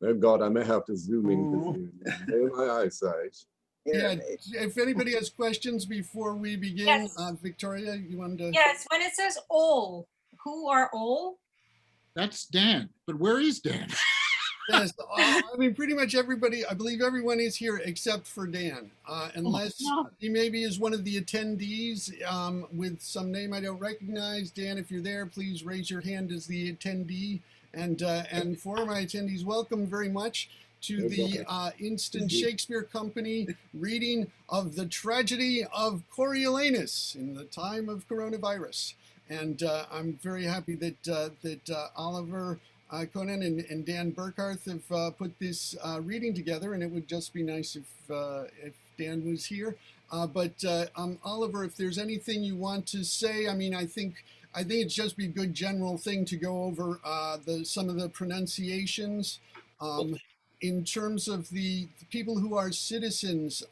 Oh God, I may have to zoom in because my eyesight. Yeah, if anybody has questions before we begin, Yes. Victoria, you wanted to? Yes, when it says all, who are all? That's Dan, but where is Dan? Yes, I mean, pretty much everybody, I believe everyone is here except for Dan, unless he maybe is one of the attendees with some name I don't recognize. Dan, if you're there, please raise your hand as the attendee. And for my attendees, welcome very much to the Instant Shakespeare Company reading of the tragedy of Coriolanus in the time of coronavirus. And I'm very happy that Oliver Conan and Dan Burkhardt have put this reading together, and it would just be nice if Dan was here. But Oliver, if there's anything you want to say, I mean, I think it's just be a good general thing to go over some of the pronunciations. In terms of the people who are citizens,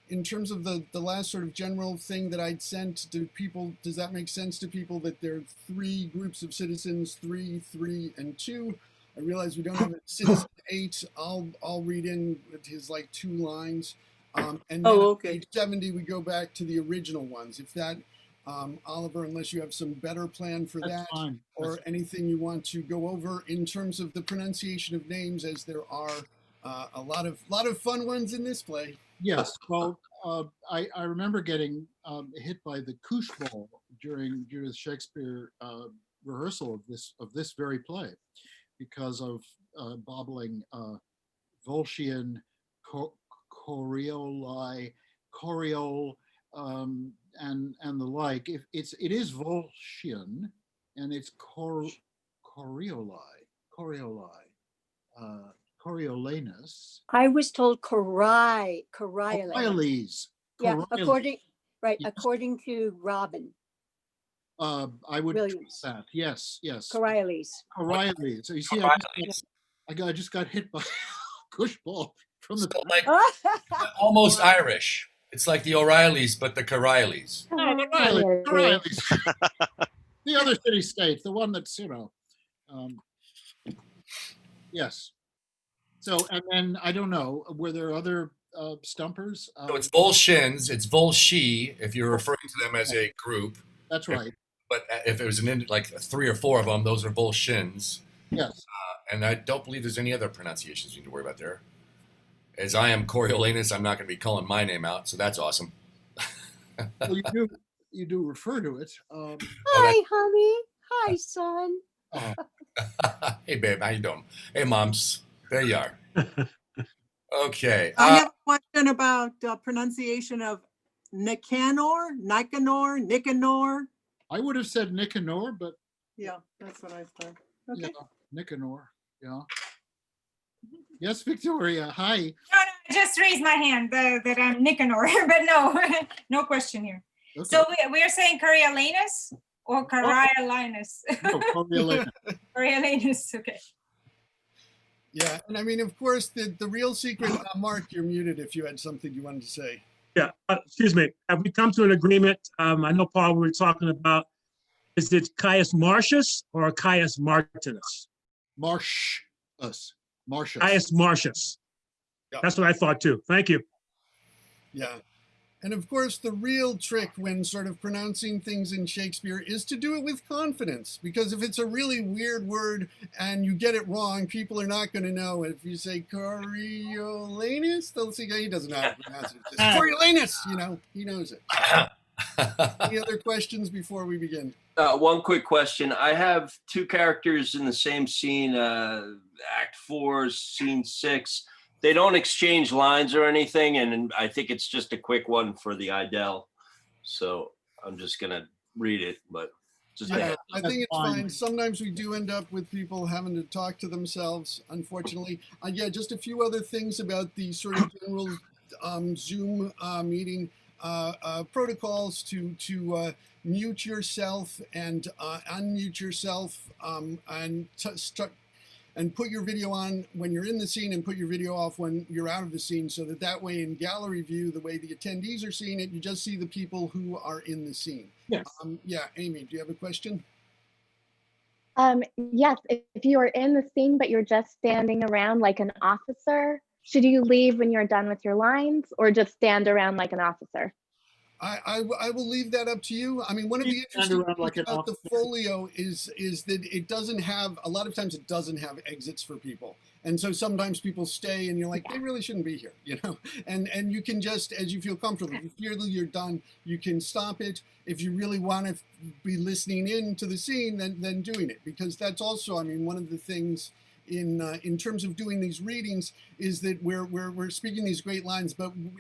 in terms of the last sort of general thing that I'd sent to people, does that make sense to people that there are 3 groups of citizens, 3, 3, and 2? I realize we don't have a citizen 8. I'll read in with his like 2 lines. And then at page 70, we go back to the original ones. If that, Oliver, unless you have some better plan for that, fine. or anything you want to go over in terms of the pronunciation of names, as there are a lot of fun ones in this play. Yes, well, I remember getting hit by the koosh ball during the Shakespeare rehearsal of this very play, because of bobbling Volscian, Corioli, Coriol, and the like. It is Volscian, and it's Corioli. Coriolanus. I was told Coriolanus. Yeah, according to Robin. I would trust that. Yes. Coriolanus. Coriolanus. So you see, I just got hit by a kush ball from the like almost Irish. It's like the O'Reillys, but the Coriolis. O'Reillys. The other city state, the one that's, yes. So, and then, I don't know, were there other stumpers? So it's Volscians, it's Volsci, if you're referring to them as a group. That's right. But if it was like 3 or 4 of them, those are Volscians. Yes. And I don't believe there's any other pronunciations you need to worry about there. As I am Coriolanus, I'm not going to be calling my name out, so that's awesome. Well, you do refer to it. Hi, honey. Hi, son. Hey, babe, how you doing? Hey, moms. There you are. Okay. I have a question about pronunciation of Nicanor. I would have said Nicanor, but yeah, that's what I thought. Okay. Yeah, Nicanor. Yeah. Yes, Victoria. Hi. No, I just raised my hand that I'm Nicanor, but no question here. Okay. So we are saying Coriolanus or Coriolanus? No, Coriolanus. Coriolanus, okay. Yeah, and I mean, of course, the real secret, Mark, you're muted if you had something you wanted to say. Yeah, excuse me. Have we come to an agreement? I know, Paul, we were talking about, is it Caius Marcius or Caius Martinus? Marcius. Caius Marcius. Yeah. That's what I thought too. Thank you. Yeah. And of course, the real trick when sort of pronouncing things in Shakespeare is to do it with confidence, because if it's a really weird word and you get it wrong, people are not going to know. If you say Coriolanus, they'll say, he doesn't know how to pronounce it. Just Coriolanus, he knows it. Any other questions before we begin? One quick question. I have 2 characters in the same scene, Act 4, Scene 6. They don't exchange lines or anything, and I think it's just a quick one for the Idell. So I'm just going to read it, but just I think it's fine. Sometimes we do end up with people having to talk to themselves, unfortunately. Yeah, just a few other things about the sort of general Zoom meeting protocols to mute yourself and unmute yourself and put your video on when you're in the scene and put your video off when you're out of the scene, so that way in gallery view, the way the attendees are seeing it, you just see the people who are in the scene. Yes. Yeah, Amy, do you have a question? Yes, if you are in the scene, but you're just standing around like an officer, should you leave when you're done with your lines or just stand around like an officer? I will leave that up to you. I mean, one of the interesting things about the folio is that it doesn't have, a lot of times it doesn't have exits for people. And so sometimes people stay and you're like, they really shouldn't be here, you know? And you can just, as you feel comfortable, if you feel that you're done, you can stop it. If you really want to be listening in to the scene, then doing it. Because that's also, I mean, one of the things in terms of doing these readings is that we're speaking these great lines,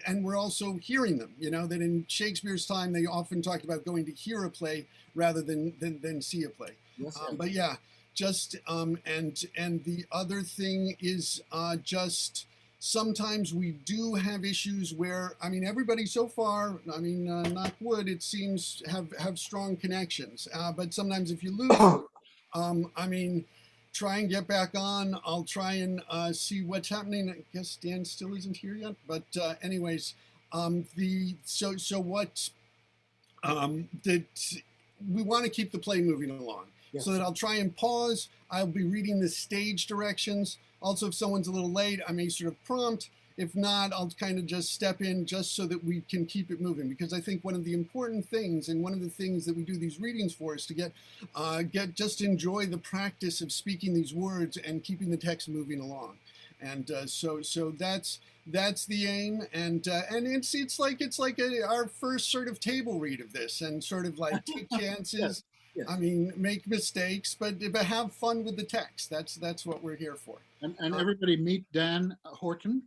and we're also hearing them. You know, that in Shakespeare's time they often talked about going to hear a play rather than see a play. Yes, but yeah, just and the other thing is just sometimes we do have issues where, I mean, everybody so far, I mean, knock wood, it seems have strong connections. But sometimes if you lose, I mean, try and get back on. I'll try and see what's happening. I guess Dan still isn't here yet, but anyways, so what that we want to keep the play moving along. Yes. So that I'll try and pause. I'll be reading the stage directions. Also, if someone's a little late, I may sort of prompt. If not, I'll kind of just step in just so that we can keep it moving. Because I think one of the important things, and one of the things that we do these readings for, is to get just enjoy the practice of speaking these words and keeping the text moving along. And so that's the aim. And it's like our first sort of table read of this, and sort of like take chances. Yes. Yes. I mean, make mistakes, but have fun with the text. That's what we're here for. And everybody meet Dan Horton.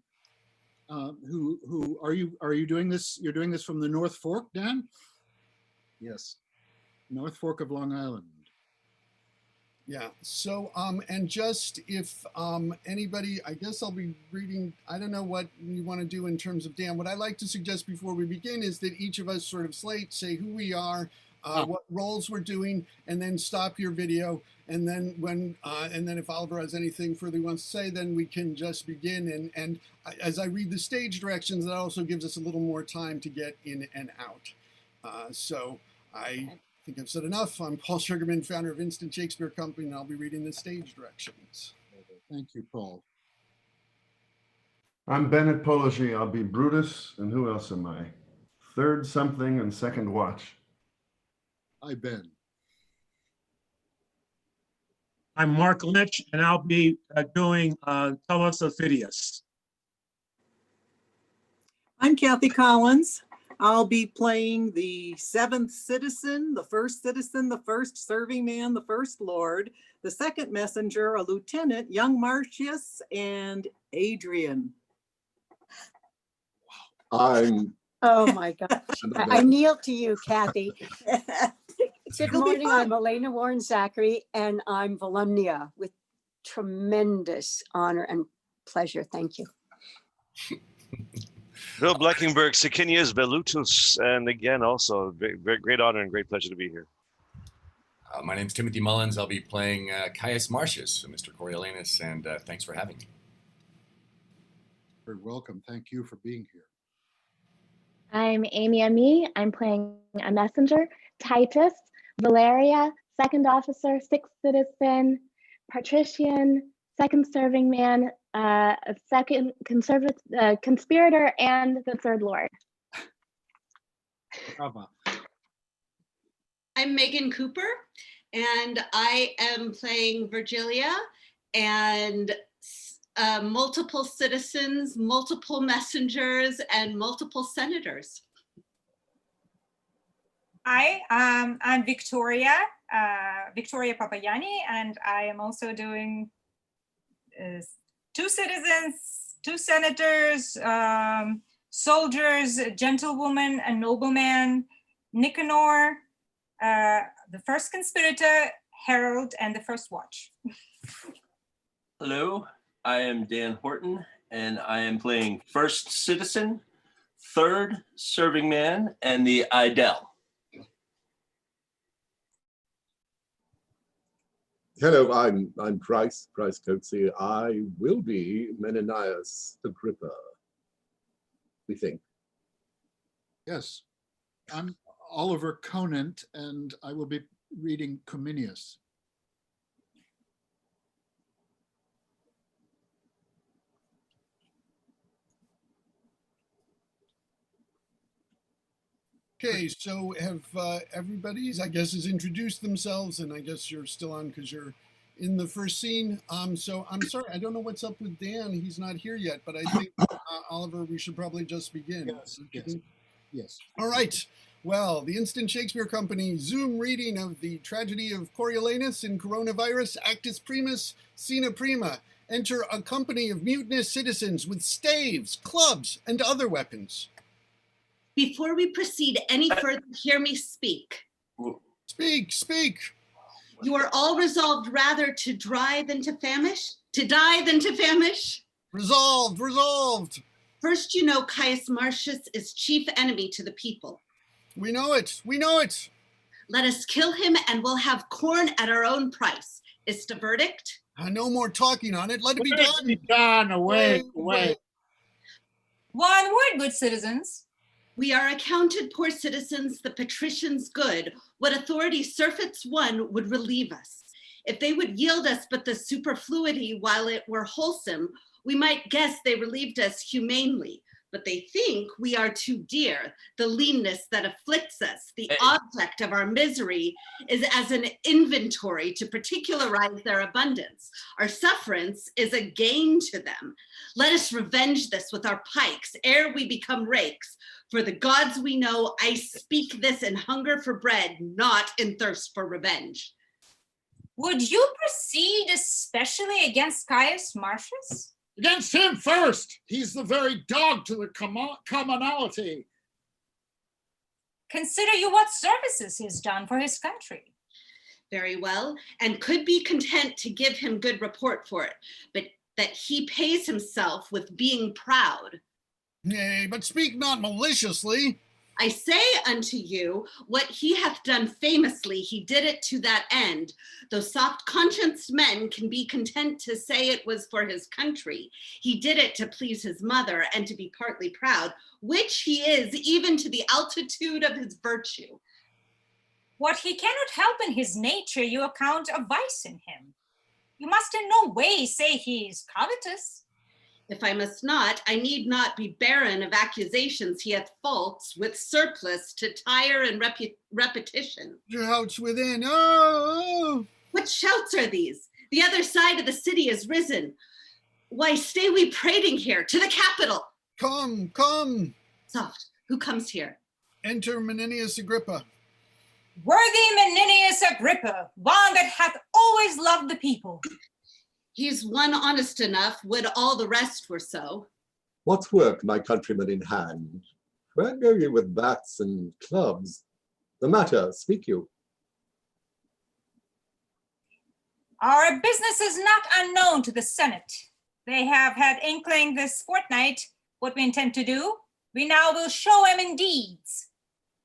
Who are you doing this? You're doing this from the North Fork, Dan? Yes, North Fork of Long Island. Yeah. So and just if anybody, I guess I'll be reading. I don't know what you want to do in terms of Dan. What I like to suggest before we begin is that each of us sort of say who we are, what roles we're doing, and then stop your video. And then and then if Oliver has anything further he wants to say, then we can just begin. And as I read the stage directions, that also gives us a little more time to get in and out. So I think I've said enough. I'm Paul Sugarman, founder of Instant Shakespeare Company, and I'll be reading the stage directions. Thank you, Paul. I'm Bennett Polishi. I'll be Brutus, and who else am I? Third something and second watch. Hi, Ben. I'm Mark Lynch, and I'll be doing Tullus Ophidius. I'm Kathy Collins. I'll be playing the seventh citizen, the first serving man, the first lord, the second messenger, a lieutenant, young Marcius, and Adrian. I'm. Oh my God. I kneel to you, Kathy. Good morning, I'm Elena Warren Zachary, and I'm Volumnia with tremendous honor and pleasure. Thank you. Bill Bleckenberg, Sicinius Velutus, and again, also great honor and great pleasure to be here. My name's Timothy Mullins. I'll be playing Caius Marcius, Mr. Coriolanus, and thanks for having me. You're welcome. Thank you for being here. I'm Amy Ami. I'm playing a messenger, Titus, Valeria, second officer, sixth citizen, patrician, second serving man, a second conspirator, and the third lord. Bravo. I'm Megan Cooper, and I am playing Virgilia, and multiple citizens, multiple messengers, and multiple senators. Hi, I'm Victoria, Victoria Papayani, and I am also doing two citizens, two senators, soldiers, a gentlewoman, a nobleman, Nicanor, the first conspirator, Harold, and the first watch. Hello, I am Dan Horton, and I am playing first citizen, third serving man, and the Idel. Hello, I'm Price Coatsy. I will be Menenius Agrippa, we think. Yes, I'm Oliver Conant, and I will be reading Cominius. Okay, so have everybody's, I guess, has introduced themselves, and I guess you're still on because you're in the first scene. So I'm sorry, I don't know what's up with Dan. He's not here yet, but I think, Oliver, we should probably just begin. Yes, yes, yes. All right. Well, the Instant Shakespeare Company Zoom reading of the tragedy of Coriolanus in Coronavirus, Actus Primus, Scena Prima. Enter a company of mutinous citizens with staves, clubs, and other weapons. Before we proceed any further, hear me speak. Speak, speak. You are all resolved rather to die than to famish? To die than to famish? Resolved, resolved. First, you know Caius Marcius is chief enemy to the people. We know it, we know it. Let us kill him and we'll have corn at our own price. Is the verdict? No more talking on it. Let it be done. Let it be done. Away, away. One word, good citizens. We are accounted poor citizens, the patricians good. What authority surfeits one would relieve us. If they would yield us but the superfluity while it were wholesome, we might guess they relieved us humanely. But they think we are too dear. The leanness that afflicts us, the object of our misery, is as an inventory to particularize their abundance. Our sufferance is a gain to them. Let us revenge this with our pikes ere we become rakes. For the gods we know, I speak this in hunger for bread, not in thirst for revenge. Would you proceed especially against Caius Marcius? Against him first. He's the very dog to the commonalty. Consider you what services he's done for his country. Very well, and could be content to give him good report for it, but that he pays himself with being proud. Nay, but speak not maliciously. I say unto you, what he hath done famously, he did it to that end. Though soft-conscienced men can be content to say it was for his country, he did it to please his mother and to be partly proud, which he is even to the altitude of his virtue. What he cannot help in his nature, you account a vice in him. You must in no way say he is covetous. If I must not, I need not be barren of accusations he hath faults with surplus to tire and repetition. Shouts within, oh! What shouts are these? The other side of the city is risen. Why stay we prating here? To the capital! Come, come! Soft, who comes here? Enter Menenius Agrippa. Worthy Menenius Agrippa, one that hath always loved the people. He's one honest enough, would all the rest were so. What's work, my countrymen, in hand? Where go you with bats and clubs? The matter, speak you. Our business is not unknown to the Senate. They have had inkling this fortnight what we intend to do. We now will show them in deeds.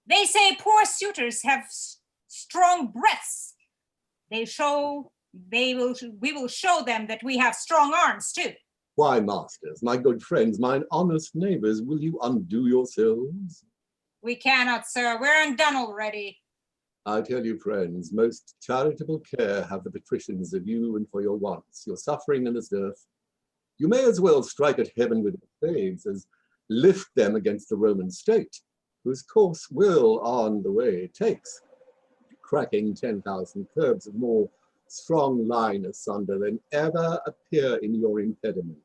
They say poor suitors have strong breaths. We will show them that we have strong arms too. Why, masters, my good friends, mine honest neighbors, will you undo yourselves? We cannot, sir. We're undone already. I tell you, friends, most charitable care have the patricians of you and for your wants, your suffering in this earth. You may as well strike at heaven with your staves as lift them against the Roman state, whose course will on the way it takes, cracking 10,000 curbs of more strong line asunder than ever appear in your impediment.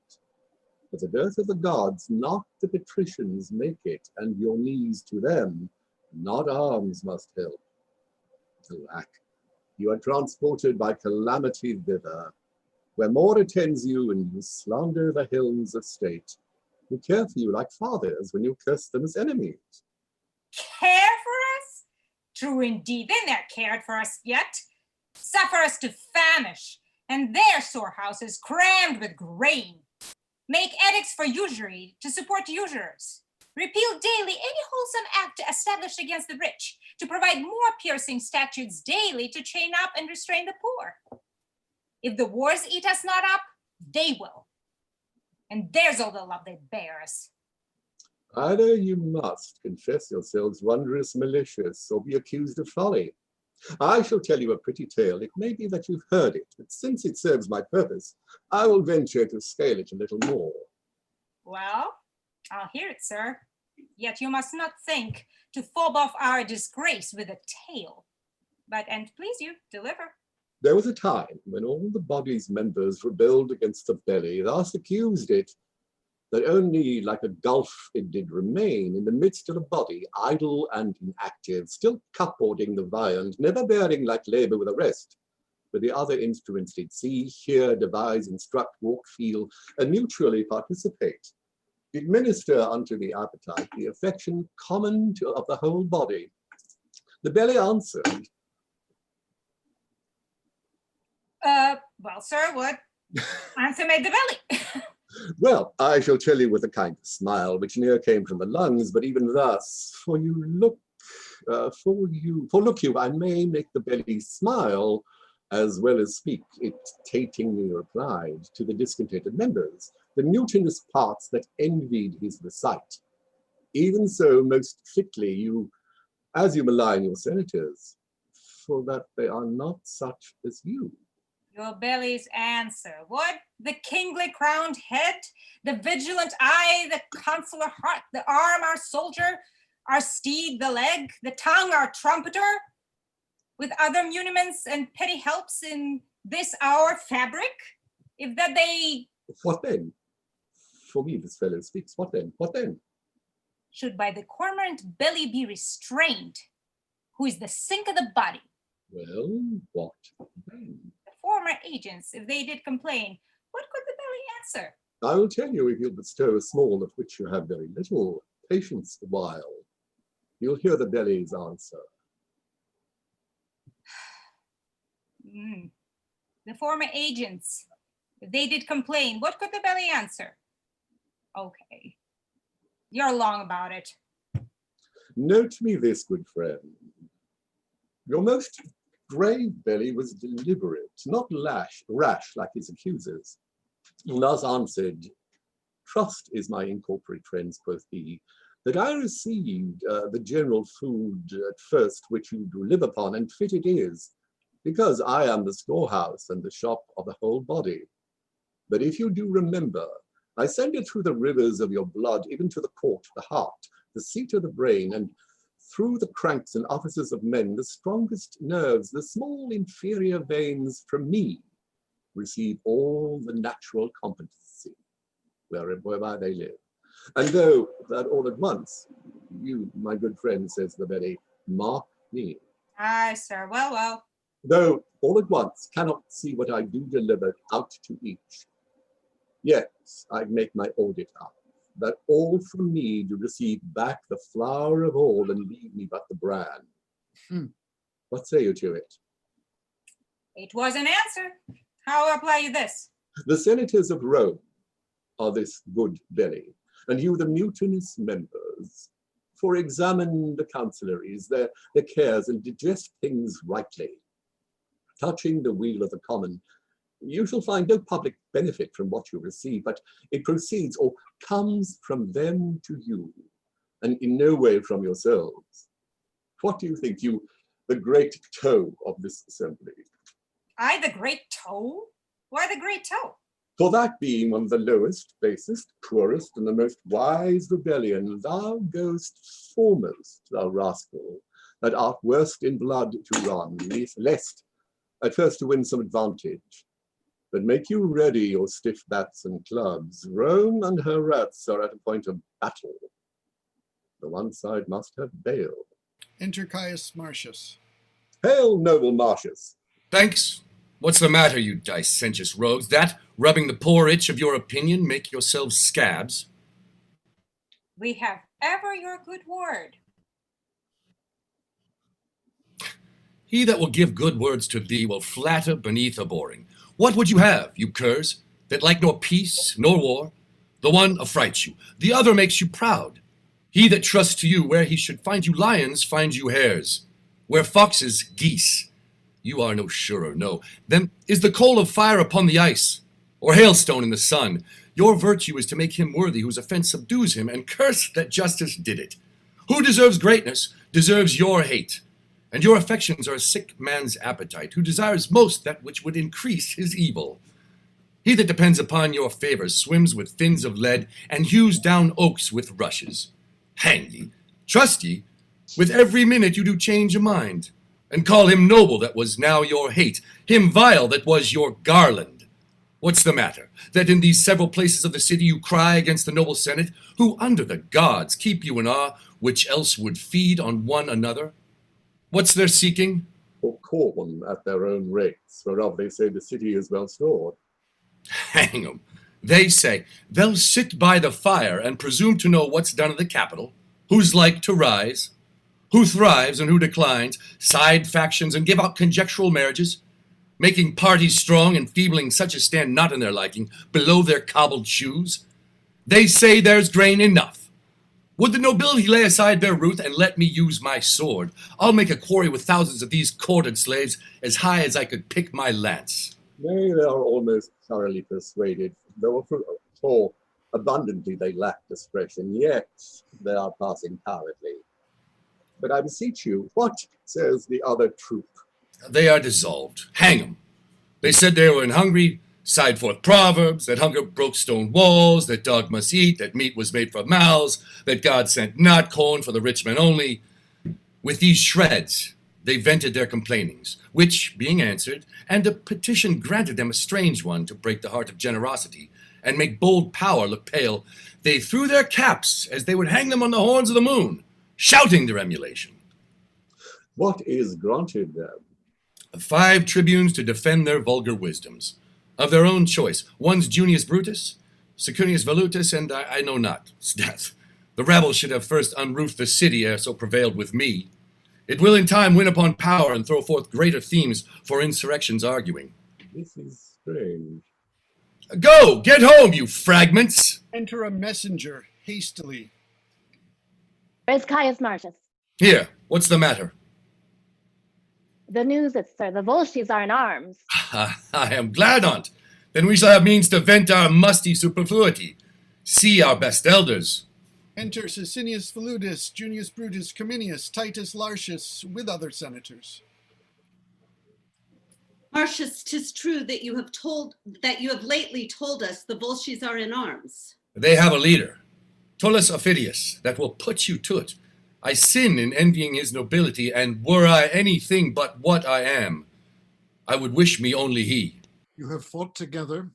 But the dearth of the gods, not the patricians, make it, and your knees to them, not arms must help. Alack, you are transported by calamity thither, where more attends you and you slander the helms of state, who care for you like fathers when you curse them as enemies. Care for us? True indeed, they not cared for us yet. Suffer us to famish, and their storehouses crammed with grain. Make edicts for usury to support usurers. Repeal daily any wholesome act established against the rich, to provide more piercing statutes daily to chain up and restrain the poor. If the wars eat us not up, they will. And there's all the love they bear us. Either you must confess yourselves wondrous malicious, or be accused of folly. I shall tell you a pretty tale. It may be that you've heard it, but since it serves my purpose, I will venture to scale it a little more. Well, I'll hear it, sir. Yet you must not think to fob off our disgrace with a tale. But, and please you, deliver. There was a time when all the body's members rebelled against the belly, thus accused it that only like a gulf it did remain in the midst of the body, idle and inactive, still cupboarding the viand, never bearing like labor with the rest. But the other instruments did see, hear, devise, instruct, walk, feel, and mutually participate. Did minister unto the appetite the affection common to of the whole body. The belly answered, Well, sir, what answer made the belly? well, I shall tell you with a kind of smile, which near came from the lungs, but even thus, for look you, I may make the belly smile as well as speak. It tatingly replied to the discontented members, the mutinous parts that envied his recite. Even so, most fitly you, as you malign your senators, for that they are not such as you. Your belly's answer. What? The kingly crowned head, the vigilant eye, the consular heart, the arm our soldier, our steed the leg, the tongue our trumpeter, with other muniments and petty helps in this our fabric? If that they... What then? For me this fellow speaks. What then? What then? Should by the cormorant belly be restrained, who is the sink of the body. Well, what then? Former agents, if they did complain, what could the belly answer? I will tell you if you'll bestow a small of which you have very little patience a while. You'll hear the belly's answer. The former agents, if they did complain, what could the belly answer? Okay, you're long about it. Note me this, good friend. Your most grave belly was deliberate, not rash like his accusers. And thus answered, trust is my incorporate friends, quoth he, that I received the general food at first which you do live upon, and fit it is, because I am the storehouse and the shop of the whole body. But if you do remember, I send it through the rivers of your blood, even to the court, the heart, the seat of the brain, and through the cranks and offices of men, the strongest nerves, the small inferior veins from me receive all the natural competency whereby they live. And though that all at once, you, my good friend, says the belly, mark me. Aye, sir, well. Though all at once cannot see what I do deliver out to each, yet I make my audit up, that all from me do receive back the flower of all and leave me but the bran. What say you to it? It was an answer. How apply you this? The senators of Rome are this good belly, and you the mutinous members. For examine the counselaries, their cares, and digest things rightly. Touching the weal of the common, you shall find no public benefit from what you receive, but it proceeds or comes from them to you, and in no way from yourselves. What do you think, you, the great toe of this assembly? I, the great toe? Why the great toe? For that being one of the lowest, basest, poorest, and the most wise rebellion, thou goest foremost, thou rascal, that art worst in blood to run, lest at first to win some advantage. But make you ready your stiff bats and clubs. Rome and her rats are at a point of battle. The one side must have bail. Enter Caius Marcius. Hail, noble Marcius. Thanks. What's the matter, you licentious rogues? That, rubbing the poor itch of your opinion, make yourselves scabs? We have ever your good word. He that will give good words to thee will flatter beneath a boring. What would you have, you curs, that like nor peace nor war? The one affrights you, the other makes you proud. He that trusts to you where he should find you lions finds you hares, where foxes geese. You are no surer, no. Then is the coal of fire upon the ice, or hailstone in the sun. Your virtue is to make him worthy whose offense subdues him, and curse that justice did it. Who deserves greatness deserves your hate. And your affections are a sick man's appetite, who desires most that which would increase his evil. He that depends upon your favor swims with fins of lead, and hews down oaks with rushes. Hang ye, trust ye, with every minute you do change a mind, and call him noble that was now your hate, him vile that was your garland. What's the matter, that in these several places of the city you cry against the noble senate, who under the gods keep you in awe, which else would feed on one another? What's their seeking? For corn at their own rates, whereof they say the city is well stored. Hang 'em. They say they'll sit by the fire and presume to know what's done at the capital, who's like to rise, who thrives and who declines, side factions, and give out conjectural marriages, making parties strong and feebling such as stand not in their liking, below their cobbled shoes. They say there's grain enough. Would the nobility lay aside their ruth and let me use my sword? I'll make a quarry with thousands of these corded slaves as high as I could pick my lance. Nay, they are almost thoroughly persuaded, though for abundantly they lack discretion, yet they are passing cowardly. But I beseech you, what says the other troop? They are dissolved. Hang 'em. They said they were in hungry, sighed forth proverbs, that hunger broke stone walls, that dog must eat, that meat was made for mouths, that God sent not corn for the rich men only. With these shreds, they vented their complainings, which, being answered, and a petition granted them a strange one to break the heart of generosity, and make bold power look pale, they threw their caps as they would hang them on the horns of the moon, shouting their emulation. What is granted them? 5 tribunes to defend their vulgar wisdoms, of their own choice. One's Junius Brutus, Secunius Valutus, and I know not, 'sdeath. The rabble should have first unroofed the city ere so prevailed with me. It will in time win upon power and throw forth greater themes for insurrections arguing. This is strange. Go, get home, you fragments! Enter a messenger hastily. Where's Caius Marcius? Here, what's the matter? The news is, sir, the Volsces are in arms. I am glad on't. Then we shall have means to vent our musty superfluity. See our best elders. Enter Sicinius Valutus, Junius Brutus, Cominius, Titus Lartius, with other senators. Marcius, 'tis true that you have lately told us the Volsces are in arms. They have a leader, Tullus Aufidius, that will put you to it. I sin in envying his nobility, and were I anything but what I am, I would wish me only he. You have fought together.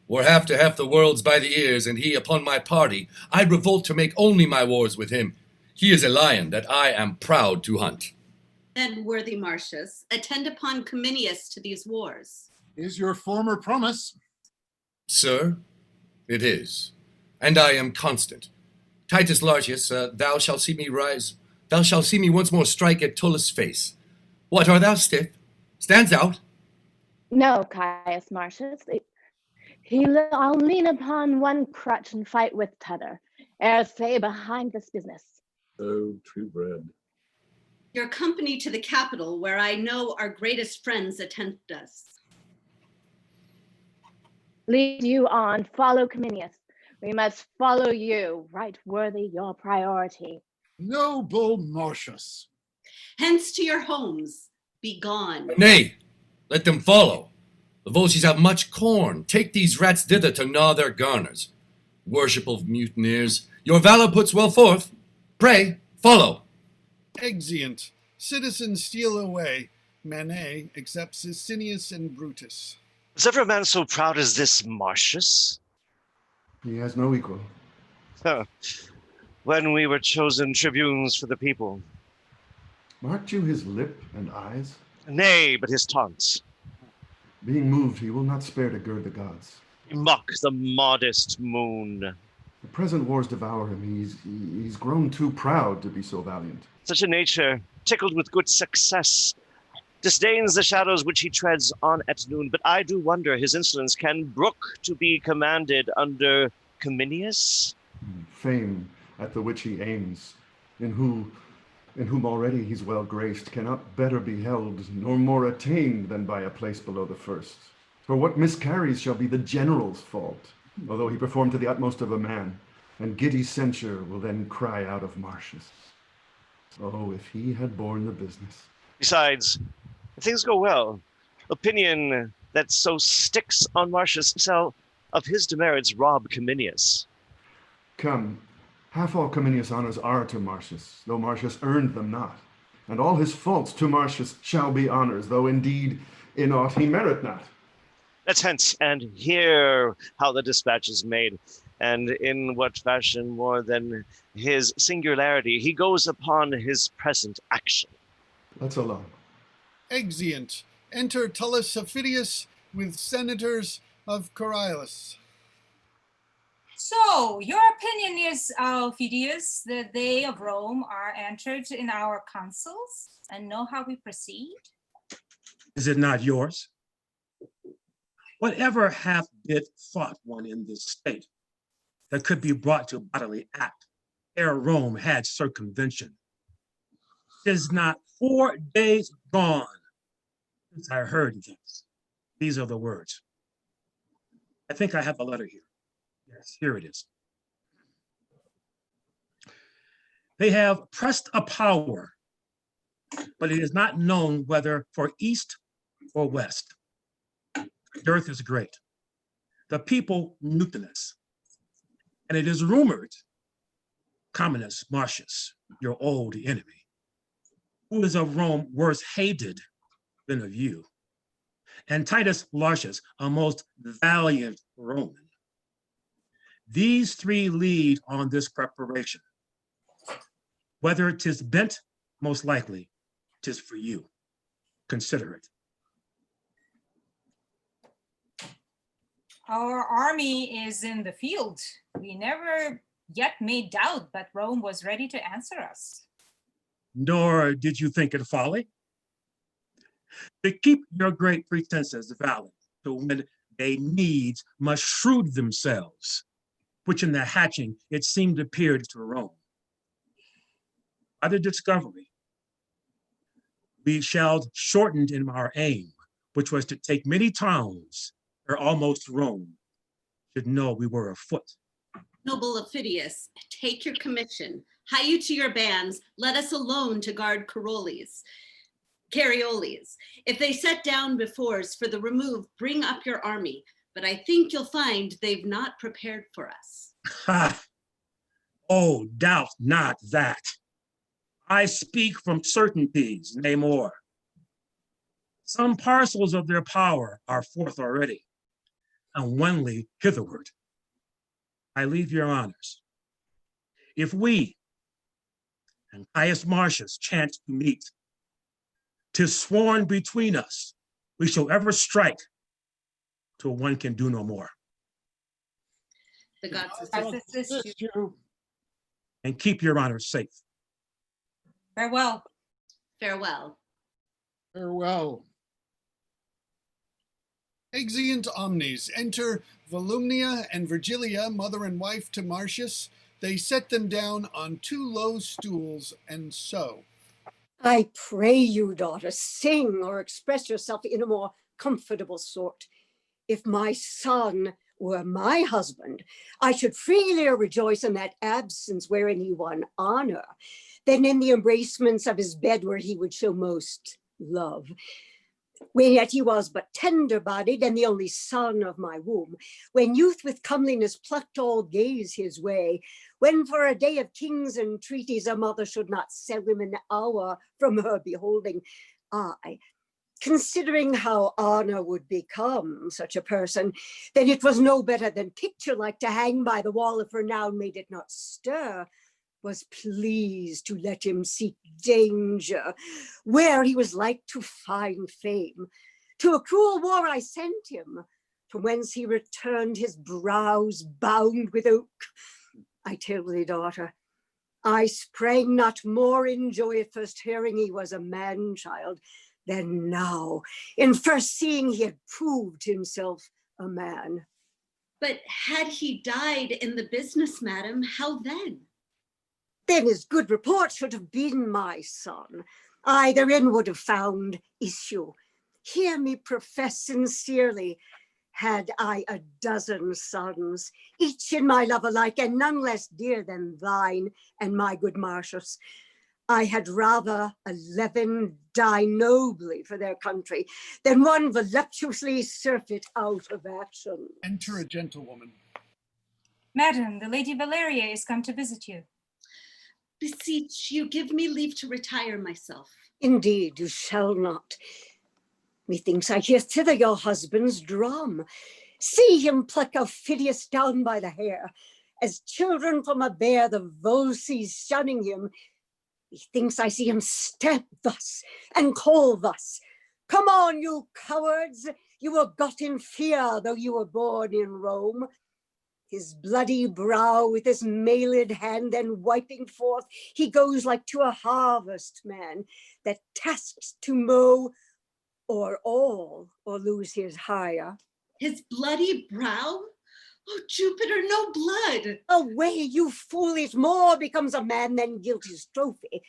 Were half to half the world's by the ears, and he upon my party, I'd revolt to make only my wars with him. He is a lion that I am proud to hunt. Then, worthy Marcius, attend upon Cominius to these wars. Is your former promise? Sir, it is, and I am constant. Titus Lartius, thou shalt see me rise. Thou shalt see me once more strike at Tullus' face. What, art thou stiff? Stands out? No, Caius Marcius. I'll lean upon one crutch and fight with t'other, ere say behind this business. Oh, true bred. Your company to the capital, where I know our greatest friends attend us. Lead you on, follow Cominius. We must follow you, right worthy your priority. Noble Marcius. Hence to your homes, be gone. Nay, let them follow. The Volsces have much corn. Take these rats thither to gnaw their garners. Worshipful mutineers, your valor puts well forth. Pray, follow. Exeunt. Citizens steal away. Manet except Sicinius and Brutus. Was ever a man so proud as this Marcius? He has no equal. When we were chosen tribunes for the people. Marked you his lip and eyes? Nay, but his taunts. Being moved, he will not spare to gird the gods. He mock the modest moon. The present wars devour him. He's grown too proud to be so valiant. Such a nature, tickled with good success, disdains the shadows which he treads on at noon. But I do wonder his insolence can brook to be commanded under Cominius? Fame at the which he aims, in whom already he's well graced, cannot better be held, nor more attained than by a place below the first. For what miscarries shall be the general's fault, although he perform to the utmost of a man, and giddy censure will then cry out of Marcius. Oh, if he had borne the business. Besides, if things go well, opinion that so sticks on Marcius shall of his demerits rob Cominius. Come, Half all Cominius honors are to Marcius, though Marcius earned them not. And all his faults to Marcius shall be honors, though indeed in aught he merit not. Let's hence and hear how the dispatch is made, and in what fashion more than his singularity he goes upon his present action. Let's along. Exeunt. Enter Tullus Aufidius with senators of Coriolanus. So, your opinion is, Aufidius, that they of Rome are entered in our councils and know how we proceed? Is it not yours? Whatever hath bid thought one in this state that could be brought to bodily act ere Rome had circumvention? 'Tis not 4 days gone since I heard this. These are the words. I think I have the letter here. Yes, here it is. They have pressed a power, but it is not known whether for east or west. The earth is great, the people mutinous, and it is rumored Cominius Marcius, your old enemy, who is of Rome worse hated than of you, and Titus Lartius, a most valiant Roman. These three lead on this preparation. Whether 'tis bent, most likely 'tis for you. Consider it. Our army is in the field. We never yet made doubt that Rome was ready to answer us. Nor did you think it folly to keep your great pretenses valid, to when they needs must shrewd themselves, which in the hatching it seemed appeared to Rome. By the discovery, we shall shortened in our aim, which was to take many towns, or almost Rome should know we were afoot. Noble Aufidius, take your commission. Hie you to your bands. Let us alone to guard Cariolis. If they set down befores for the remove, bring up your army. But I think you'll find they've not prepared for us. Ha! Oh, doubt not that. I speak from certainties, nay more. Some parcels of their power are forth already, and wendly hitherward. I leave your honors. If we and Caius Marcius chance to meet, 'tis sworn between us, we shall ever strike till one can do no more. The gods assist you. And keep your honors safe. Farewell. Farewell. Farewell. Exeunt omnes. Enter Volumnia and Virgilia, mother and wife to Marcius. They set them down on 2 low stools, and so. I pray you, daughter, sing or express yourself in a more comfortable sort. If my son were my husband, I should freely rejoice in that absence wherein he won honor, than in the embracements of his bed where he would show most love. When yet he was but tender-bodied and the only son of my womb, when youth with comeliness plucked all gaze his way, when for a day of kings' entreaties a mother should not sell him an hour from her beholding, I, considering how honor would become such a person, then it was no better than picture-like to hang by the wall if renown made it not stir, was pleased to let him seek danger where he was like to find fame. To a cruel war I sent him, from whence he returned his brows bound with oak. I tell thee, daughter, I sprang not more in joy at first hearing he was a man-child than now, in first seeing he had proved himself a man. But had he died in the business, madam, how then? Then his good report should have been my son. I therein would have found issue. Hear me profess sincerely, had I a dozen sons, each in my love alike, and none less dear than thine and my good Marcius, I had rather 11 die nobly for their country than one voluptuously surfeit out of action. Enter a gentlewoman. Madam, the Lady Valeria is come to visit you. Beseech you, give me leave to retire myself. Indeed, you shall not. Methinks I hear thither your husband's drum. See him pluck Aufidius down by the hair. As children from a bear, the Volsces shunning him. Methinks I see him stamp thus and call thus. Come on, you cowards. You were got in fear, though you were born in Rome. His bloody brow with his mailed hand then wiping forth, he goes like to a harvestman that tasks to mow or all, or lose his hire. His bloody brow? Oh, Jupiter, no blood. Away, you foolish, more becomes a man than guilty's trophy.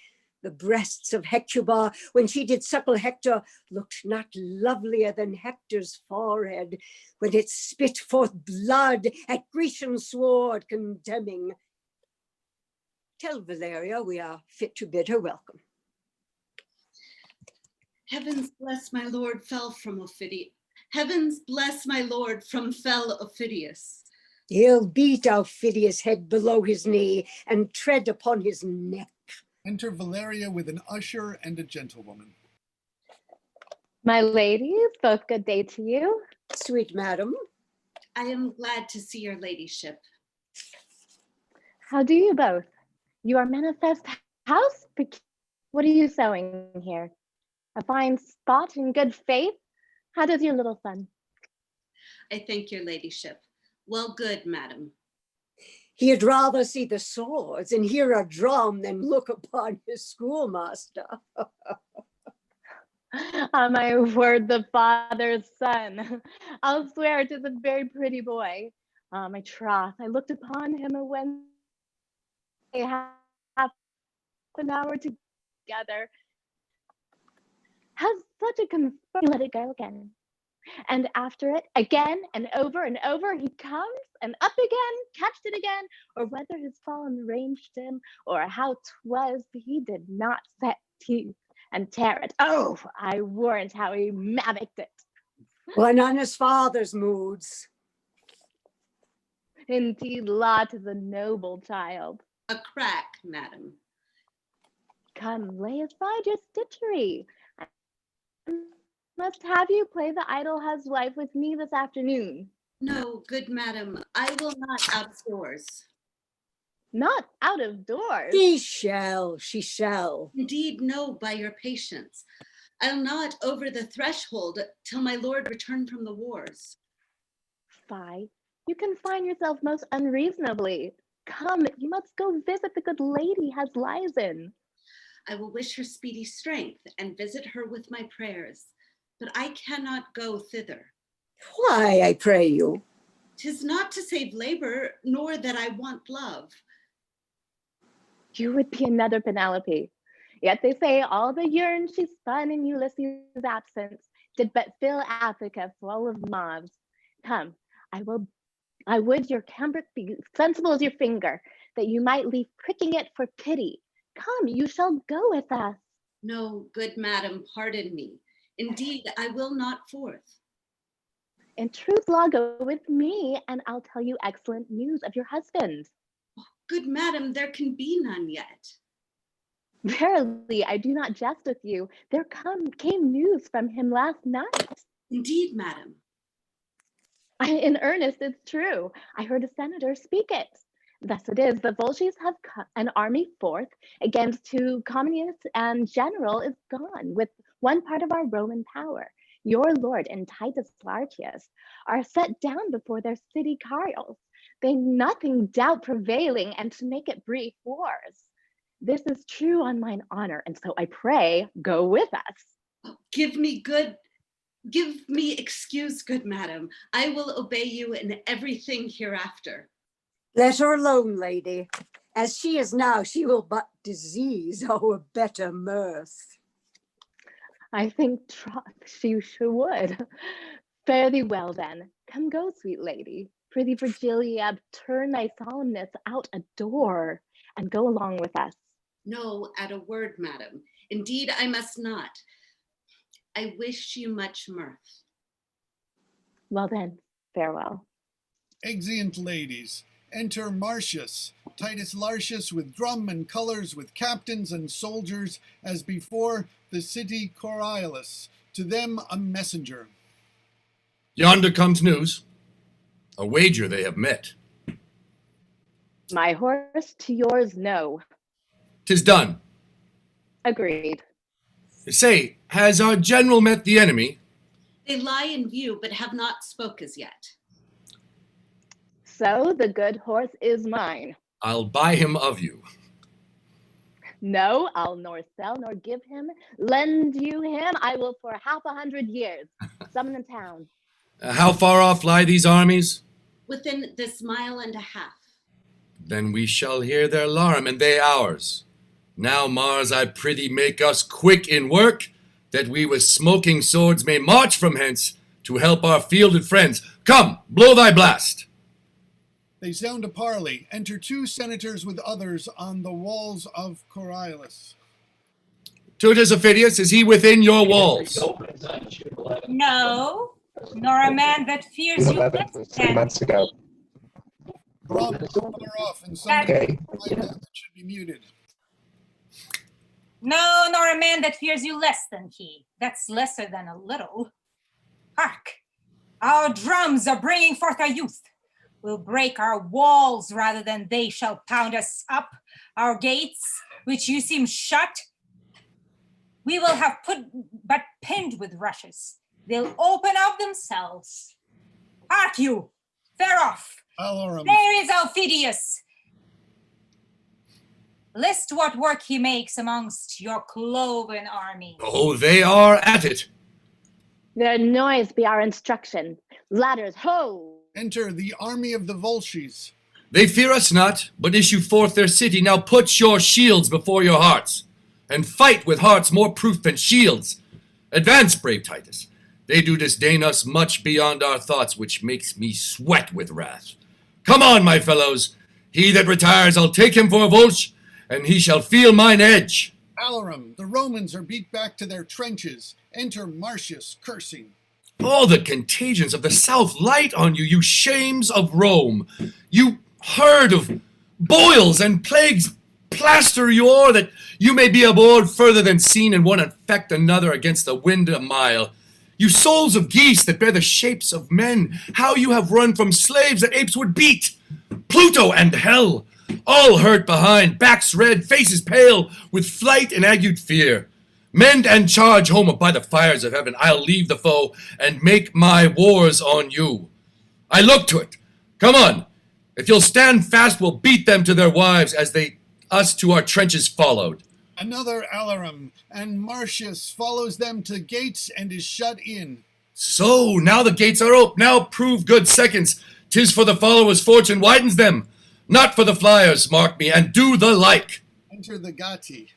The breasts of Hecuba, when she did suckle Hector, looked not lovelier than Hector's forehead, when it spit forth blood at Grecian sword condemning. Tell Valeria we are fit to bid her welcome. Heavens bless my lord fell from Aufidius. Heavens bless my lord from fell Aufidius. He'll beat Aufidius' head below his knee and tread upon his neck. Enter Valeria with an usher and a gentlewoman. My ladies, both good day to you. Sweet madam. I am glad to see your ladyship. How do you both? You are manifest house. What are you sewing here? A fine spot in good faith? How does your little son? I thank your ladyship. Well, good, madam. He had rather see the swords and hear a drum than look upon his schoolmaster. On my word, the father's son. I'll swear it is a very pretty boy. My troth, I looked upon him a Wednesday, half an hour together. Has such a let it go again. And after it, again and over, he comes and up again, catched it again, or whether his fallen ranged him, or how 'twas, he did not set teeth and tear it. Oh, I warrant how he mimicked it. One on his father's moods. Indeed, Lot is a noble child. A crack, madam. Come, lay aside your stitchery. I must have you play the idle housewife with me this afternoon. No, good madam, I will not outdoors. Not out of doors. She shall. Indeed, no, by your patience. I'll not over the threshold till my lord return from the wars. Fie, you confine yourself most unreasonably. Come, you must go visit the good lady has lies in. I will wish her speedy strength and visit her with my prayers, but I cannot go thither. Why, I pray you? 'Tis not to save labor, nor that I want love. You would be another Penelope. Yet they say all the urine she spun in Ulysses' absence did but fill Africa full of moths. Come, I would your cambric be sensible as your finger, that you might leave pricking it for pity. Come, you shall go with us. No, good madam, pardon me. Indeed, I will not forth. In truth, law, go with me, and I'll tell you excellent news of your husband. Oh, good madam, there can be none yet. Verily, I do not jest with you. There came news from him last night. Indeed, madam. In earnest, it's true. I heard a senator speak it. Thus it is, the Volsces have an army forth against who Cominius and general is gone with one part of our Roman power. Your lord and Titus Lartius are set down before their city Carios. They nothing doubt prevailing, and to make it brief, wars. This is true on mine honor, and so I pray, go with us. Oh, give me excuse, good madam. I will obey you in everything hereafter. Let her alone, lady. As she is now, she will but disease our better mirth. I think she would. Fare thee well then. Come go, sweet lady. Prithee, Virgilia, turn thy solemnness out a door and go along with us. No, at a word, madam. Indeed, I must not. I wish you much mirth. Well then, farewell. Exeunt ladies. Enter Marcius, Titus Lartius with drum and colors, with captains and soldiers, as before the city Coriolanus. To them a messenger. Yonder comes news. A wager they have met. My horse to yours, no. 'Tis done. Agreed. Say, has our general met the enemy? They lie in view, but have not spoke as yet. So the good horse is mine. I'll buy him of you. No, I'll nor sell nor give him. Lend you him, I will for 100 years. Summon in town. How far off lie these armies? Within this mile and a half. Then we shall hear their alarm, and they ours. Now, Mars, I prithee make us quick in work, that we with smoking swords may march from hence to help our fielded friends. Come, blow thy blast. They sound a parley. Enter 2 senators with others on the walls of Coriolanus. Tutus Ophidius, is he within your walls? No, nor a man that fears you less 3 than months ago. Drum far off, and some Okay. that should be muted. No, nor a man that fears you less than he. That's lesser than a little. Hark, our drums are bringing forth our youth. We'll break our walls rather than they shall pound us up. Our gates, which you seem shut, we will have put but pinned with rushes. They'll open of themselves. Hark you, fair off. Alarum. There is Aufidius. List what work he makes amongst your cloven army. Oh, they are at it. Their noise be our instruction. Ladders, ho! Enter the army of the Volsces. They fear us not, but issue forth their city. Now put your shields before your hearts, and fight with hearts more proof than shields. Advance, brave Titus. They do disdain us much beyond our thoughts, which makes me sweat with wrath. Come on, my fellows. He that retires, I'll take him for a Volsci, and he shall feel mine edge. Alarum, the Romans are beat back to their trenches. Enter Marcius, cursing. All the contagions of the South light on you, you shames of Rome. You herd of boils and plagues plaster you o'er, that you may be aboard further than seen, and one infect another against the wind a mile. You souls of geese that bear the shapes of men, how you have run from slaves that apes would beat. Pluto and hell, all hurt behind, backs red, faces pale, with flight and agued fear. Mend and charge home by the fires of heaven. I'll leave the foe and make my wars on you. I look to it. Come on. If you'll stand fast, we'll beat them to their wives as they us to our trenches followed. Another alarum, and Marcius follows them to gates and is shut in. So, now the gates are open. Now prove good seconds. 'Tis for the followers fortune widens them, not for the flyers, mark me, and do the like. Enter the Gatti.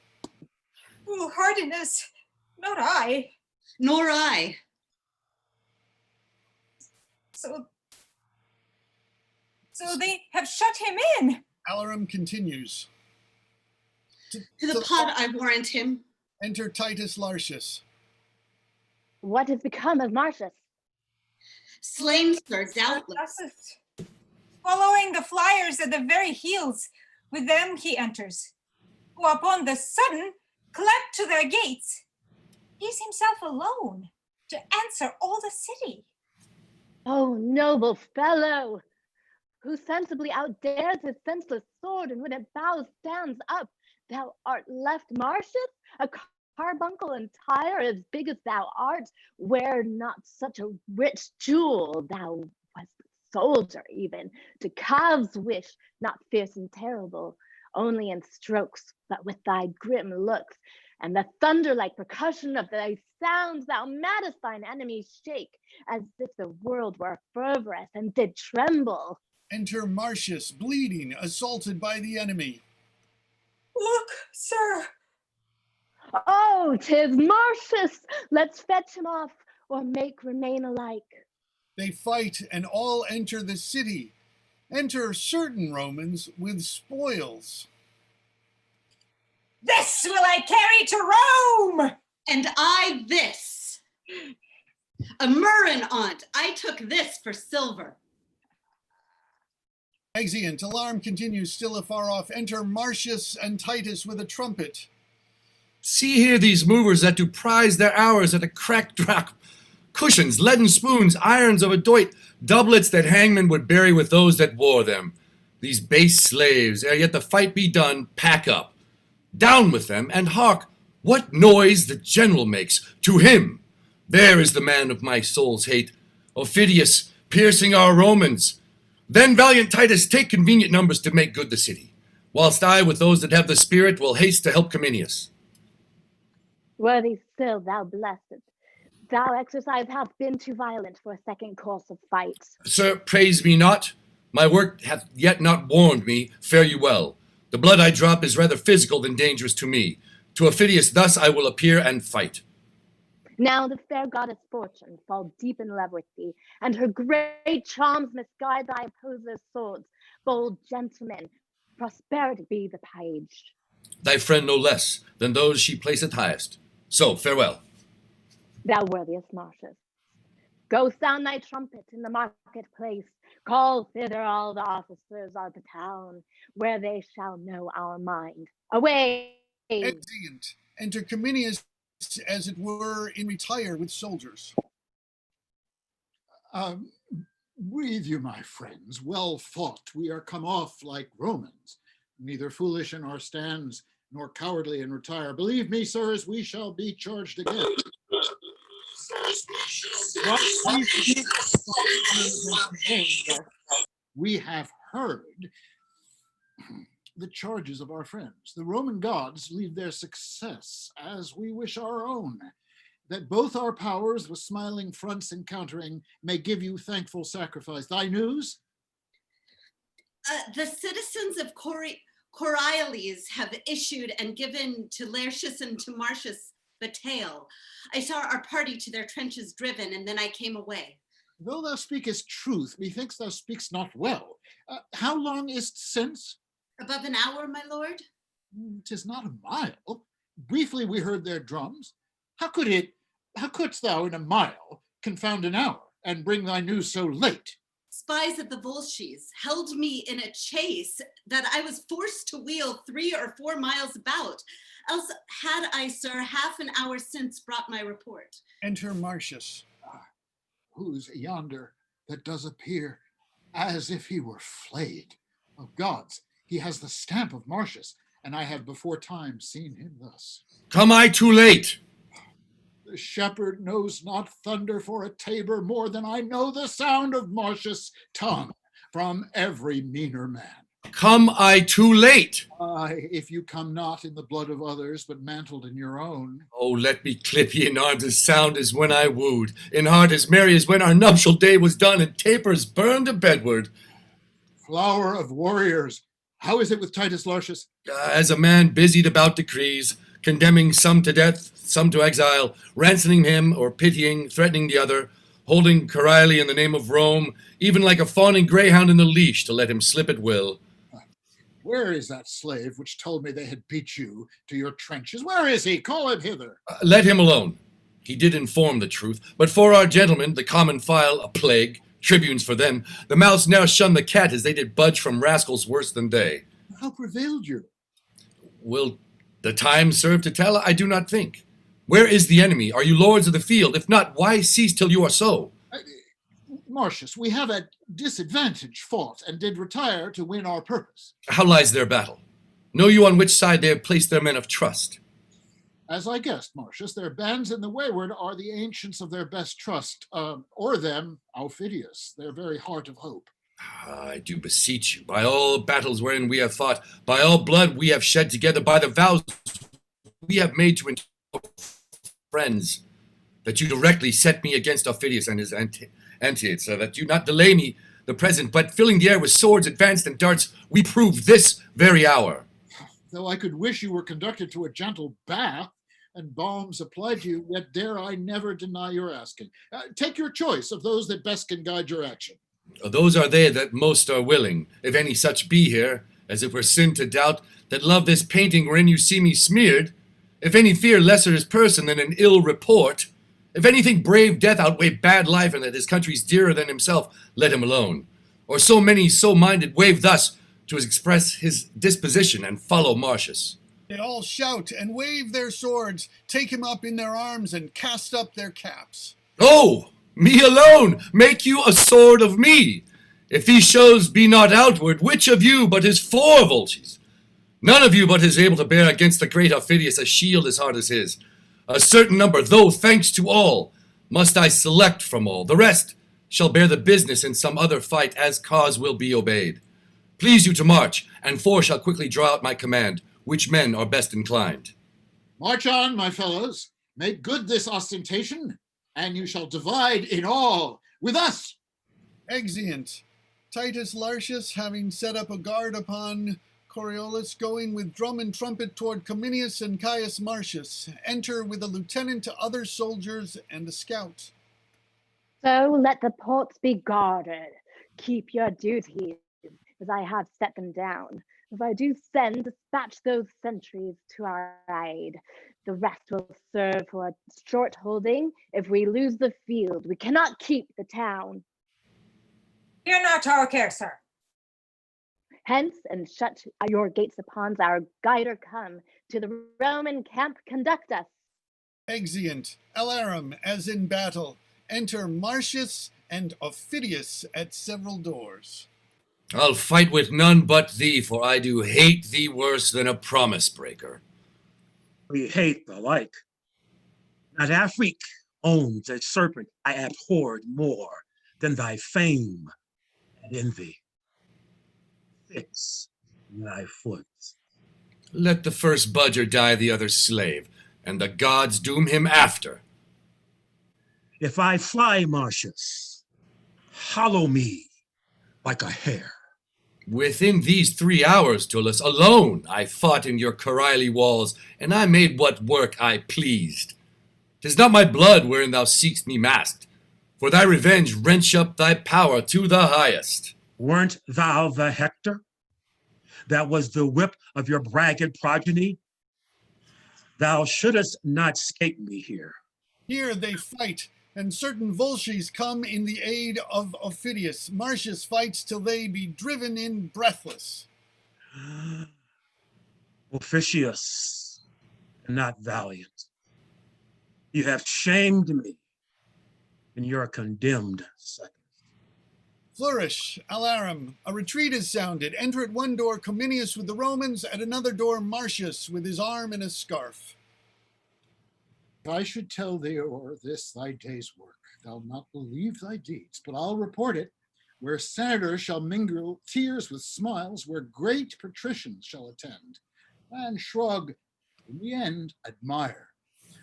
Oh, hardiness, not I. Nor I. So they have shut him in. Alarum continues. To the pod I warrant him. Enter Titus Lartius. What has become of Marcius? Slain, sir, doubtless. Following the flyers at the very heels, with them he enters, who upon the sudden clept to their gates. He's himself alone to answer all the city. Oh, noble fellow, who sensibly outdares his senseless sword, and when it bows stands up, thou art left Marcius, a carbuncle entire as big as thou art, wear not such a rich jewel, thou wast soldier even, to calves wish, not fierce and terrible, only in strokes, but with thy grim looks, and the thunder-like percussion of thy sounds, thou maddest thine enemies shake, as if the world were fervorous and did tremble. Enter Marcius, bleeding, assaulted by the enemy. Look, sir. Oh, 'tis Marcius! Let's fetch him off, or make remain alike. They fight, and all enter the city. Enter certain Romans with spoils. This will I carry to Rome! And I this. A murrain on't. I took this for silver. Exeunt. Alarm continues, still afar off. Enter Marcius and Titus with a trumpet. See here these movers that do prize their hours at a cracked drop, cushions, leaden spoons, irons of a doit, doublets that hangmen would bury with those that wore them. These base slaves, ere yet the fight be done, pack up. Down with them, and hark, what noise the general makes. To him, there is the man of my soul's hate, Aufidius, piercing our Romans. Then, valiant Titus, take convenient numbers to make good the city, whilst I, with those that have the spirit, will haste to help Cominius. Worthy still, thou blessed. Thou exercise hath been too violent for a second course of fight. Sir, praise me not. My work hath yet not warned me. Fare you well. The blood I drop is rather physical than dangerous to me. To Aufidius thus I will appear and fight. Now the fair goddess Fortune fall deep in love with thee, and her great charms misguide thy opposers' swords. Bold gentlemen, prosperity be the page. Thy friend no less than those she placeth highest. So, farewell. Thou worthiest Marcius, go sound thy trumpet in the marketplace. Call thither all the officers of the town, where they shall know our mind. Away! Exeunt. Enter Cominius, as it were, in retire with soldiers. Breathe you, my friends, well fought. We are come off like Romans, neither foolish in our stands, nor cowardly in retire. Believe me, sirs, we shall be charged again. We have heard the charges of our friends. The Roman gods leave their success as we wish our own, that both our powers with smiling fronts encountering may give you thankful sacrifice. Thy news? The citizens of Coriolanus have issued and given to Laertius and to Marcius the tale. I saw our party to their trenches driven, and then I came away. Though thou speakest truth, methinks thou speakst not well. How long is't since? Above an hour, my lord. 'Tis not a mile. Briefly we heard their drums. How couldst thou in a mile confound an hour and bring thy news so late? Spies of the Volsces held me in a chase that I was forced to wheel 3 or 4 miles about. Else had I, sir, half an hour since brought my report. Enter Marcius. Who's yonder that does appear as if he were flayed? Oh gods, he has the stamp of Marcius, and I have before time seen him thus. Come I too late? The shepherd knows not thunder for a tabor more than I know the sound of Marcius' tongue from every meaner man. Come I too late? Aye, if you come not in the blood of others, but mantled in your own. Oh, let me clip ye in arms as sound as when I wooed, in heart as merry as when our nuptial day was done, and tapers burned to bedward. Flower of warriors, how is it with Titus Lartius? As a man busied about decrees, condemning some to death, some to exile, ransoming him or pitying, threatening the other, holding Coriolanus in the name of Rome, even like a fawning greyhound in the leash to let him slip at will. Where is that slave which told me they had beat you to your trenches? Where is he? Call him hither. Let him alone. He did inform the truth, but for our gentlemen, the common file, a plague, tribunes for them, the mouse now shun the cat as they did budge from rascals worse than they. How prevailed you? Will the time serve to tell? I do not think. Where is the enemy? Are you lords of the field? If not, why cease till you are so? Marcius, we have at disadvantage fought and did retire to win our purpose. How lies their battle? Know you on which side they have placed their men of trust? As I guessed, Marcius, their bands in the wayward are the ancients of their best trust, or them, Aufidius, their very heart of hope. I do beseech you, by all battles wherein we have fought, by all blood we have shed together, by the vows we have made to friends, that you directly set me against Aufidius and his antiates, so that you not delay me the present, but filling the air with swords advanced and darts, we prove this very hour. Though I could wish you were conducted to a gentle bath and balms applied to you, yet dare I never deny your asking. Take your choice of those that best can guide your action. Those are they that most are willing, if any such be here, as it were sin to doubt, that love this painting wherein you see me smeared, if any fear lesser his person than an ill report, if anything brave death outweigh bad life, and that his country's dearer than himself, let him alone. or so many so-minded wave thus to express his disposition and follow Marcius? They all shout and wave their swords, take him up in their arms, and cast up their caps. Oh, me alone, make you a sword of me. If these shows be not outward, which of you but is for Volsces? None of you but is able to bear against the great Aufidius a shield as hard as his. A certain number, though thanks to all, must I select from all. The rest shall bear the business in some other fight as cause will be obeyed. Please you to march, and four shall quickly draw out my command, which men are best inclined. March on, my fellows. Make good this ostentation, and you shall divide in all with us. Exeunt. Titus Lartius, having set up a guard upon Coriolanus, going with drum and trumpet toward Cominius and Caius Marcius, enter with a lieutenant, other soldiers, and a scout. So let the ports be guarded. Keep your duties, as I have set them down. If I do send, dispatch those sentries to our aid. The rest will serve for a short holding. If we lose the field, we cannot keep the town. Fear not our care, sir. Hence, and shut your gates upon our guider come. To the Roman camp conduct us. Exeunt. Alarum, as in battle. Enter Marcius and Aufidius at several doors. I'll fight with none but thee, for I do hate thee worse than a promise breaker. We hate the like. Not Afrique owns a serpent I abhorred more than thy fame and envy. Fix thy foot. Let the first budger die the other slave, and the gods doom him after. If I fly, Marcius, hollow me like a hare. Within these 3 hours, Tullus, alone I fought in your Coriolanus walls, and I made what work I pleased. 'Tis not my blood wherein thou seek'st me masked. For thy revenge wrench up thy power to the highest. Weren't thou the Hector that was the whip of your braggart progeny? Thou shouldest not escape me here. Here they fight, and certain Volsces come in the aid of Aufidius. Marcius fights till they be driven in breathless. Officious, and not valiant. You have shamed me, and you're a condemned second. Flourish, alarum. A retreat is sounded. Enter at one door Cominius with the Romans, at another door Marcius with his arm in a scarf. If I should tell thee o'er this thy day's work, thou'lt not believe thy deeds, but I'll report it, where senators shall mingle tears with smiles, where great patricians shall attend, and shrug, in the end admire,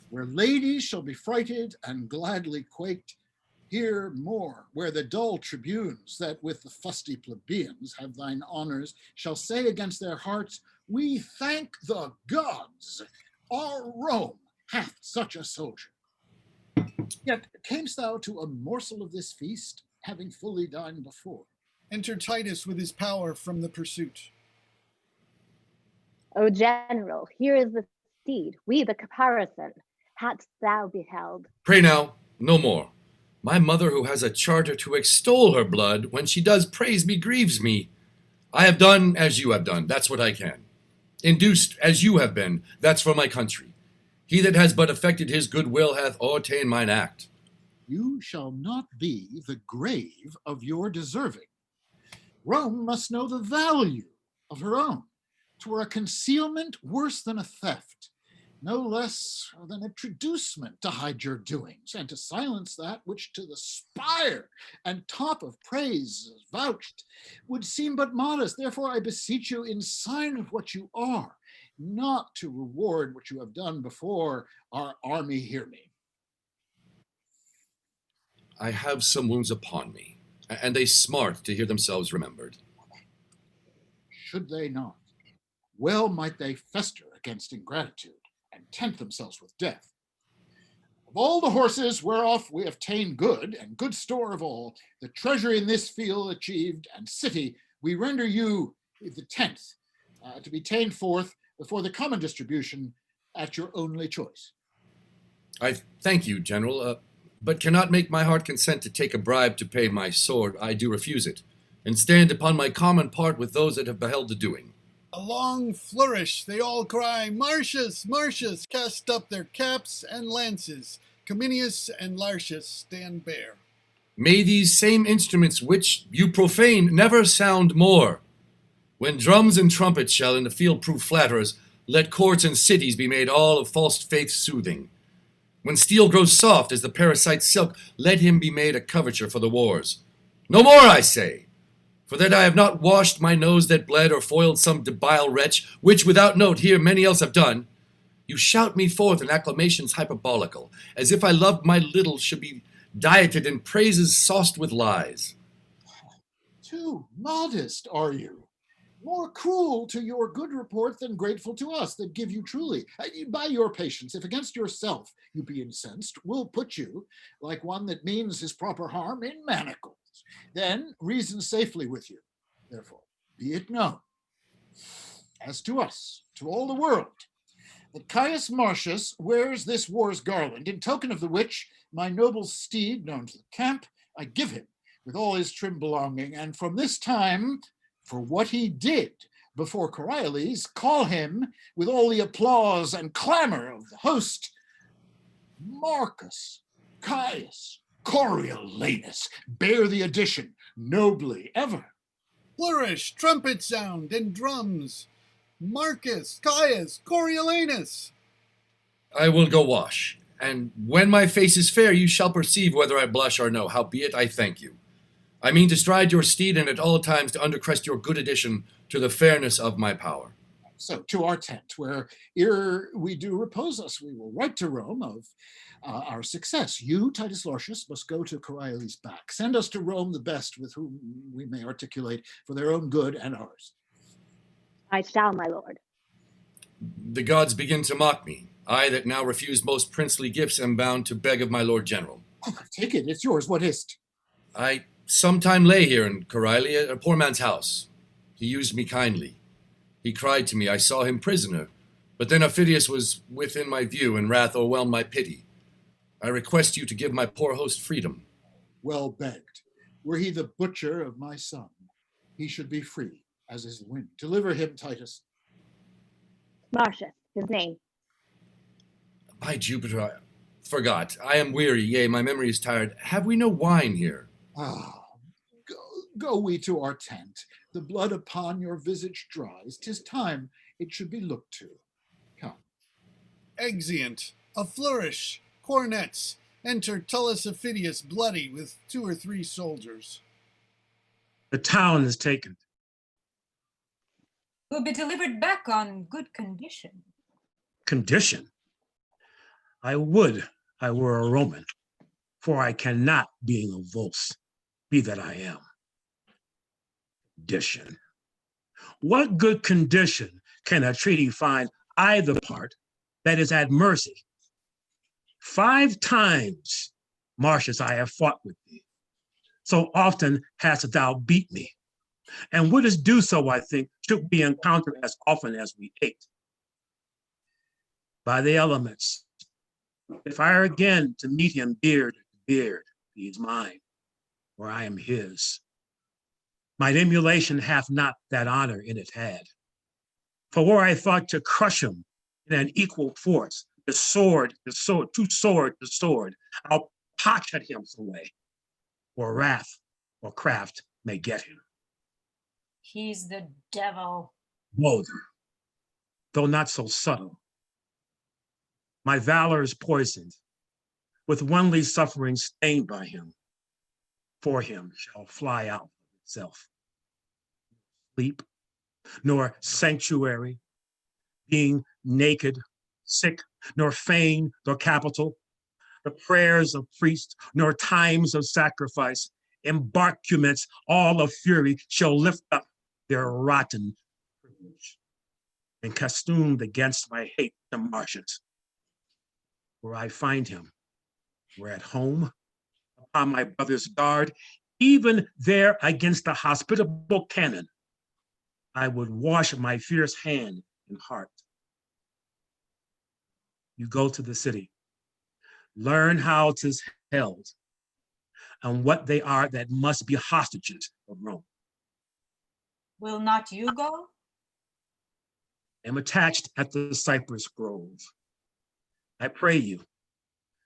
where ladies shall be frighted and gladly quaked, hear more, where the dull tribunes that with the fusty plebeians have thine honors shall say against their hearts, we thank the gods, our Rome hath such a soldier. Yet camest thou to a morsel of this feast, having fully dined before? Enter Titus with his power from the pursuit. O general, here is the steed, we the caparison. Hadst thou beheld? Pray now, no more. My mother, who has a charter to extol her blood, when she does praise me, grieves me. I have done as you have done, that's what I can. Induced as you have been, that's for my country. He that has but affected his goodwill hath o'ertaken mine act. You shall not be the grave of your deserving. Rome must know the value of her own. 'Twere a concealment worse than a theft, no less than a traducement to hide your doings, and to silence that which to the spire and top of praise vouched would seem but modest. Therefore I beseech you, in sign of what you are, not to reward what you have done before our army, hear me. I have some wounds upon me, and they smart to hear themselves remembered. Should they not? Well might they fester against ingratitude, and tempt themselves with death. Of all the horses whereof we have ta'en good, and good store of all, the treasure in this field achieved, and city, we render you the 10th, to be ta'en forth before the common distribution at your only choice. I thank you, General, but cannot make my heart consent to take a bribe to pay my sword. I do refuse it. and stand upon my common part with those that have beheld the doing. A long flourish, they all cry, Marcius, Marcius, cast up their caps and lances. Cominius and Lartius stand bare. May these same instruments which you profane never sound more. When drums and trumpets shall in the field prove flatterers, let courts and cities be made all of false faith soothing. When steel grows soft as the parasite silk, let him be made a coverture for the wars. No more, I say, for that I have not washed my nose that bled, or foiled some debile wretch, which without note here many else have done. You shout me forth in acclamations hyperbolical, as if I loved my little should be dieted in praises sauced with lies. Too modest are you, more cruel to your good report than grateful to us that give you truly. By your patience, if against yourself you be incensed, we'll put you, like one that means his proper harm, in manacles. Then reason safely with you. Therefore, be it known, as to us, to all the world, that Caius Marcius wears this war's garland, in token of the which my noble steed, known to the camp, I give him with all his trim belonging, and from this time, for what he did before Coriolanus, call him with all the applause and clamor of the host, Marcus Caius Coriolanus. Bear the addition nobly ever. Flourish, trumpet sound, and drums. Marcus Caius Coriolanus. I will go wash, and when my face is fair, you shall perceive whether I blush or no. Howbeit, I thank you. I mean to stride your steed, and at all times to undercrest your good addition to the fairness of my power. So to our tent, where ere we do repose us, we will write to Rome of our success. You, Titus Lartius, must go to Coriolanus' back. Send us to Rome the best with whom we may articulate for their own good and ours. I shall, my lord. The gods begin to mock me. I that now refuse most princely gifts am bound to beg of my lord general. Oh, take it, it's yours. What is't? I sometime lay here in Coriolanus at a poor man's house. He used me kindly. He cried to me, I saw him prisoner, but then Aufidius was within my view, and wrath o'erwhelmed my pity. I request you to give my poor host freedom. Well begged. Were he the butcher of my son, he should be free, as is the wind. Deliver him, Titus. Marcius, his name. By Jupiter, I forgot. I am weary, yea, my memory is tired. Have we no wine here? Ah, go we to our tent. The blood upon your visage dries. 'Tis time it should be looked to. Come. Exeunt. A flourish. Cornets. Enter Tullus Aufidius, bloody, with 2 or 3 soldiers. The town is taken. Will be delivered back on good condition. Condition? I would I were a Roman, for I cannot, being a Vuls, be that I am. Condition. What good condition can a treaty find either part that is at mercy? 5 times, Marcius, I have fought with thee. So often hast thou beat me, and wouldst do so, I think, should we encounter as often as we ate. By the elements, if I are again to meet him beard to beard, he is mine, or I am his. Mine emulation hath not that honor in it had. For were I thought to crush him in an equal force, to sword to sword, I'll pocket him away, or wrath or craft may get him. He's the devil. Both, though not so subtle. My valor is poisoned, with onely suffering stained by him. For him shall fly out of itself. Sleep, nor sanctuary, being naked, sick, nor fane, nor capital, the prayers of priests, nor times of sacrifice, embarkments, all of fury shall lift up their rotten privilege, and costumed against my hate the Martians. Where I find him, where at home, upon my brother's guard, even there against the hospitable cannon, I would wash my fierce hand and heart. You go to the city, learn how 'tis held, and what they are that must be hostages of Rome. Will not you go? Am attached at the cypress grove. I pray you,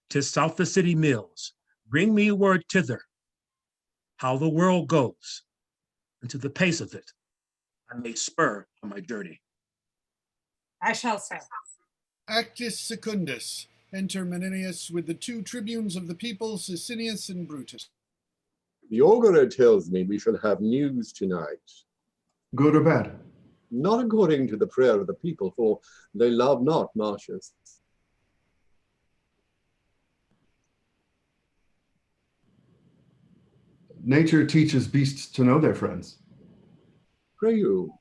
'tis south the city mills, bring me word thither, how the world goes, and to the pace of it, I may spur on my journey. I shall, sir. Actus Secundus. Enter Menenius with the two tribunes of the people, Sicinius and Brutus. The augurer tells me we shall have news tonight. Good or bad? Not according to the prayer of the people, for they love not Marcius. Nature teaches beasts to know their friends. Pray you,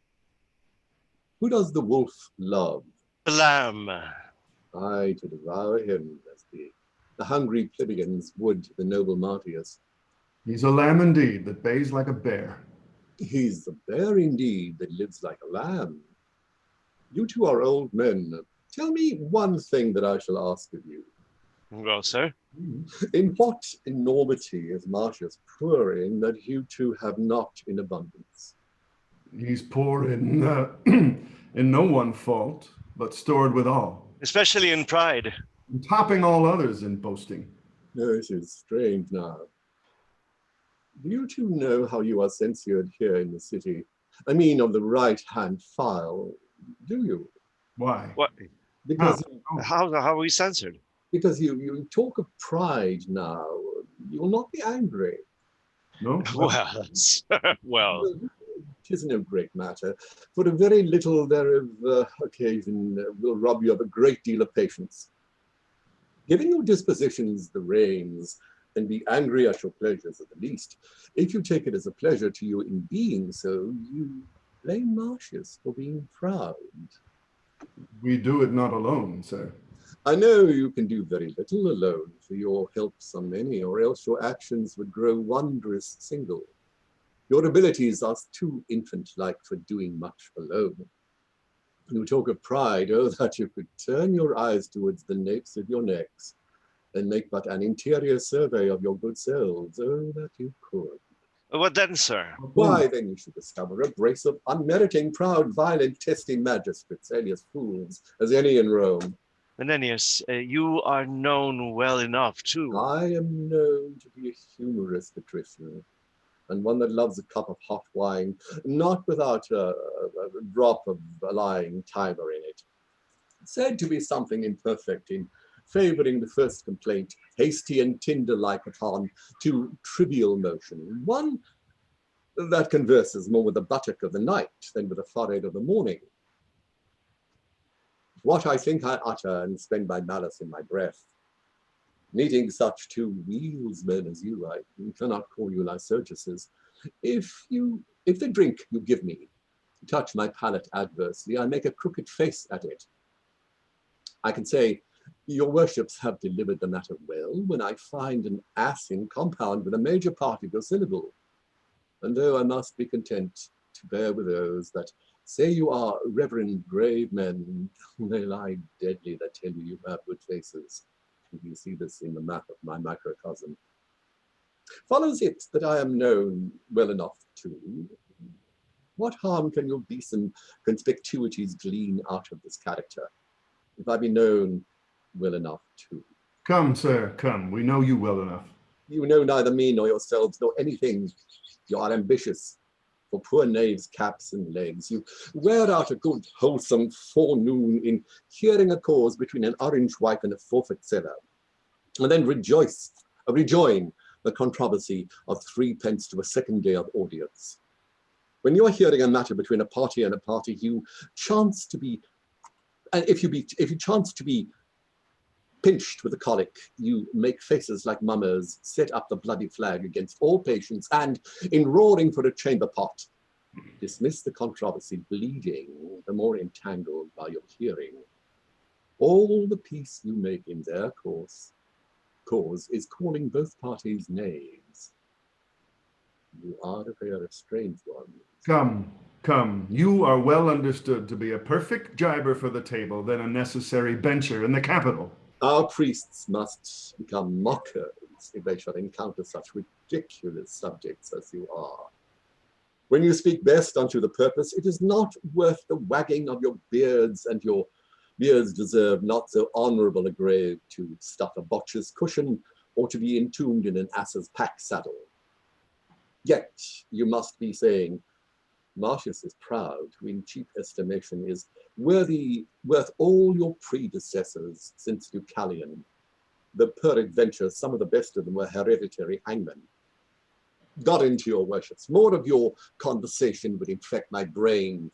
who does the wolf love? The lamb. Aye, to devour him, as the hungry plebeians would the noble Marcius. He's a lamb indeed, that bays like a bear. He's the bear indeed, that lives like a lamb. You two are old men. Tell me one thing that I shall ask of you. Well, sir. In what enormity is Marcius poor in that you two have not in abundance? He's poor in in no one fault, but stored with all. Especially in pride. And topping all others in boasting. No, it is strange now. Do you two know how you are censured here in the city? I mean, on the right-hand file. Do you? Why? What? Because how are we censored? Because you talk of pride now. You will not be angry. No? Well, well. It is no great matter. For a very little thereof occasion will rob you of a great deal of patience. Giving your dispositions the reins, and be angry at your pleasures at the least. If you take it as a pleasure to you in being so, you blame Marcius for being proud. We do it not alone, sir. I know you can do very little alone, for your helps are many, or else your actions would grow wondrous single. Your abilities are too infant-like for doing much alone. You talk of pride, oh, that you could turn your eyes towards the napes of your necks, and make but an interior survey of your good selves, oh, that you could. What then, sir? Why, then you should discover a brace of unmeriting, proud, violent, testy magistrates, alias fools, as any in Rome. Menenius, you are known well enough, too. I am known to be a humorous patrician, and one that loves a cup of hot wine, not without a drop of lying Tiber in it. Said to be something imperfect in favoring the first complaint, hasty and tinder-like upon too trivial motion, one that converses more with the buttock of the night than with the forehead of the morning. What I think I utter and spend my malice in my breath. Meeting such two wheelsmen as you, I cannot call you Lycurguses. If the drink you give me touch my palate adversely, I make a crooked face at it. I can say, your worships have delivered the matter well when I find an ass in compound with a major part of your syllable. And though I must be content to bear with those that say you are reverend grave men, they lie deadly that tell you have good faces. You see this in the map of my microcosm. Follows it that I am known well enough to. What harm can your besom conspicuities glean out of this character, if I be known well enough too? Come, sir, come. We know you well enough. You know neither me nor yourselves nor anything. You are ambitious for poor knaves' caps and legs. You wear out a good wholesome forenoon in hearing a cause between an orange wife and a forfeit seller, and then rejoin the controversy of 3 pence to a second day of audience. When you are hearing a matter between a party and a party, you chance to be, and if you chance to be pinched with the colic, you make faces like mummers, set up the bloody flag against all patients, and in roaring for a chamber pot, dismiss the controversy bleeding, the more entangled by your hearing. All the peace you make in their cause is calling both parties knaves. You are a pair of strange ones. Come, come. You are well understood to be a perfect gibber for the table, then a necessary bencher in the capital. Our priests must become mockers if they shall encounter such ridiculous subjects as you are. When you speak best unto the purpose, it is not worth the wagging of your beards, and your beards deserve not so honourable a grave to stuff a botcher's cushion or to be entombed in an ass's pack saddle. Yet you must be saying, Marcius is proud, who in cheap estimation is worth all your predecessors since Deucalion. The peradventure, some of the best of them were hereditary hangmen. Got into your worships. More of your conversation would infect my brain.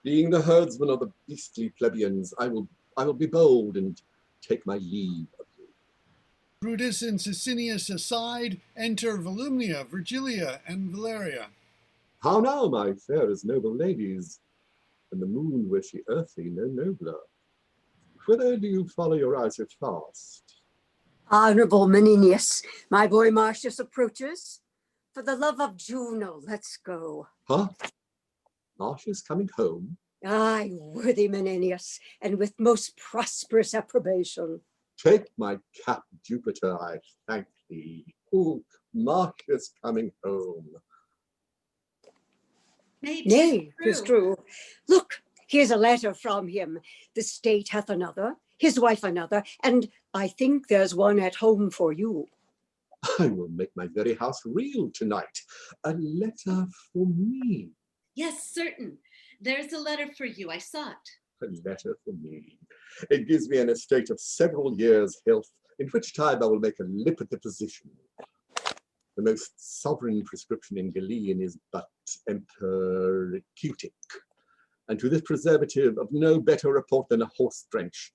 Being the herdsman of the beastly plebeians, I will be bold and take my leave of you. Brutus and Sicinius aside, enter Volumnia, Virgilia, and Valeria. How now, my fairest noble ladies? And the moon, were she earthly, no nobler. Whither do you follow your eyes so fast? Honorable Menenius, my boy Marcius approaches. For the love of Juno, let's go. Huh? Marcius coming home? Aye, worthy Menenius, and with most prosperous approbation. Take my cap, Jupiter, I thank thee. Oh, Marcius coming home. Nay, 'tis true. Look, here's a letter from him. The state hath another, his wife another, and I think there's one at home for you. I will make my very house reel tonight. A letter for me. Yes, certain. There's a letter for you. I saw it. A letter for me. It gives me an estate of several years' health, in which time I will make a lip at the physician. The most sovereign prescription in Galilean is but empiricutic, and to this preservative of no better report than a horse drench.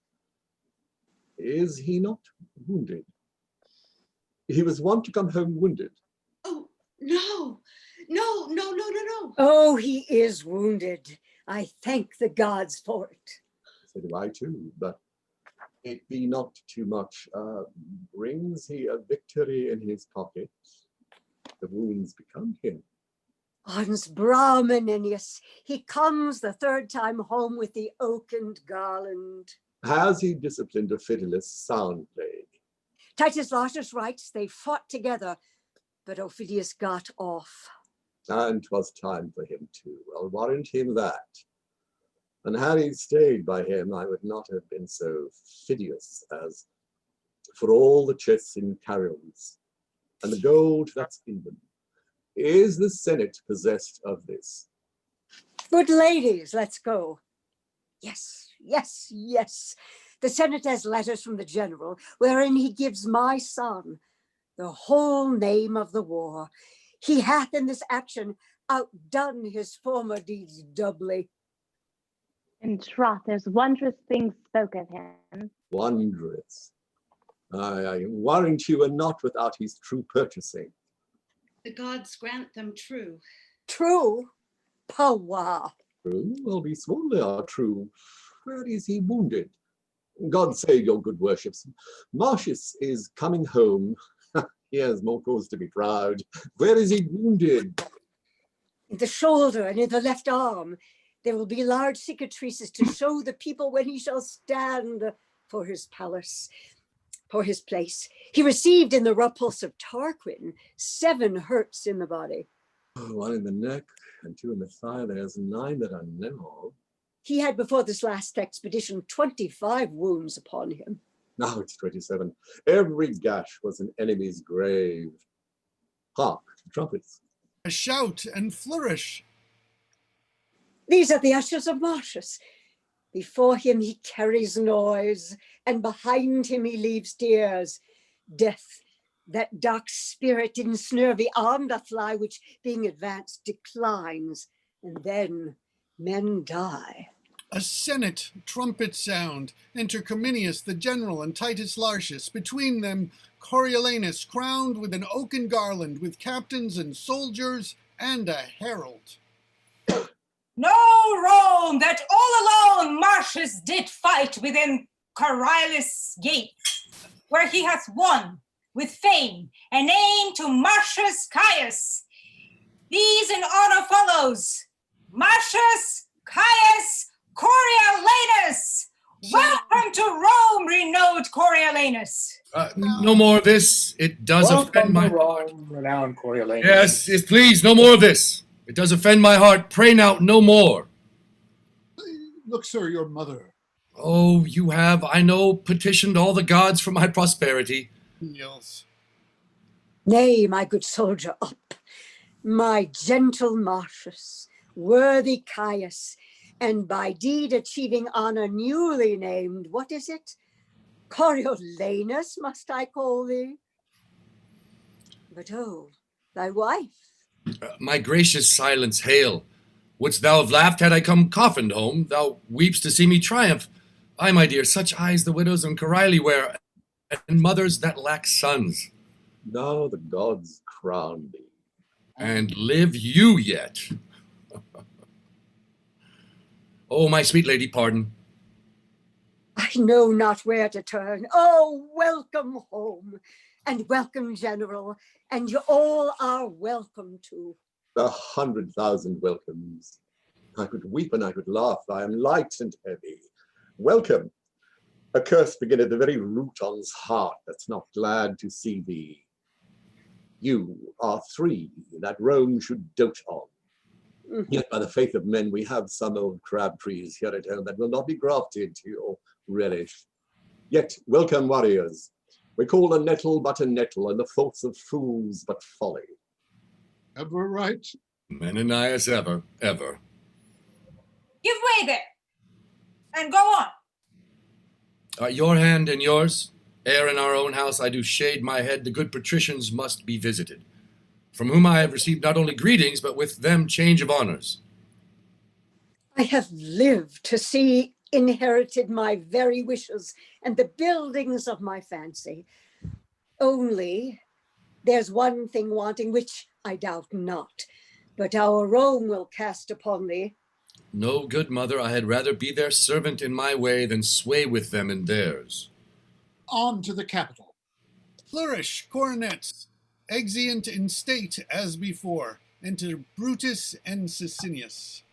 Is he not wounded? He was wont to come home wounded. Oh, no. No. Oh, he is wounded. I thank the gods for it. So do I too, but it be not too much. Brings he a victory in his pocket? The wounds become him. Ons brow, Menenius, he comes the third time home with the oaken garland. Has he disciplined Ophidius soundly? Titus Lartius writes they fought together, but Ophidius got off. And 'twas time for him too. I'll warrant him that. And had he stayed by him, I would not have been so fidious as for all the chests in carrions and the gold that's in them. Is the Senate possessed of this? Good ladies, let's go. Yes. The Senate has letters from the general, wherein he gives my son the whole name of the war. He hath in this action outdone his former deeds doubly. In troth, there's wondrous things spoke of him. Wondrous. I warrant you are not without his true purchasing. The gods grant them true. True? Powwow. True, I'll be sworn they are true. Where is he wounded? God save your good worships. Marcius is coming home. He has more cause to be proud. Where is he wounded? In the shoulder and in the left arm. There will be large cicatrices to show the people when he shall stand for his palace, for his place. He received in the repulse of Tarquin 7 hurts in the body. 1 in the neck and 2 in the thigh. There's 9 that I know of. He had before this last expedition 25 wounds upon him. Now it's 27. Every gash was an enemy's grave. Hark, trumpets. A shout and flourish. These are the ushers of Marcius. Before him he carries noise, and behind him he leaves tears. Death, that dark spirit ensnare beyond a fly, which being advanced declines, and then men die. A senate, trumpet sound. Enter Cominius the general and Titus Lartius. Between them, Coriolanus crowned with an oaken garland, with captains and soldiers and a herald. Know, Rome, that all alone Marcius did fight within Coriolanus' gates, where he hath won with fame a name to Marcius Caius. These in honor follows Marcius Caius Coriolanus. Welcome to Rome, renowned Coriolanus. No more of this. It does offend my heart. Renowned Coriolanus. Yes, please, no more of this. It does offend my heart. Pray now, no more. Look, sir, your mother. Oh, you have, I know, petitioned all the gods for my prosperity. Kneels. Nay, my good soldier, up. My gentle Marcius, worthy Caius, and by deed achieving honor newly named, what is it? Coriolanus must I call thee? But oh, thy wife. My gracious silence, hail. Wouldst thou have laughed had I come coffined home? Thou weepst to see me triumph. Ay, my dear, such eyes the widows in Coriolanus wear, and mothers that lack sons. Now the gods crown thee. And live you yet. Oh, my sweet lady, pardon. I know not where to turn. Oh, welcome home, and welcome, General, and you all are welcome too. 100,000 welcomes. I could weep and I could laugh. I am light and heavy. Welcome. A curse begin at the very root on's heart that's not glad to see thee. You are three that Rome should dote on. Yet by the faith of men, we have some old crab trees here at home that will not be grafted to your relish. Yet, welcome warriors. We call a nettle but a nettle, and the thoughts of fools but folly. Ever right? Menenius ever. Give way there and go on. Your hand and yours. Ere in our own house I do shade my head, the good patricians must be visited, from whom I have received not only greetings, but with them change of honors. I have lived to see inherited my very wishes and the buildings of my fancy. Only there's one thing wanting, which I doubt not, but our Rome will cast upon thee. No, good mother, I had rather be their servant in my way than sway with them in theirs. On to the capital. Flourish, coronets, exeunt in state as before. Enter Brutus and Sicinius.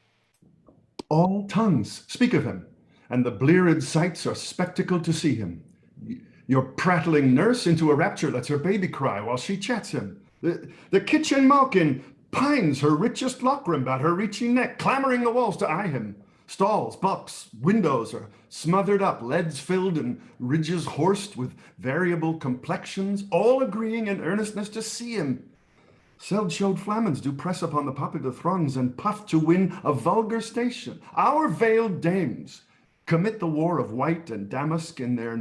All tongues speak of him, and the bleared sights are spectacled to see him. Your prattling nurse into a rapture lets her baby cry while she chats him. The kitchen malkin pines her richest lockroom about her reaching neck, clamoring the walls to eye him. Stalls, bucks, windows are smothered up, leads filled and ridges horsed with variable complexions, all agreeing in earnestness to see him. Seld-showed flamens do press upon the popular throngs and puff to win a vulgar station. Our veiled dames commit the war of white and damask in their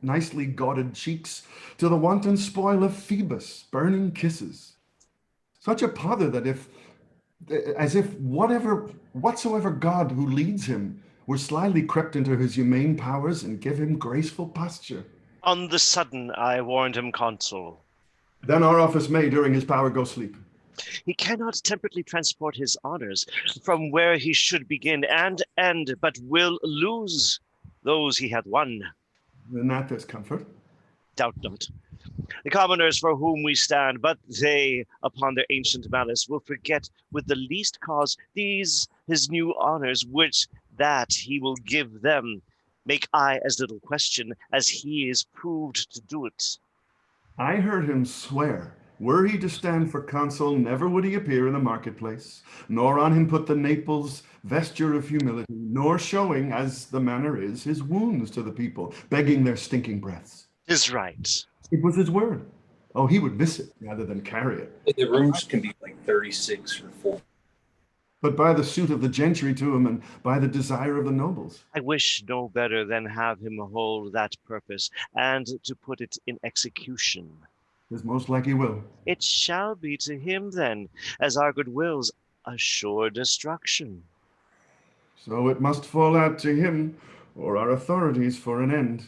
nicely gauded cheeks to the wanton spoil of Phoebus' burning kisses. Such a pother that as if whatsoever god who leads him were slyly crept into his humane powers and give him graceful posture. On the sudden I warned him, consul. Then our office may during his power go sleep. He cannot temperately transport his honors from where he should begin and end, but will lose those he hath won. In that there's comfort. Doubt not. The commoners for whom we stand, but they, upon their ancient malice, will forget with the least cause these his new honors, which that he will give them. Make I as little question as he is proved to do it. I heard him swear, were he to stand for consul, never would he appear in the marketplace, nor on him put the Naples vesture of humility, nor showing, as the manner is, his wounds to the people, begging their stinking breaths. 'Tis right. It was his word. Oh, he would miss it rather than carry it. The rooms can be like 36 or 4. But by the suit of the gentry to him and by the desire of the nobles. I wish no better than have him hold that purpose and to put it in execution. As most like he will. It shall be to him then, as our good wills a sure destruction. So it must fall out to him or our authorities for an end.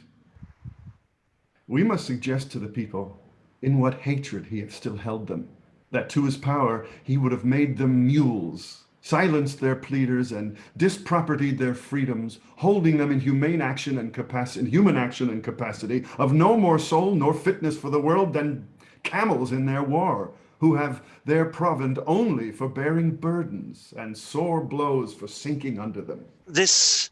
We must suggest to the people in what hatred he hath still held them, that to his power he would have made them mules, silenced their pleaders and dispropertied their freedoms, holding them in human action and capacity of no more soul nor fitness for the world than camels in their war, who have their provend only for bearing burdens and sore blows for sinking under them. This,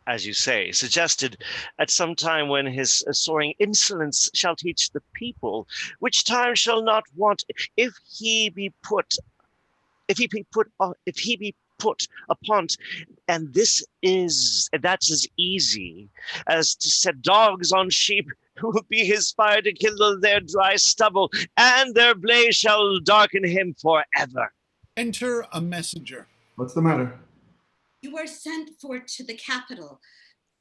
as you say, suggested at some time when his soaring insolence shall teach the people, which time shall not want, if he be put if he be put upon, and that's as easy as to set dogs on sheep, who will be his fire to kindle their dry stubble, and their blaze shall darken him forever. Enter a messenger. What's the matter? You are sent for to the capital.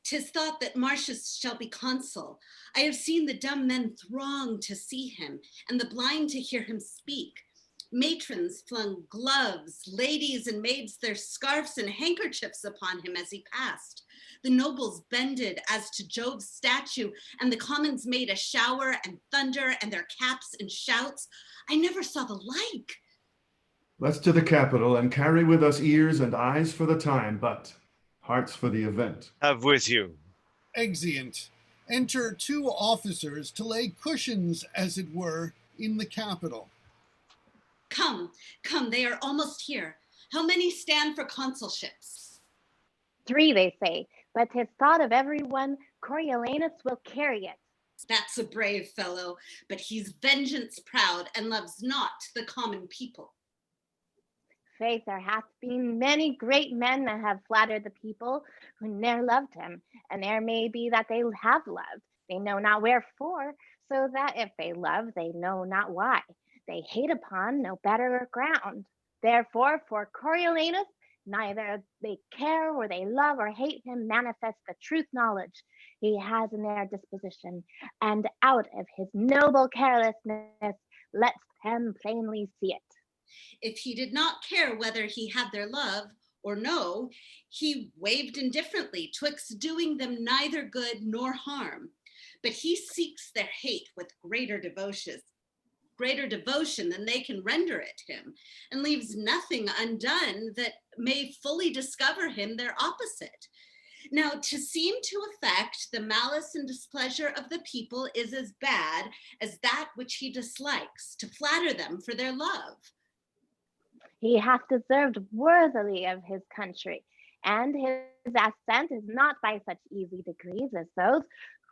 'Tis thought that Marcius shall be consul. I have seen the dumb men throng to see him, and the blind to hear him speak. Matrons flung gloves, ladies and maids their scarfs and handkerchiefs upon him as he passed. The nobles bended as to Jove's statue, and the commons made a shower and thunder and their caps and shouts. I never saw the like. Let's to the capital and carry with us ears and eyes for the time, but hearts for the event. Have with you. Exeunt. Enter 2 officers to lay cushions, as it were, in the capital. Come, they are almost here. How many stand for consulships? 3, they say, but 'tis thought of everyone Coriolanus will carry it. That's a brave fellow, but he's vengeance proud and loves not the common people. Faith, there hath been many great men that have flattered the people who ne'er loved him, and there may be that they have loved, they know not wherefore, so that if they love, they know not why. They hate upon no better ground. Therefore, for Coriolanus, neither they care or they love or hate him manifest the truth knowledge he has in their disposition, and out of his noble carelessness lets them plainly see it. If he did not care whether he had their love or no, he waved indifferently twixt doing them neither good nor harm. But he seeks their hate with greater devotion than they can render it him, and leaves nothing undone that may fully discover him their opposite. Now, to seem to affect the malice and displeasure of the people is as bad as that which he dislikes, to flatter them for their love. He hath deserved worthily of his country, and his ascent is not by such easy degrees as those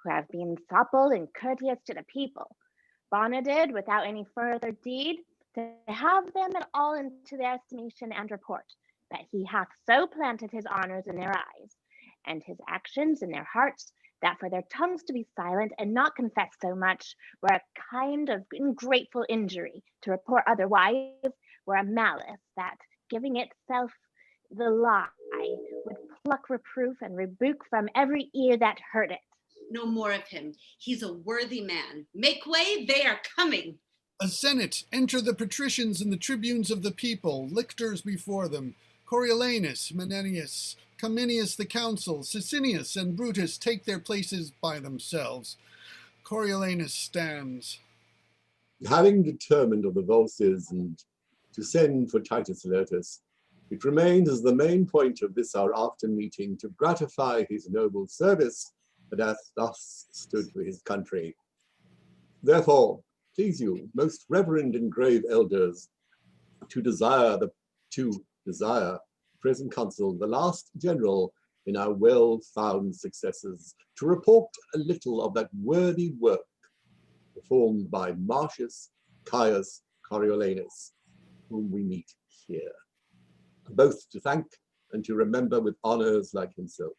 who have been supple and courteous to the people, bonneted without any further deed, to have them at all into their estimation and report, but he hath so planted his honors in their eyes, and his actions in their hearts, that for their tongues to be silent and not confess so much were a kind of ungrateful injury, to report otherwise were a malice that, giving itself the lie, would pluck reproof and rebuke from every ear that heard it. No more of him. He's a worthy man. Make way, they are coming. A senate, enter the patricians and the tribunes of the people, lictors before them. Coriolanus, Menenius, Cominius the consul, Sicinius and Brutus take their places by themselves. Coriolanus stands. Having determined on the Volsces and to send for Titus Laertius, it remains as the main point of this our after meeting to gratify his noble service that hath thus stood for his country. Therefore, please you, most reverend and grave elders, to desire the present consul, the last general in our well-found successes, to report a little of that worthy work performed by Marcius Caius Coriolanus, whom we meet here, both to thank and to remember with honors like himself.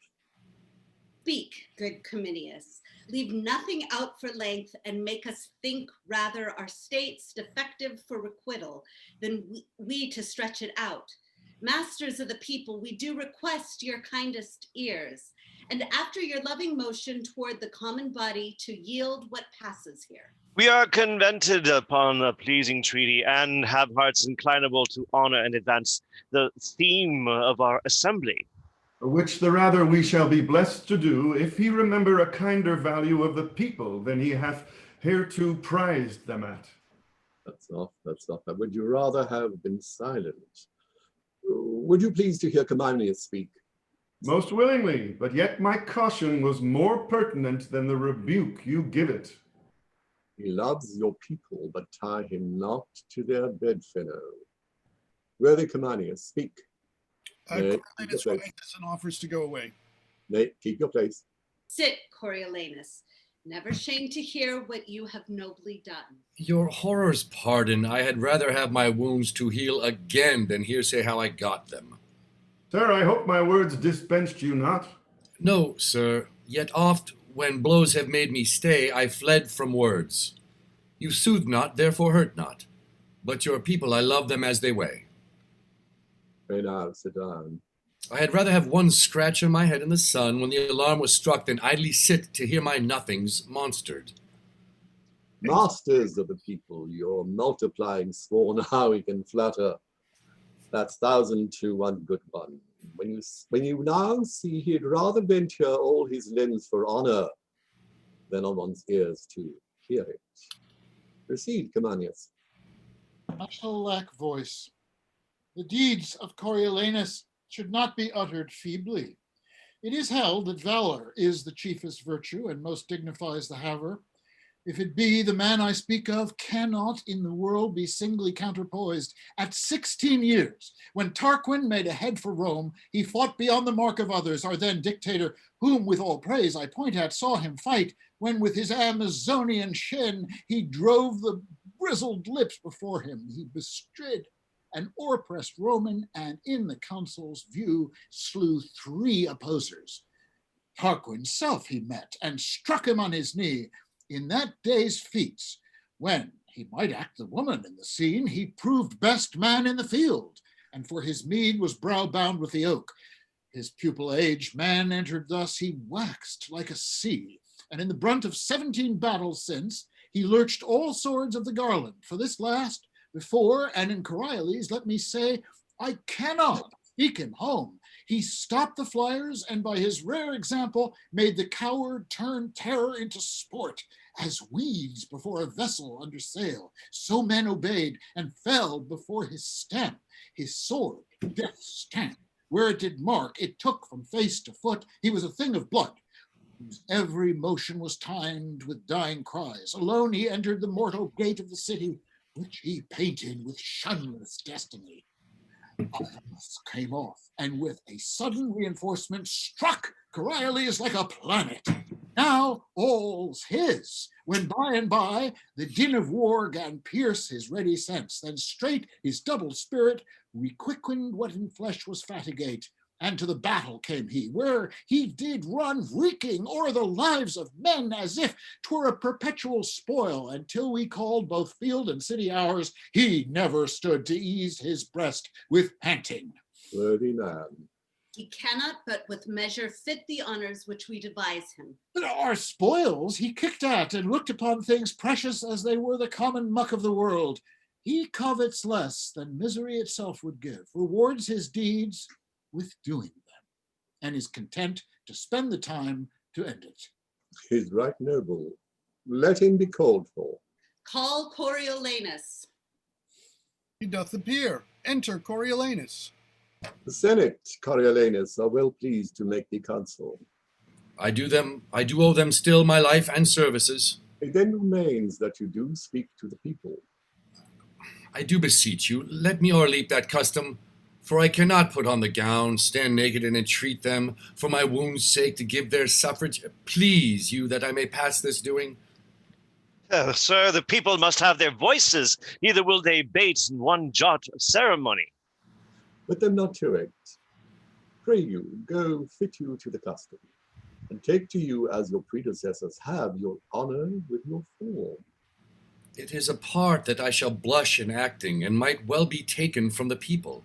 Speak, good Cominius. Leave nothing out for length, and make us think rather our states defective for requital than we to stretch it out. Masters of the people, we do request your kindest ears, and after your loving motion toward the common body, to yield what passes here. We are convented upon a pleasing treaty, and have hearts inclinable to honor and advance the theme of our assembly. Which the rather we shall be blessed to do, if he remember a kinder value of the people than he hath hereto prized them at. That's not. Would you rather have been silent? Would you please to hear Cominius speak? Most willingly, but yet my caution was more pertinent than the rebuke you give it. He loves your people, but tie him not to their bedfellow. Worthy Cominius, speak. Coriolanus rises and offers to go away. Nay, keep your place. Sit, Coriolanus. Never shame to hear what you have nobly done. Your horrors pardon, I had rather have my wounds to heal again than hear say how I got them. Sir, I hope my words dispensed you not. No, sir, yet oft, when blows have made me stay, I fled from words. You soothe not, therefore hurt not. But your people, I love them as they weigh. Pray now, sit down. I had rather have one scratch on my head in the sun when the alarm was struck than idly sit to hear my nothings monstered. Masters of the people, your multiplying sworn, how we can flatter. That's 1,000 to 1 good one. When you now see he'd rather venture all his limbs for honor than on one's ears to hear it. Proceed, Comanius. I shall lack voice. The deeds of Coriolanus should not be uttered feebly. It is held that valor is the chiefest virtue and most dignifies the haver. If it be, the man I speak of cannot in the world be singly counterpoised. At 16 years, when Tarquin made a head for Rome, he fought beyond the mark of others, our then dictator, whom with all praise I point at, saw him fight, when with his Amazonian shin he drove the grizzled lips before him. He bestrid an o'erpressed Roman, and in the consul's view slew 3 opposers. Tarquin's self he met, and struck him on his knee. In that day's feats, when he might act the woman in the scene, he proved best man in the field, and for his meed was brow bound with the oak. His pupil age, man entered thus, he waxed like a sea, and in the brunt of 17 battles since, he lurched all swords of the garland. For this last, before, and in Coriolanus, let me say, I cannot speak him home. He stopped the flyers, and by his rare example made the coward turn terror into sport. As weeds before a vessel under sail, so men obeyed and fell before his stamp. His sword, death's stamp, where it did mark, it took from face to foot. He was a thing of blood, whose every motion was timed with dying cries. Alone he entered the mortal gate of the city, which he painted with shunless destiny. Artemis came off, and with a sudden reinforcement struck Coriolanus like a planet. Now all's his, when by and by the din of war gan pierce his ready sense. Then straight his double spirit requickened what in flesh was fatigate, and to the battle came he, where he did run reeking o'er the lives of men as if 'twere a perpetual spoil, until we called both field and city ours, he never stood to ease his breast with panting. Worthy man. He cannot but with measure fit the honors which we devise him. But our spoils he kicked at, and looked upon things precious as they were the common muck of the world. He covets less than misery itself would give, rewards his deeds with doing them, and is content to spend the time to end it. He's right noble. Let him be called for. Call Coriolanus. He doth appear. Enter Coriolanus. The Senate, Coriolanus, are well pleased to make thee consul. I do owe them still my life and services. It then remains that you do speak to the people. I do beseech you, let me o'erleap that custom, for I cannot put on the gown, stand naked, and entreat them, for my wound's sake, to give their suffrage. Please you that I may pass this doing. Oh, sir, the people must have their voices, neither will they bate in one jot of ceremony. Put them not to it. Pray you, go fit you to the custom, and take to you, as your predecessors have, your honor with your form. It is a part that I shall blush in acting, and might well be taken from the people.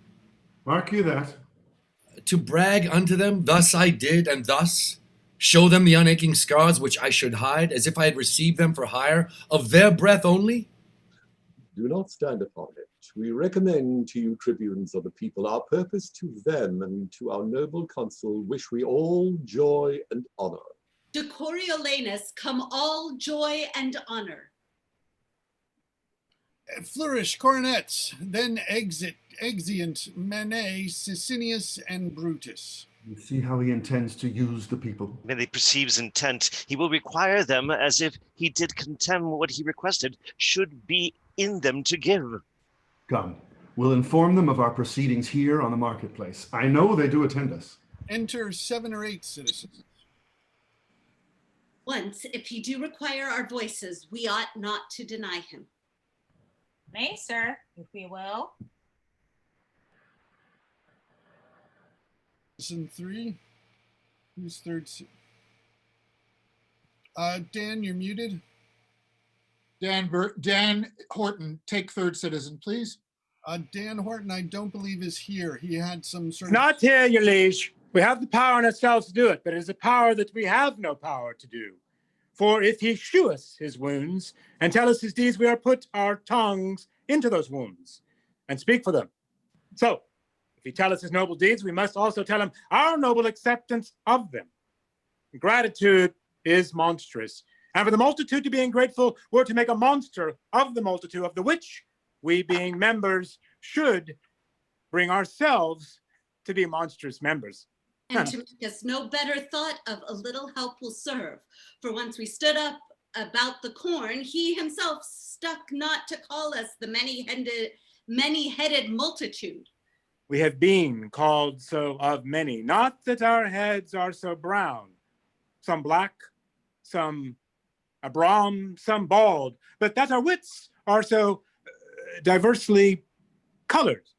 Mark you that. To brag unto them, thus I did, and thus show them the unaching scars which I should hide, as if I had received them for hire, of their breath only? Do not stand upon it. We recommend to you, tribunes of the people, our purpose to them, and to our noble consul wish we all joy and honor. To Coriolanus come all joy and honor. Flourish coronets, then exeunt Manet, Sicinius, and Brutus. You see how he intends to use the people. When he perceives intent, he will require them as if he did contemn what he requested should be in them to give. Come, we'll inform them of our proceedings here on the marketplace. I know they do attend us. Enter 7 or 8 citizens. Once, if he do require our voices, we ought not to deny him. Nay, sir, if we will. Citizen 3. Who's third? Dan, you're muted. Dan Horton, take third citizen, please. Dan Horton, I don't believe is here. He had some sort It's not here, your liege. We have the power in ourselves to do it, but it is a power that we have no power to do. For if he shew us his wounds and tell us his deeds, we are put our tongues into those wounds and speak for them. So, if he tell us his noble deeds, we must also tell him our noble acceptance of them. Gratitude is monstrous, and for the multitude to be ungrateful were to make a monster of the multitude, of the which we, being members, should bring ourselves to be monstrous members. And to make us no better thought of a little help will serve. For once we stood up about the corn, he himself stuck not to call us the many-headed multitude. We have been called so of many, not that our heads are so brown, some black, some a brown, some bald, but that our wits are so diversely colored.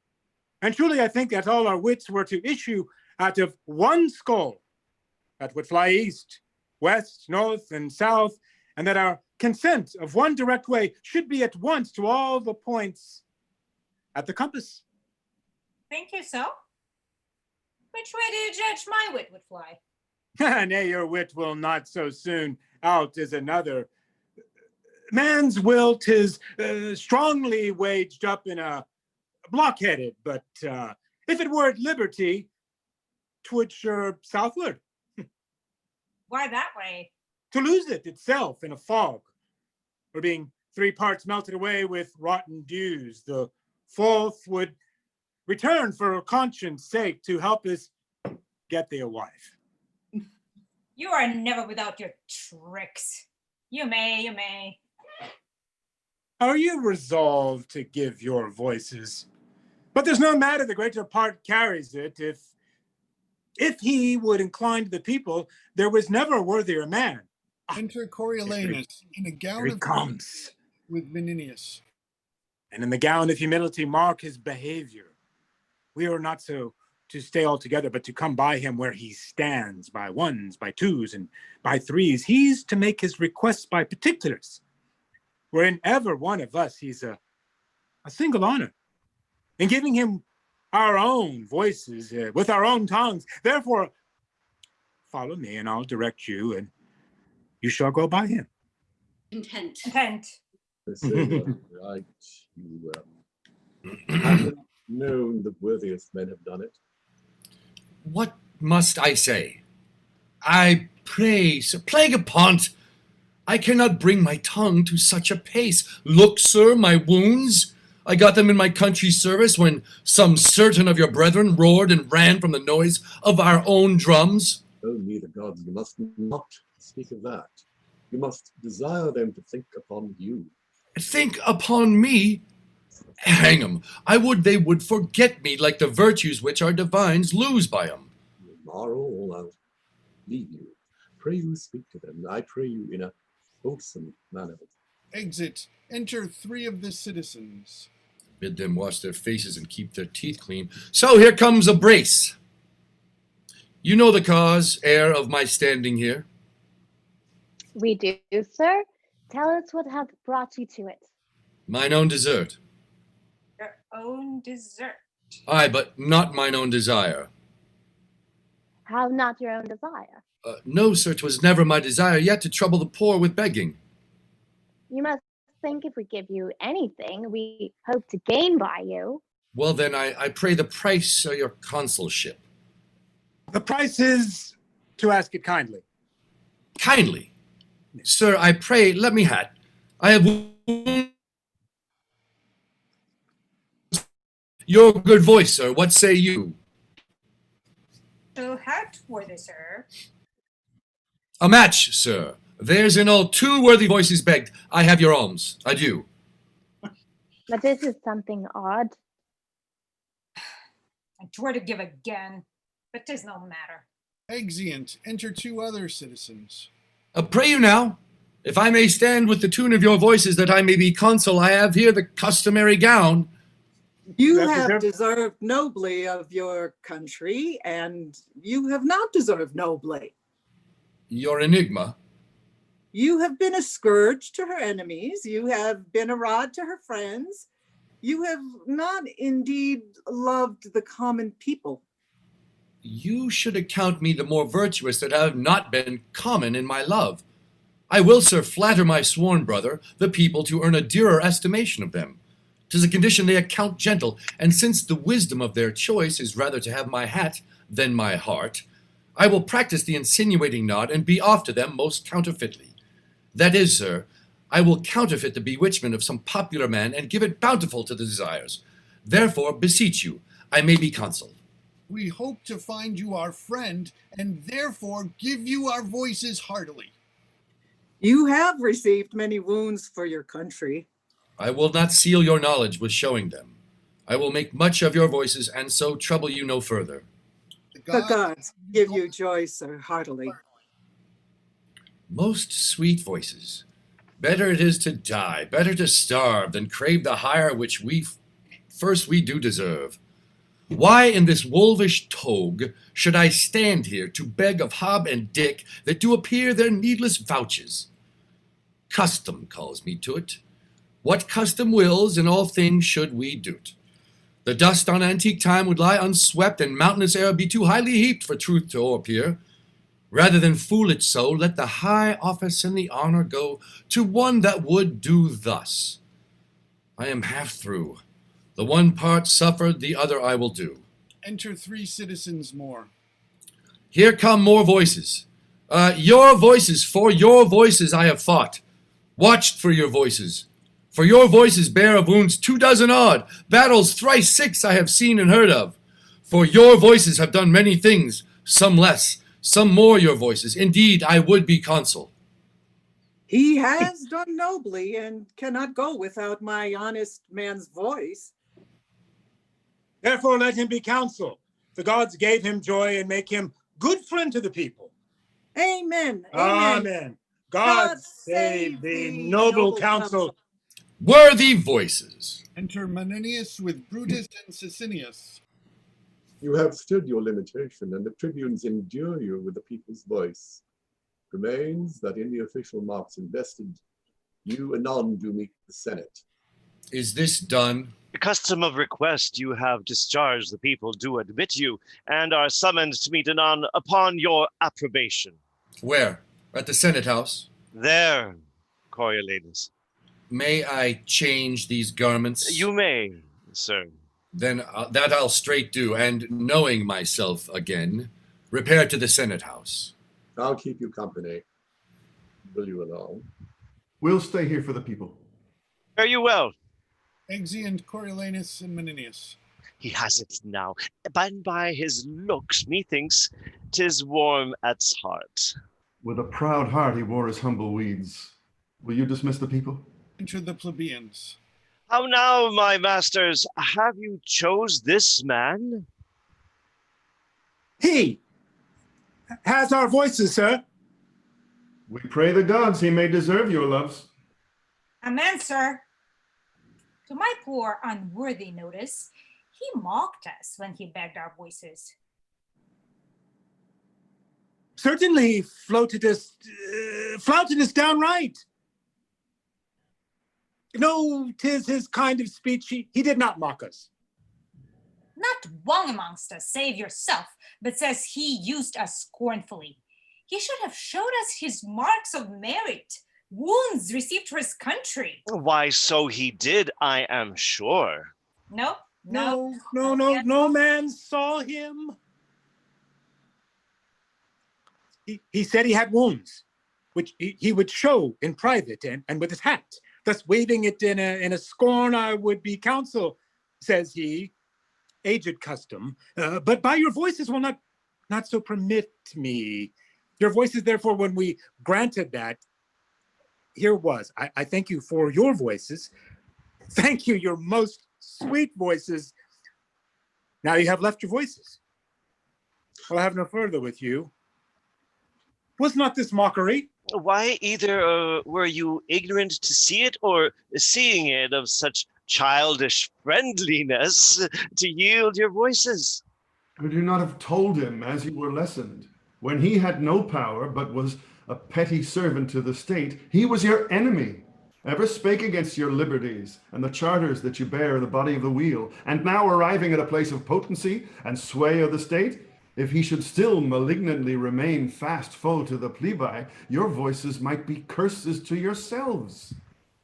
And truly, I think that all our wits were to issue out of one skull that would fly east, west, north, and south, and that our consent of one direct way should be at once to all the points at the compass. Think you so? Which way do you judge my wit would fly? Nay, your wit will not so soon out as another. Man's will 'tis strongly waged up in a blockheaded, but if it were at liberty, 'twould sure southward. Why that way? To lose it itself in a fog, or being 3 parts melted away with rotten dews, the 4th would return for conscience sake to help us get thee a wife. You are never without your tricks. You may. Are you resolved to give your voices? But there's no matter, the greater part carries it. If he would incline to the people, there was never a worthier man. Enter Coriolanus in a gown Here he of comes. with Menenius. And in the gown of humility, mark his behavior. We are not so to stay all together, but to come by him where he stands, by ones, by twos, and by threes. He's to make his requests by particulars, wherein ever one of us, he's a single honor. In giving him our own voices, with our own tongues. Therefore, follow me and I'll direct you, and you shall go by him. Content. Right, you haven't known the worthiest men have done it. What must I say? I pray, Sir Plague upon't, I cannot bring my tongue to such a pace. Look, sir, my wounds. I got them in my country's service when some certain of your brethren roared and ran from the noise of our own drums. Oh, me the gods, you must not speak of that. You must desire them to think upon you. Think upon me? Hang 'em, I would they would forget me like the virtues which our divines lose by 'em. Moral, I'll leave you. Pray you speak to them. I pray you in a wholesome manner. Exit. Enter 3 of the citizens. Bid them wash their faces and keep their teeth clean. So here comes a brace. You know the cause, heir, of my standing here. We do, sir. Tell us what hath brought you to it. Mine own desert. Your own dessert. Aye, but not mine own desire. How not your own desire? No, sir, 'twas never my desire yet to trouble the poor with begging. You must think if we give you anything, we hope to gain by you. Well, then, I pray the price of your consulship. The price is to ask it kindly. Kindly? Sir, I pray, let me hat. I have your good voice, sir. What say you? So hat worthy, sir. A match, sir. There's in all 2 worthy voices begged. I have your alms. Adieu. But this is something odd. I twere to give again, but 'tis no matter. Exeunt. Enter 2 other citizens. Pray you now, if I may stand with the tune of your voices that I may be consul, I have here the customary gown. You have deserved nobly of your country, and you have not deserved nobly. Your enigma. You have been a scourge to her enemies. You have been a rod to her friends. You have not indeed loved the common people. You should account me the more virtuous that I have not been common in my love. I will, sir, flatter my sworn brother, the people, to earn a dearer estimation of them. 'Tis a condition they account gentle, and since the wisdom of their choice is rather to have my hat than my heart, I will practice the insinuating nod and be off to them most counterfeitly. That is, sir, I will counterfeit the bewitchment of some popular man and give it bountiful to the desires. Therefore, beseech you, I may be consul. We hope to find you our friend, and therefore give you our voices heartily. You have received many wounds for your country. I will not seal your knowledge with showing them. I will make much of your voices, and so trouble you no further. The gods give you joy, sir, heartily. Most sweet voices, better it is to die, better to starve, than crave the hire which first we do deserve. Why in this wolvish togue should I stand here to beg of Hob and Dick that do appear their needless vouches? Custom calls me to't. What custom wills, in all things should we do't. The dust on antique time would lie unswept, and mountainous air be too highly heaped for truth to o'erappear. Rather than fool it so, let the high office and the honor go to one that would do thus. I am half through. The one part suffered, the other I will do. Enter 3 citizens more. Here come more voices. Your voices, for your voices I have fought. Watched for your voices. For your voices bear of wounds 24 odd. Battles thrice 6 I have seen and heard of. For your voices have done many things, some less, some more your voices. Indeed, I would be consul. He has done nobly and cannot go without my honest man's voice. Therefore, let him be consul. The gods gave him joy and make him good friend to the people. Amen. Amen. God save the noble council. Worthy voices. Enter Menenius with Brutus and Sicinius. You have stood your limitation, and the tribunes endure you with the people's voice. Remains that in the official marks invested, you anon do meet the Senate. Is this done? The custom of request you have discharged, the people do admit you, and are summoned to meet anon upon your approbation. Where? At the Senate House? There, Coriolanus. May I change these garments? You may, sir. Then that I'll straight do, and knowing myself again, repair to the Senate House. I'll keep you company. Will you along? We'll stay here for the people. Fare you well. Exeunt Coriolanus and Menenius. He has it now, and by his looks, methinks, 'tis warm at heart. With a proud heart he wore his humble weeds. Will you dismiss the people? Enter the plebeians. How now, my masters, have you chose this man? He has our voices, sir. We pray the gods he may deserve your loves. Amen, sir. To my poor unworthy notice, he mocked us when he begged our voices. Certainly flouted us downright. No, 'tis his kind of speech. He did not mock us. Not one amongst us, save yourself, but says he used us scornfully. He should have showed us his marks of merit, wounds received for his country. Why, so he did, I am sure. No. No man saw him. He said he had wounds, which he would show in private and with his hat, thus waving it in a scorn I would be consul, says he, aged custom, but by your voices will not so permit me. Your voices, therefore, when we granted that, here was. I thank you for your voices. Thank you, your most sweet voices. Now you have left your voices. I'll have no further with you. Was not this mockery? Why either were you ignorant to see it, or seeing it of such childish friendliness to yield your voices? Could you not have told him as you were lessoned? When he had no power, but was a petty servant to the state, he was your enemy. Ever spake against your liberties and the charters that you bear the body of the wheel, and now arriving at a place of potency and sway of the state, if he should still malignantly remain fast foe to the plebe, your voices might be curses to yourselves.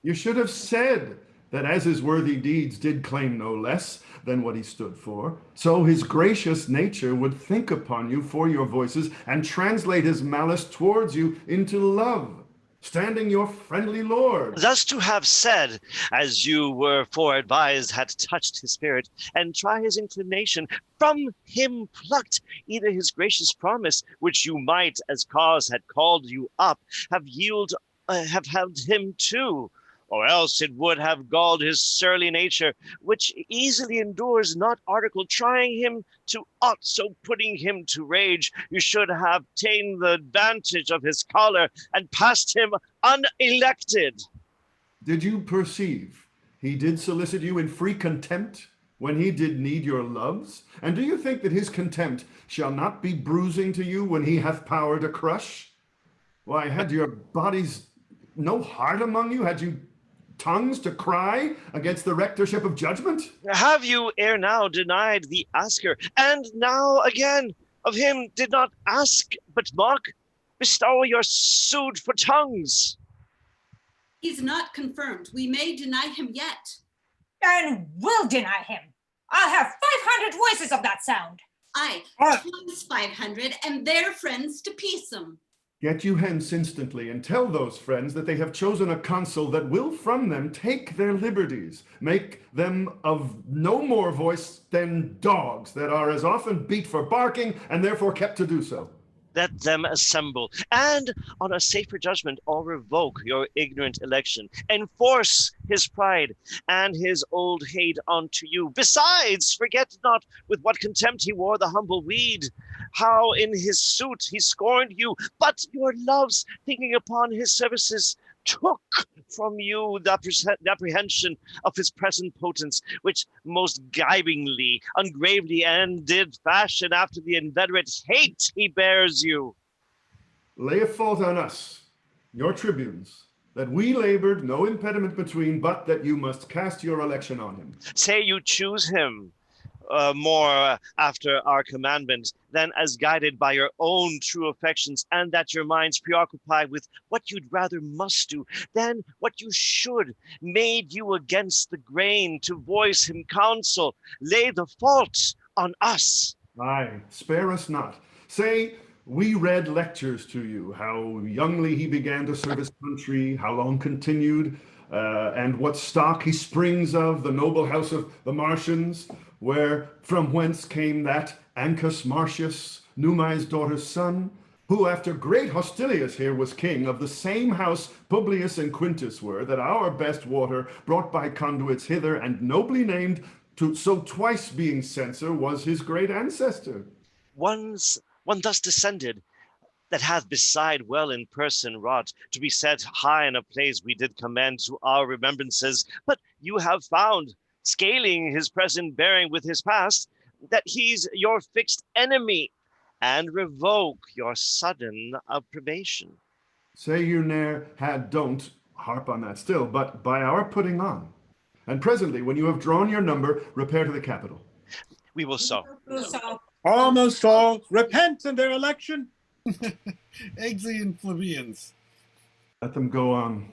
You should have said that as his worthy deeds did claim no less than what he stood for, so his gracious nature would think upon you for your voices and translate his malice towards you into love, standing your friendly lord. Thus to have said, as you were foreadvised, had touched his spirit, and try his inclination, from him plucked either his gracious promise, which you might, as cause had called you up, have held him to, or else it would have galled his surly nature, which easily endures not article, trying him to aught, so putting him to rage, you should have ta'en the advantage of his choler, and passed him unelected. Did you perceive he did solicit you in free contempt when he did need your loves? And do you think that his contempt shall not be bruising to you when he hath power to crush? Why, had your bodies no heart among you? Had you tongues to cry against the rectorship of judgment? Have you ere now denied the asker, and now again of him did not ask but mock? Bestow your suit for tongues. He's not confirmed. We may deny him yet. And will deny him. I'll have 500 voices of that sound. Aye, times 500, and their friends to piece 'em. Get you hence instantly, and tell those friends that they have chosen a consul that will from them take their liberties, make them of no more voice than dogs that are as often beat for barking and therefore kept to do so. Let them assemble, and on a safer judgment all revoke your ignorant election, enforce his pride and his old hate unto you. Besides, forget not with what contempt he wore the humble weed, how in his suit he scorned you, but your loves, thinking upon his services, took from you the apprehension of his present potence, which most gibingly, ungravely, and did fashion after the inveterate hate he bears you. Lay a fault on us, your tribunes, that we labored no impediment between, but that you must cast your election on him. Say you choose him more after our commandment than as guided by your own true affections, and that your minds preoccupied with what you'd rather must do than what you should, made you against the grain to voice him counsel, lay the fault on us. Aye, spare us not. Say, we read lectures to you, how youngly he began to serve his country, how long continued, and what stock he springs of, the noble house of the Martians, from whence came that Ancus Martius, Numai's daughter's son, who after great Hostilius here was king, of the same house Publius and Quintus were, that our best water brought by conduits hither, and nobly named, so twice being censor, was his great ancestor. One thus descended, that hath beside well in person wrought, to be set high in a place we did commend to our remembrances, but you have found, scaling his present bearing with his past, that he's your fixed enemy, and revoke your sudden approbation. Say you ne'er had, don't harp on that still, but by our putting on. And presently, when you have drawn your number, repair to the capital. We will so. Almost all repent in their election. Exeunt plebeians. Let them go on.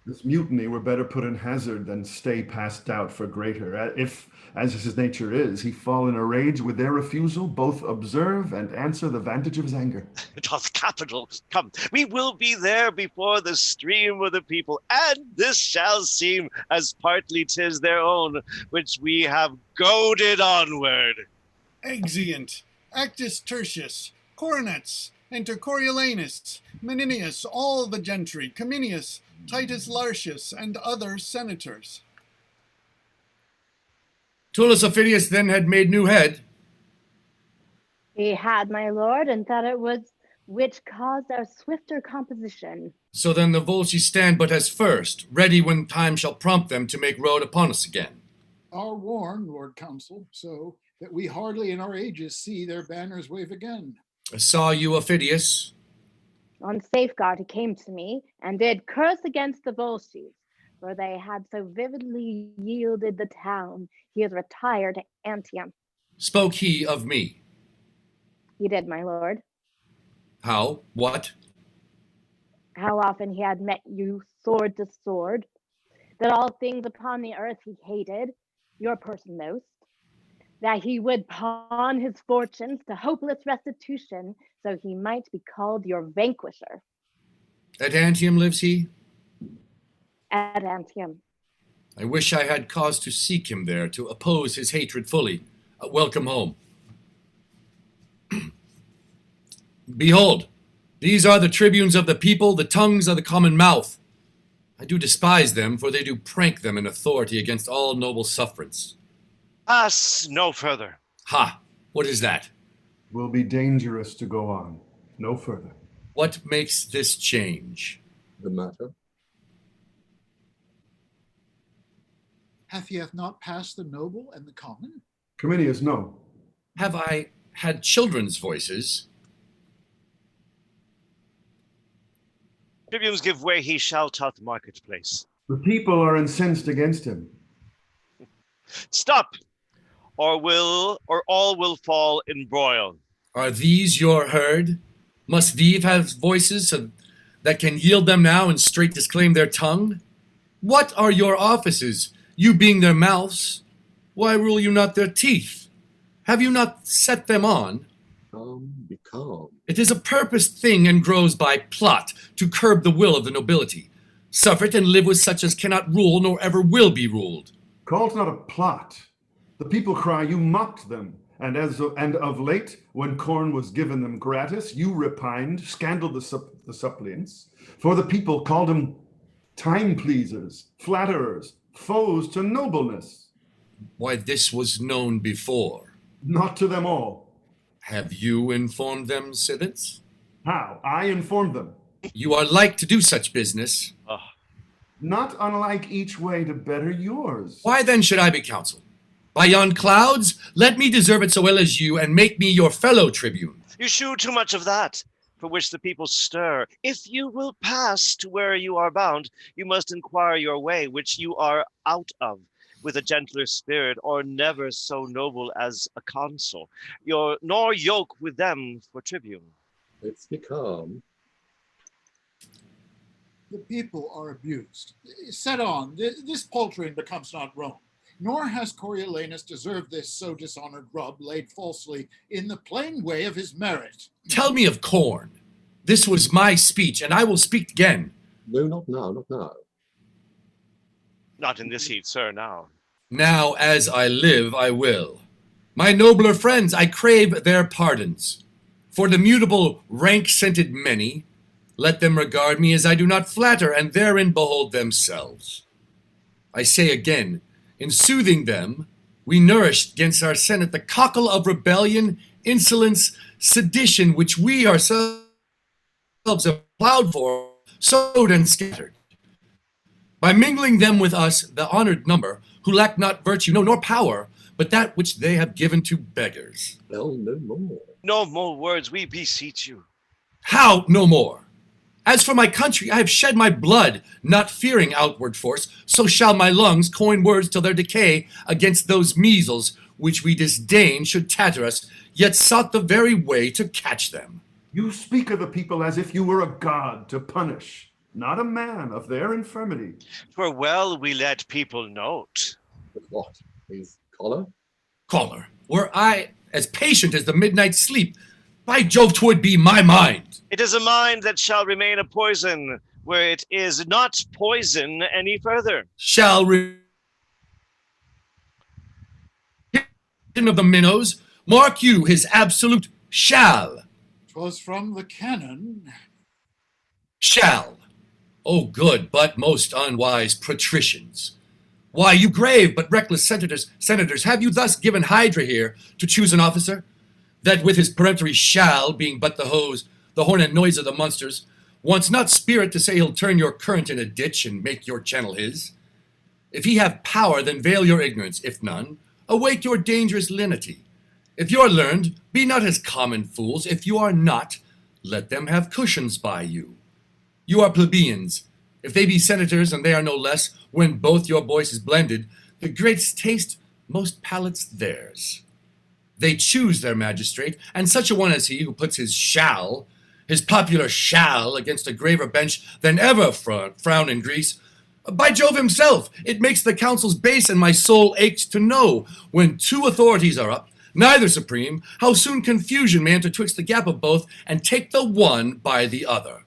This mutiny were better put in hazard than stay past doubt for greater. If, as his nature is, he fall in a rage with their refusal, both observe and answer the vantage of his anger. Doth capital come? We will be there before the stream of the people, and this shall seem as partly 'tis their own, which we have goaded onward. Exeunt. Actus Tertius, Coronets, enter Coriolanus, Meninius, all the gentry, Cominius, Titus Lartius, and other senators. Tullus Aufidius then had made new head. He had, my lord, and thought it was which caused our swifter composition. So then the Volsci stand but as first, ready when time shall prompt them to make road upon us again. Are warned, Lord Counsel, so that we hardly in our ages see their banners wave again. Saw you, Ophidius? On safeguard he came to me, and did curse against the Volsces, for they had so vividly yielded the town, he is retired to Antium. Spoke he of me? He did, my lord. How? What? How often he had met you sword to sword, that all things upon the earth he hated, your person most, that he would pawn his fortunes to hopeless restitution, so he might be called your vanquisher. At Antium lives he? At Antium. I wish I had cause to seek him there, to oppose his hatred fully. Welcome home. Behold, these are the tribunes of the people, the tongues of the common mouth. I do despise them, for they do prank them in authority against all noble sufferance. Pass no further. Ha! What is that? Will be dangerous to go on. No further. What makes this change? The matter? Hath he not passed the noble and the common? Cominius, no. Have I had children's voices? Tribunes give way, he shalt out the marketplace. The people are incensed against him. Stop, or all will fall in broil. Are these your herd? Must these have voices that can yield them now and straight disclaim their tongue? What are your offices, you being their mouths? Why rule you not their teeth? Have you not set them on? Be calm. It is a purposed thing and grows by plot to curb the will of the nobility. Suffer it and live with such as cannot rule nor ever will be ruled. Call's not a plot. The people cry you mocked them, and of late, when corn was given them gratis, you repined, scandaled the suppliants, for the people called them time pleasers, flatterers, foes to nobleness. Why, this was known before. Not to them all. Have you informed them, Civets? How? I informed them. You are like to do such business. Not unlike each way to better yours. Why then should I be counsel? By yon clouds, let me deserve it so well as you, and make me your fellow tribune. You shew too much of that, for which the people stir. If you will pass to where you are bound, you must inquire your way, which you are out of, with a gentler spirit, or never so noble as a consul, nor yoke with them for tribune. Let's be calm. The people are abused. Set on, this paltering becomes not Rome, nor has Coriolanus deserved this so dishonored rub laid falsely in the plain way of his merit. Tell me of corn. This was my speech, and I will speak again. No, not now, not now. Not in this heat, sir, now. Now, as I live, I will. My nobler friends, I crave their pardons. For the mutable, rank-scented many, let them regard me as I do not flatter, and therein behold themselves. I say again, in soothing them, we nourished against our senate the cockle of rebellion, insolence, sedition, which we ourselves have plowed for, sowed and scattered. By mingling them with us, the honored number, who lack not virtue, no, nor power, but that which they have given to beggars. Well, no more. No more words, we beseech you. How no more? As for my country, I have shed my blood, not fearing outward force, so shall my lungs coin words till their decay against those measles which we disdain should tatter us, yet sought the very way to catch them. You speak of the people as if you were a god to punish, not a man of their infirmity. 'Twere well we let people note. But what? His collar? Collar, were I as patient as the midnight sleep, by Jove, 'twould be my mind. It is a mind that shall remain a poison, where it is not poison any further. Shall of the minnows, mark you his absolute shall. 'Twas from the canon. Shall. O good but most unwise patricians. Why, you grave but reckless senators, have you thus given Hydra here to choose an officer, that with his peremptory shall, being but the the horn and noise of the monsters, wants not spirit to say he'll turn your current in a ditch and make your channel his. If he have power, then veil your ignorance. If none, awake your dangerous lenity. If you are learned, be not as common fools. If you are not, let them have cushions by you. You are plebeians. If they be senators, and they are no less, when both your voices blended, the greatest taste, most palates theirs. They choose their magistrate, and such a one as he who puts his popular shall, against a graver bench than ever frown in Greece. By Jove himself, it makes the councils base, and my soul aches to know, when two authorities are up, neither supreme, how soon confusion may enter twixt the gap of both, and take the one by the other.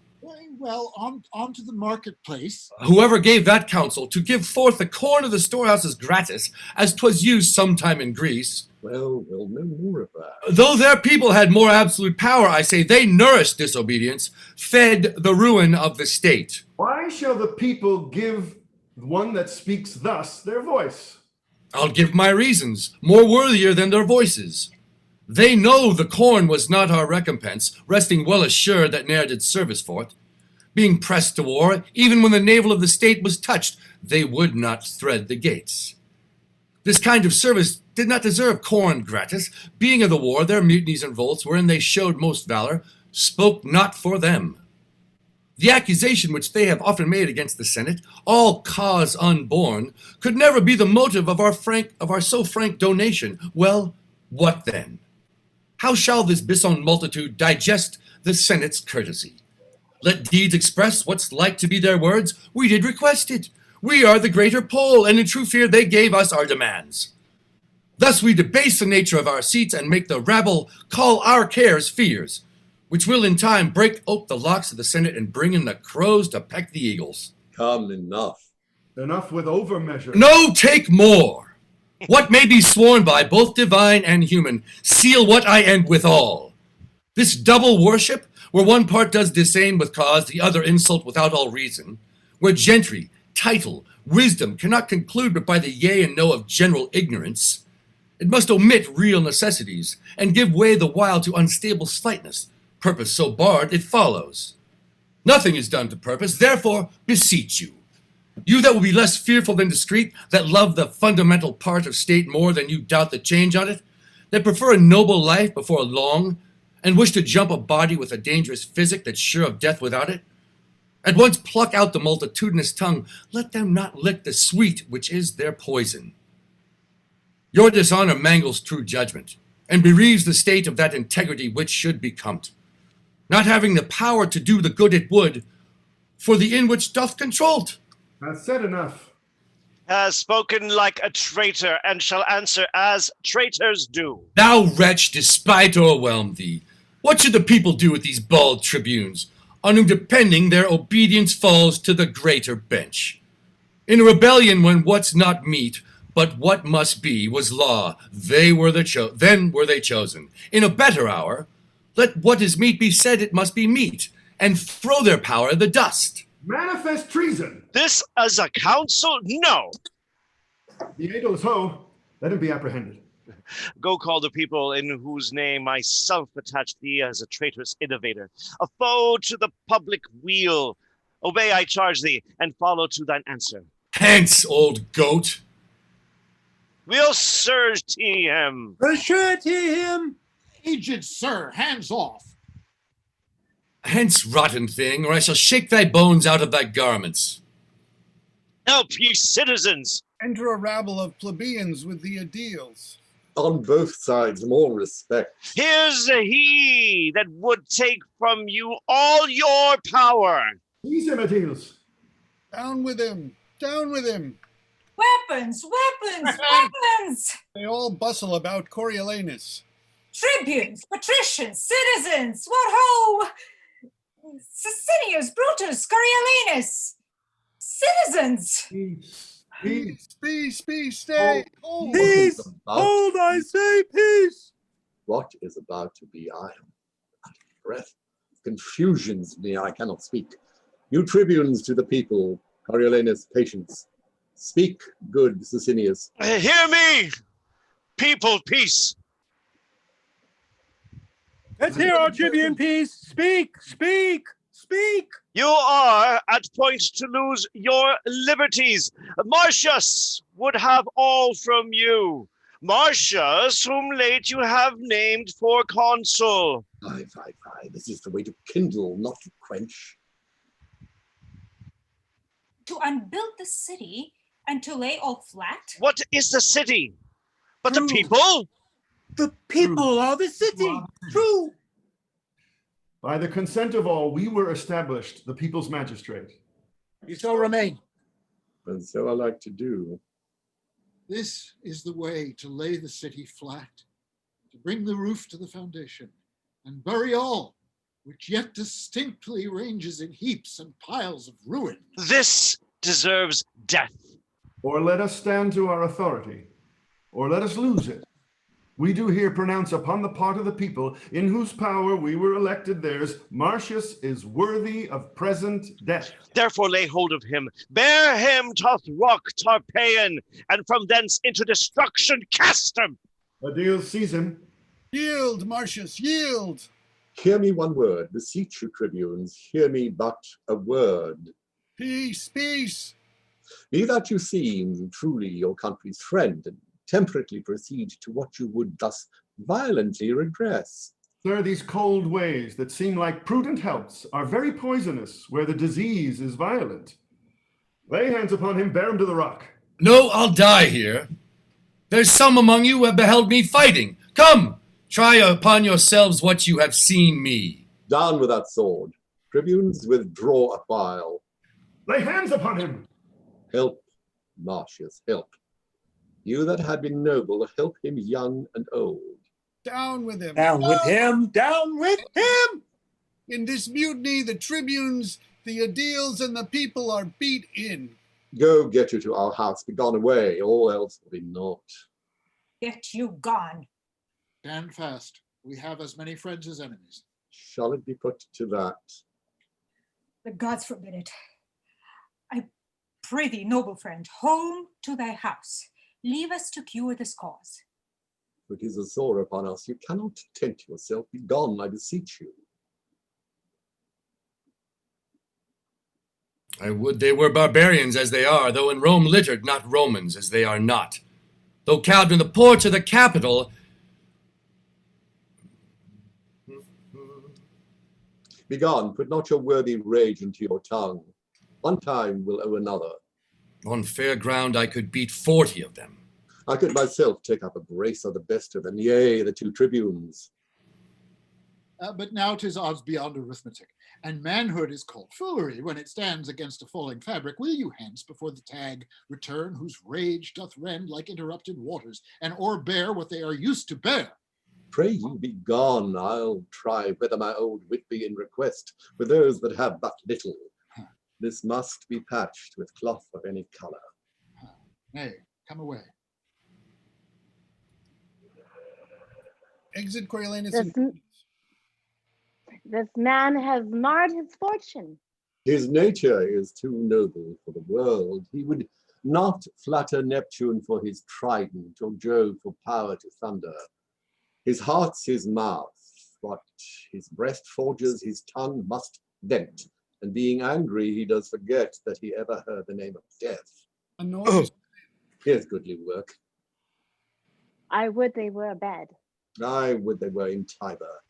Well, on to the marketplace. Whoever gave that counsel to give forth the corn of the storehouses gratis, as 'twas used sometime in Greece. Well, we'll know more of that. Though their people had more absolute power, I say, they nourished disobedience, fed the ruin of the state. Why shall the people give one that speaks thus their voice? I'll give my reasons, more worthier than their voices. They know the corn was not our recompense, resting well assured that ne'er did service for't. Being pressed to war, even when the navel of the state was touched, they would not thread the gates. This kind of service did not deserve corn gratis. Being of the war, their mutinies and revolts, wherein they showed most valor, spoke not for them. The accusation which they have often made against the Senate, all cause unborn, could never be the motive of our so frank donation. Well, what then? How shall this Bison multitude digest the Senate's courtesy? Let deeds express what's like to be their words. We did request it. We are the greater poll, and in true fear they gave us our demands. Thus we debase the nature of our seats, and make the rabble call our cares fears, which will in time break ope the locks of the Senate, and bring in the crows to peck the eagles. Come, enough. Enough with overmeasure. No, take more. What may be sworn by, both divine and human, seal what I end withal. This double worship, where one part does disdain with cause, the other insult without all reason, where gentry, title, wisdom cannot conclude but by the yea and no of general ignorance, it must omit real necessities, and give way the while to unstable slightness. Purpose so barred, it follows. Nothing is done to purpose, therefore beseech you. You that will be less fearful than discreet, that love the fundamental part of state more than you doubt the change on it, that prefer a noble life before a long, and wish to jump a body with a dangerous physic that's sure of death without it, at once pluck out the multitudinous tongue, let them not lick the sweet which is their poison. Your dishonor mangles true judgment, and bereaves the state of that integrity which should be come't, not having the power to do the good it would, for the in which doth control't. Hath said enough. Has spoken like a traitor, and shall answer as traitors do. Thou wretch, despite o'erwhelm thee. What should the people do with these bald tribunes, on whom depending their obedience falls to the greater bench? In a rebellion, when what's not meet, but what must be, was law, then were they chosen. In a better hour, let what is meet be said it must be meet, and throw their power in the dust. Manifest treason. This as a council? No. Diedo's ho, let him be apprehended. Go call the people in whose name myself attached thee as a traitorous innovator, a foe to the public weal. Obey, I charge thee, and follow to thine answer. Hence, old goat. We'll surety him. Surety him. Aged sir, hands off. Hence, rotten thing, or I shall shake thy bones out of thy garments. Help, ye citizens. Enter a rabble of plebeians with the aediles. On both sides, more respect. Here's he that would take from you all your power. Seize him, aediles. Down with him. Down with him. Weapons, weapons, weapons! They all bustle about Coriolanus. Tribunes, patricians, citizens, what ho! Sicinius, Brutus, Coriolanus, citizens! Peace, stay. Hold. Peace, hold, I say, peace. What is about to be? I am out of breath. Confusions me, I cannot speak. You tribunes to the people, Coriolanus, patience. Speak, good Sicinius. Hear me, people, peace. Let's hear our tribune piece. Speak, speak, speak. You are at point to lose your liberties. Marcius would have all from you. Marcius, whom late you have named for consul. Fie. This is the way to kindle, not to quench. To unbuild the city and to lay all flat? What is the city? But the people? The people are the city. True. By the consent of all, we were established the people's magistrate. You shall remain. And so I like to do. This is the way to lay the city flat, to bring the roof to the foundation, and bury all, which yet distinctly ranges in heaps and piles of ruin. This deserves death. Or let us stand to our authority, or let us lose it. We do here pronounce upon the part of the people, in whose power we were elected theirs, Marcius is worthy of present death. Therefore lay hold of him, bear him to rock Tarpeian, and from thence into destruction cast him. Adil, seize him. Yield, Marcius, yield. Hear me one word, beseech you, tribunes, hear me but a word. Peace, peace. Be that you seem truly your country's friend, and temperately proceed to what you would thus violently redress. Sir, these cold ways that seem like prudent helps are very poisonous where the disease is violent. Lay hands upon him, bear him to the rock. No, I'll die here. There's some among you who have beheld me fighting. Come, try upon yourselves what you have seen me. Down with that sword. Tribunes, withdraw a while. Lay hands upon him. Help, Marcius, help. You that had been noble, help him young and old. Down with him. Down with him. Down with him. In this mutiny, the tribunes, the aediles, and the people are beat in. Go get you to our house, be gone away, all else will be naught. Get you gone. Stand fast. We have as many friends as enemies. Shall it be put to that? The gods forbid it. I pray thee, noble friend, home to thy house. Leave us to cure this cause. It is a sore upon us. You cannot tempt yourself. Be gone, I beseech you. I would they were barbarians as they are, though in Rome littered, not Romans as they are not. Though cowed in the porch of the Capitol. Begone, put not your worthy rage into your tongue. One time will owe another. On fair ground I could beat 40 of them. I could myself take up a brace of the best of them, yea, the 2 tribunes. But now 'tis odds beyond arithmetic, and manhood is called foolery when it stands against a falling fabric. Will you hence before the tag return, whose rage doth rend like interrupted waters, and o'erbear what they are used to bear? Pray you be gone. I'll try whether my old wit be in request for those that have but little. This must be patched with cloth of any color. Nay, come away. Exit Coriolanus. This man has marred his fortune. His nature is too noble for the world. He would not flatter Neptune for his trident, or Jove for power to thunder. His heart's his mouth. What his breast forges, his tongue must vent. And being angry, he does forget that he ever heard the name of death. Here's goodly work. I would they were abed. I would they were in Tiber.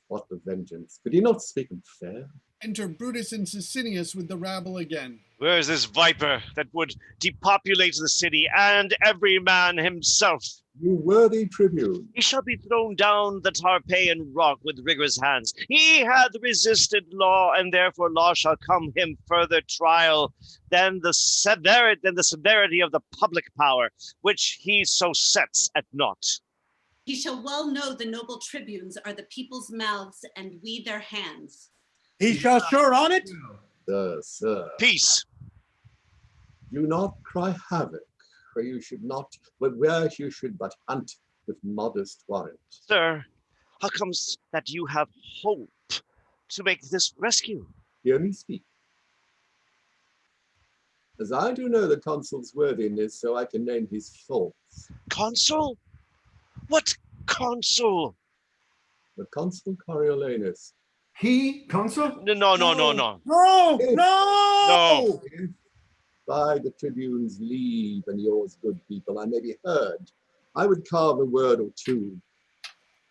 What the vengeance! Could he not speak him fair? Enter Brutus and Sicinius with the rabble again. Where is this viper that would depopulate the city and every man himself? You worthy tribune. He shall be thrown down the Tarpeian rock with rigorous hands. He hath resisted law, and therefore law shall come him further trial than the severity of the public power, which he so sets at naught. He shall well know the noble tribunes are the people's mouths, and we their hands. He shall sure on it. Sir. Peace. Do not cry havoc, where you should not, but where you should but hunt with modest warrant. Sir, how comes that you have hope to make this rescue? Hear me speak. As I do know the consul's worthiness, so I can name his faults. Consul? What consul? the consul Coriolanus. He, consul? No. No, If- no! If by the tribune's leave and yours, good people, I may be heard, I would carve a word or two,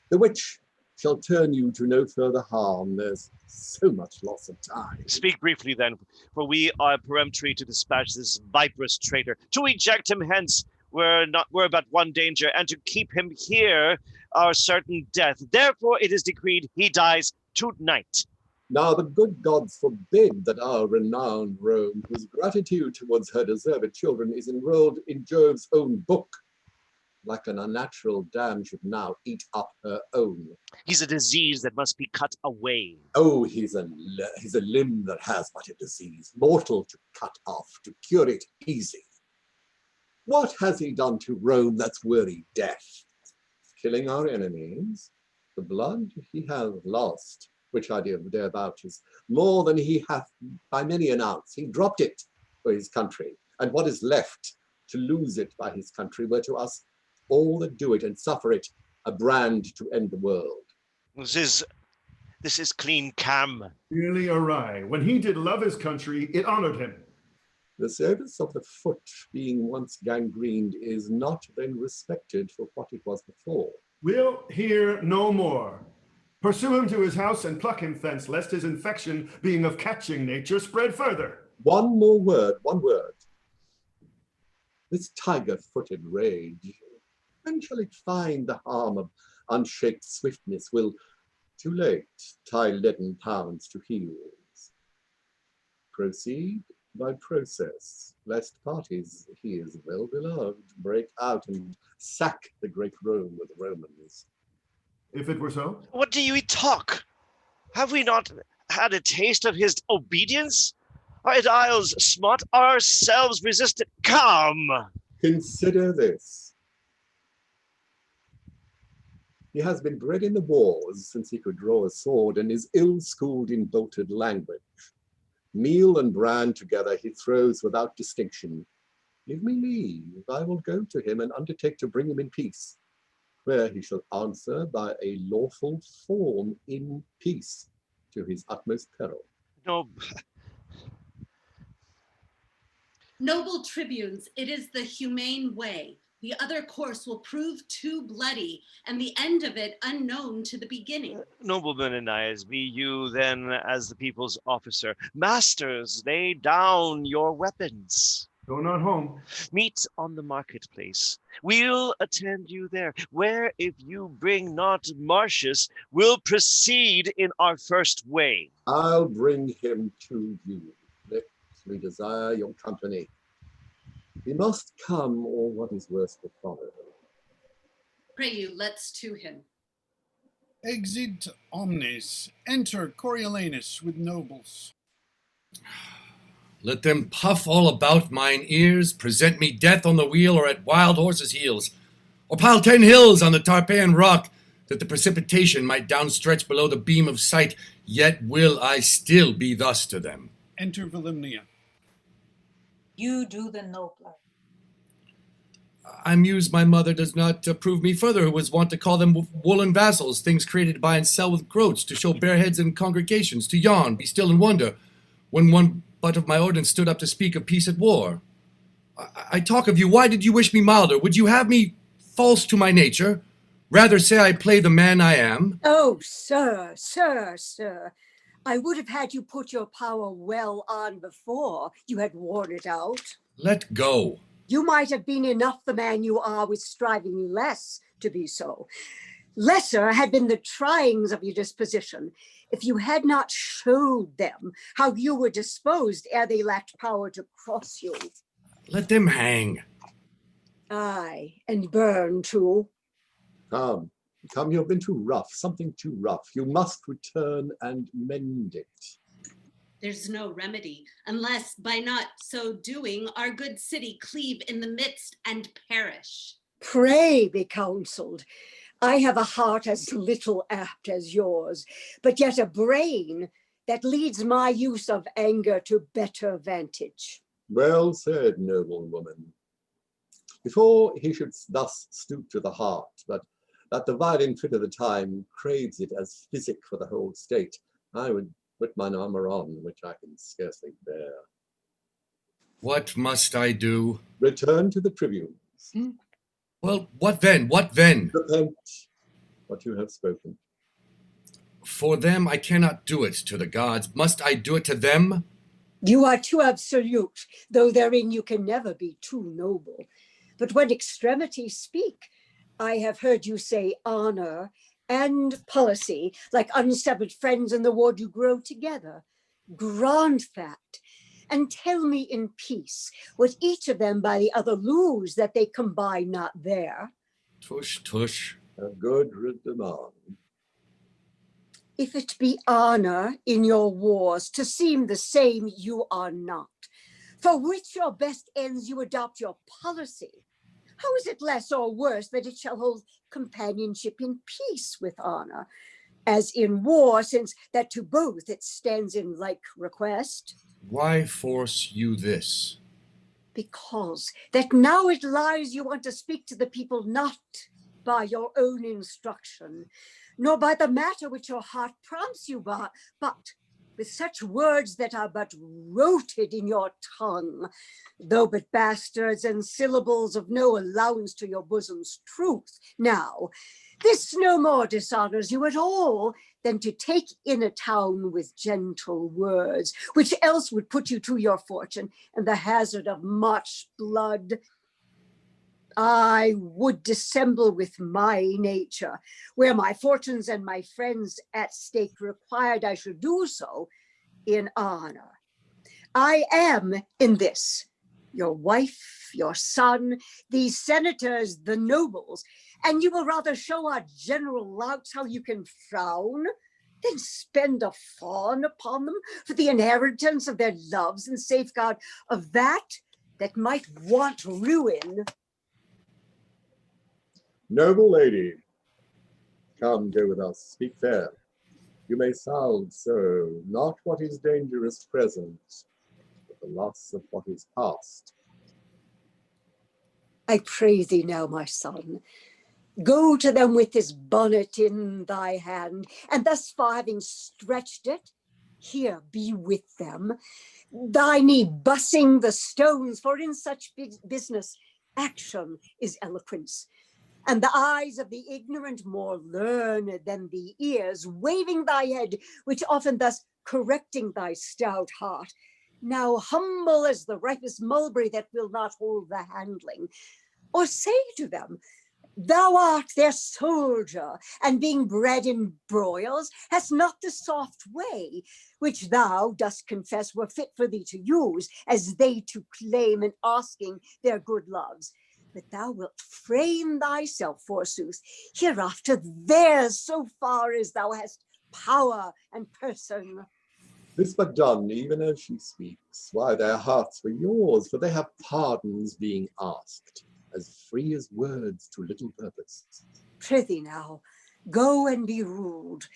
the which shall turn you to no further harm. There's so much loss of time. Speak briefly then, for we are peremptory to dispatch this viperous traitor, to eject him hence. We're but one danger, and to keep him here our certain death. Therefore it is decreed he dies tonight. Now the good gods forbid that our renowned Rome, whose gratitude towards her deserved children is enrolled in Jove's own book, like an unnatural dam should now eat up her own. He's a disease that must be cut away. Oh, he's a limb that has but a disease, mortal to cut off, to cure it easy. What has he done to Rome that's worthy death? Killing our enemies, the blood he hath lost, which I dare vouch is more than he hath by many an ounce. He dropped it for his country, and what is left to lose it by his country were to us all that do it and suffer it a brand to end the world. This is clean cam. Really awry. When he did love his country, it honored him. The service of the foot being once gangrened is not then respected for what it was before. We'll hear no more. Pursue him to his house and pluck him thence, lest his infection, being of catching nature, spread further. One more word, one word. This tiger-footed rage, when shall it find the harm of unshaked swiftness will, too late, tie leaden pounds to heels? Proceed by process, lest parties, he is well beloved, break out and sack the great Rome with the Romans. If it were so? What do you talk? Have we not had a taste of his obedience? Our isles smart, ourselves resisted. Come! Consider this. He has been bred in the wars since he could draw a sword and is ill-schooled in bolted language. Meal and bran together he throws without distinction. Give me leave, I will go to him and undertake to bring him in peace, where he shall answer by a lawful form in peace to his utmost peril. No. Noble tribunes, it is the humane way. The other course will prove too bloody, and the end of it unknown to the beginning. Noblemen Aeneas, be you then as the people's officer. Masters, lay down your weapons. Go not home. Meet on the marketplace. We'll attend you there, where if you bring not Marcius, we'll proceed in our first way. I'll bring him to you. Let me desire your company. He must come, or what is worse will follow. Pray you, let's to him. Exit omnes. Enter Coriolanus with nobles. Let them puff all about mine ears, present me death on the wheel or at wild horses' heels, or pile 10 hills on the Tarpeian rock, that the precipitation might downstretch below the beam of sight, yet will I still be thus to them. Enter Volumnia. You do the nobler. I muse my mother does not approve me further, who was wont to call them woolen vassals, things created to buy and sell with groats, to show bare heads in congregations, to yawn, be still and wonder, when one but of my ordinance stood up to speak of peace at war. I talk of you, why did you wish me milder? Would you have me false to my nature? Rather say I play the man I am? Oh, sir, sir, sir. I would have had you put your power well on before you had worn it out. Let go. You might have been enough the man you are with striving less to be so. Lesser had been the tryings of your disposition, if you had not showed them how you were disposed ere they lacked power to cross you. Let them hang. Aye, and burn too. Come, you've been too rough, something too rough. You must return and mend it. There's no remedy, unless by not so doing, our good city cleave in the midst and perish. Pray be counseled. I have a heart as little apt as yours, but yet a brain that leads my use of anger to better vantage. Well said, noble woman. Before he should thus stoop to the heart, but that the violent fit of the time craves it as physic for the whole state, I would put mine armor on, which I can scarcely bear. What must I do? Return to the tribunes. Well, what then? What then? Repent what you have spoken. For them I cannot do it to the gods. Must I do it to them? You are too absolute, though therein you can never be too noble. But when extremities speak, I have heard you say honor and policy, like unsevered friends in the ward you grow together. Grant that, and tell me in peace what each of them by the other lose that they combine not there. Tush, tush. A good demand. If it be honor in your wars to seem the same, you are not. For which your best ends you adopt your policy. How is it less or worse that it shall hold companionship in peace with honor, as in war, since that to both it stands in like request? Why force you this? Because that now it lies you want to speak to the people not by your own instruction, nor by the matter which your heart prompts you by, but with such words that are but roted in your tongue, though but bastards and syllables of no allowance to your bosom's truth. Now, this no more dishonors you at all than to take in a town with gentle words, which else would put you to your fortune and the hazard of much blood. I would dissemble with my nature, where my fortunes and my friends at stake required I should do so in honor. I am in this, your wife, your son, these senators, the nobles, and you will rather show our general louts how you can frown than spend a fawn upon them for the inheritance of their loves and safeguard of that might want ruin. Noble lady, come go with us, speak fair. You may sound so, not what is dangerous present, but the loss of what is past. I pray thee now, my son, go to them with this bonnet in thy hand, and thus far having stretched it, here be with them, thy knee bussing the stones, for in such business action is eloquence. And the eyes of the ignorant more learned than the ears, waving thy head, which often thus correcting thy stout heart, now humble as the ripest mulberry that will not hold the handling. Or say to them, thou art their soldier, and being bred in broils, hast not the soft way, which thou dost confess were fit for thee to use, as they to claim in asking their good loves. But thou wilt frame thyself, forsooth, hereafter theirs, so far as thou hast power and person. This but done, even as she speaks, why their hearts were yours, for they have pardons being asked, as free as words to little purpose. Prithee now, go and be ruled,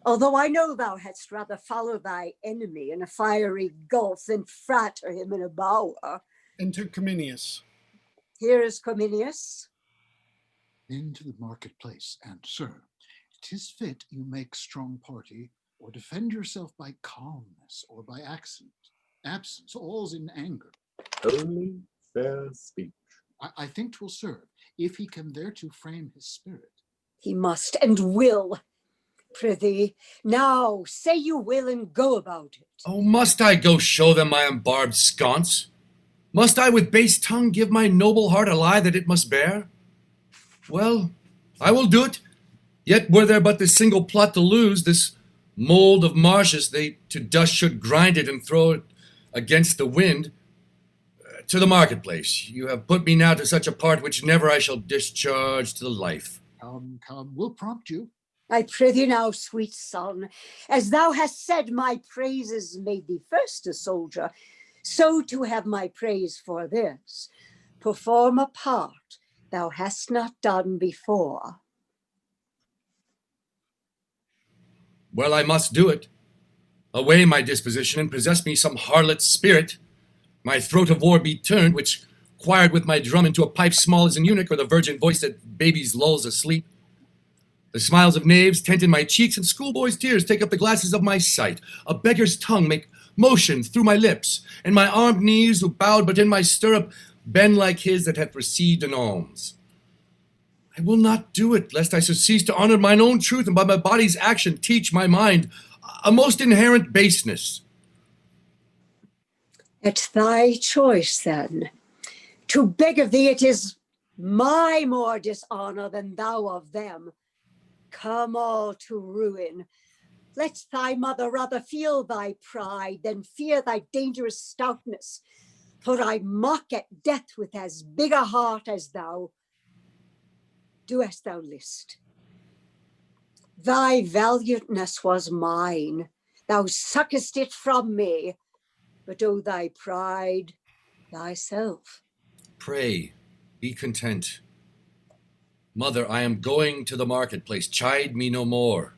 although I know thou hadst rather follow thy enemy in a fiery gulf than frater him in a bower. Enter Cominius. Here is Cominius. Into the marketplace, and sir, 'tis fit you make strong party, or defend yourself by calmness, or by absence, all's in anger. Only fair speech. I think 'twill serve, if he can thereto frame his spirit. He must and will. Prithee, now say you will and go about it. Oh, must I go show them my unbarbed sconce? Must I with base tongue give my noble heart a lie that it must bear? Well, I will do it. Yet were there but this single plot to lose, this mold of marshes, they to dust should grind it and throw it against the wind. To the marketplace. You have put me now to such a part which never I shall discharge to the life. Come, we'll prompt you. I prithee now, sweet son, as thou hast said my praises made thee first a soldier, so to have my praise for this. Perform a part thou hast not done before. Well, I must do it. Away my disposition, and possess me some harlot spirit. My throat of war be turned, which quired with my drum into a pipe small as an eunuch, or the virgin voice that babies lulls asleep. The smiles of knaves tint in my cheeks, and schoolboys' tears take up the glasses of my sight. A beggar's tongue make motions through my lips, and my armed knees, who bowed but in my stirrup, bend like his that hath received an alms. I will not do it, lest I should cease to honor mine own truth, and by my body's action teach my mind a most inherent baseness. It's thy choice, then. To beg of thee, it is my more dishonor than thou of them. Come all to ruin. Let thy mother rather feel thy pride than fear thy dangerous stoutness. For I mock at death with as big a heart as thou. Do as thou list. Thy valiantness was mine. Thou suckest it from me. But oh, thy pride, thyself. Pray, be content. Mother, I am going to the marketplace. Chide me no more.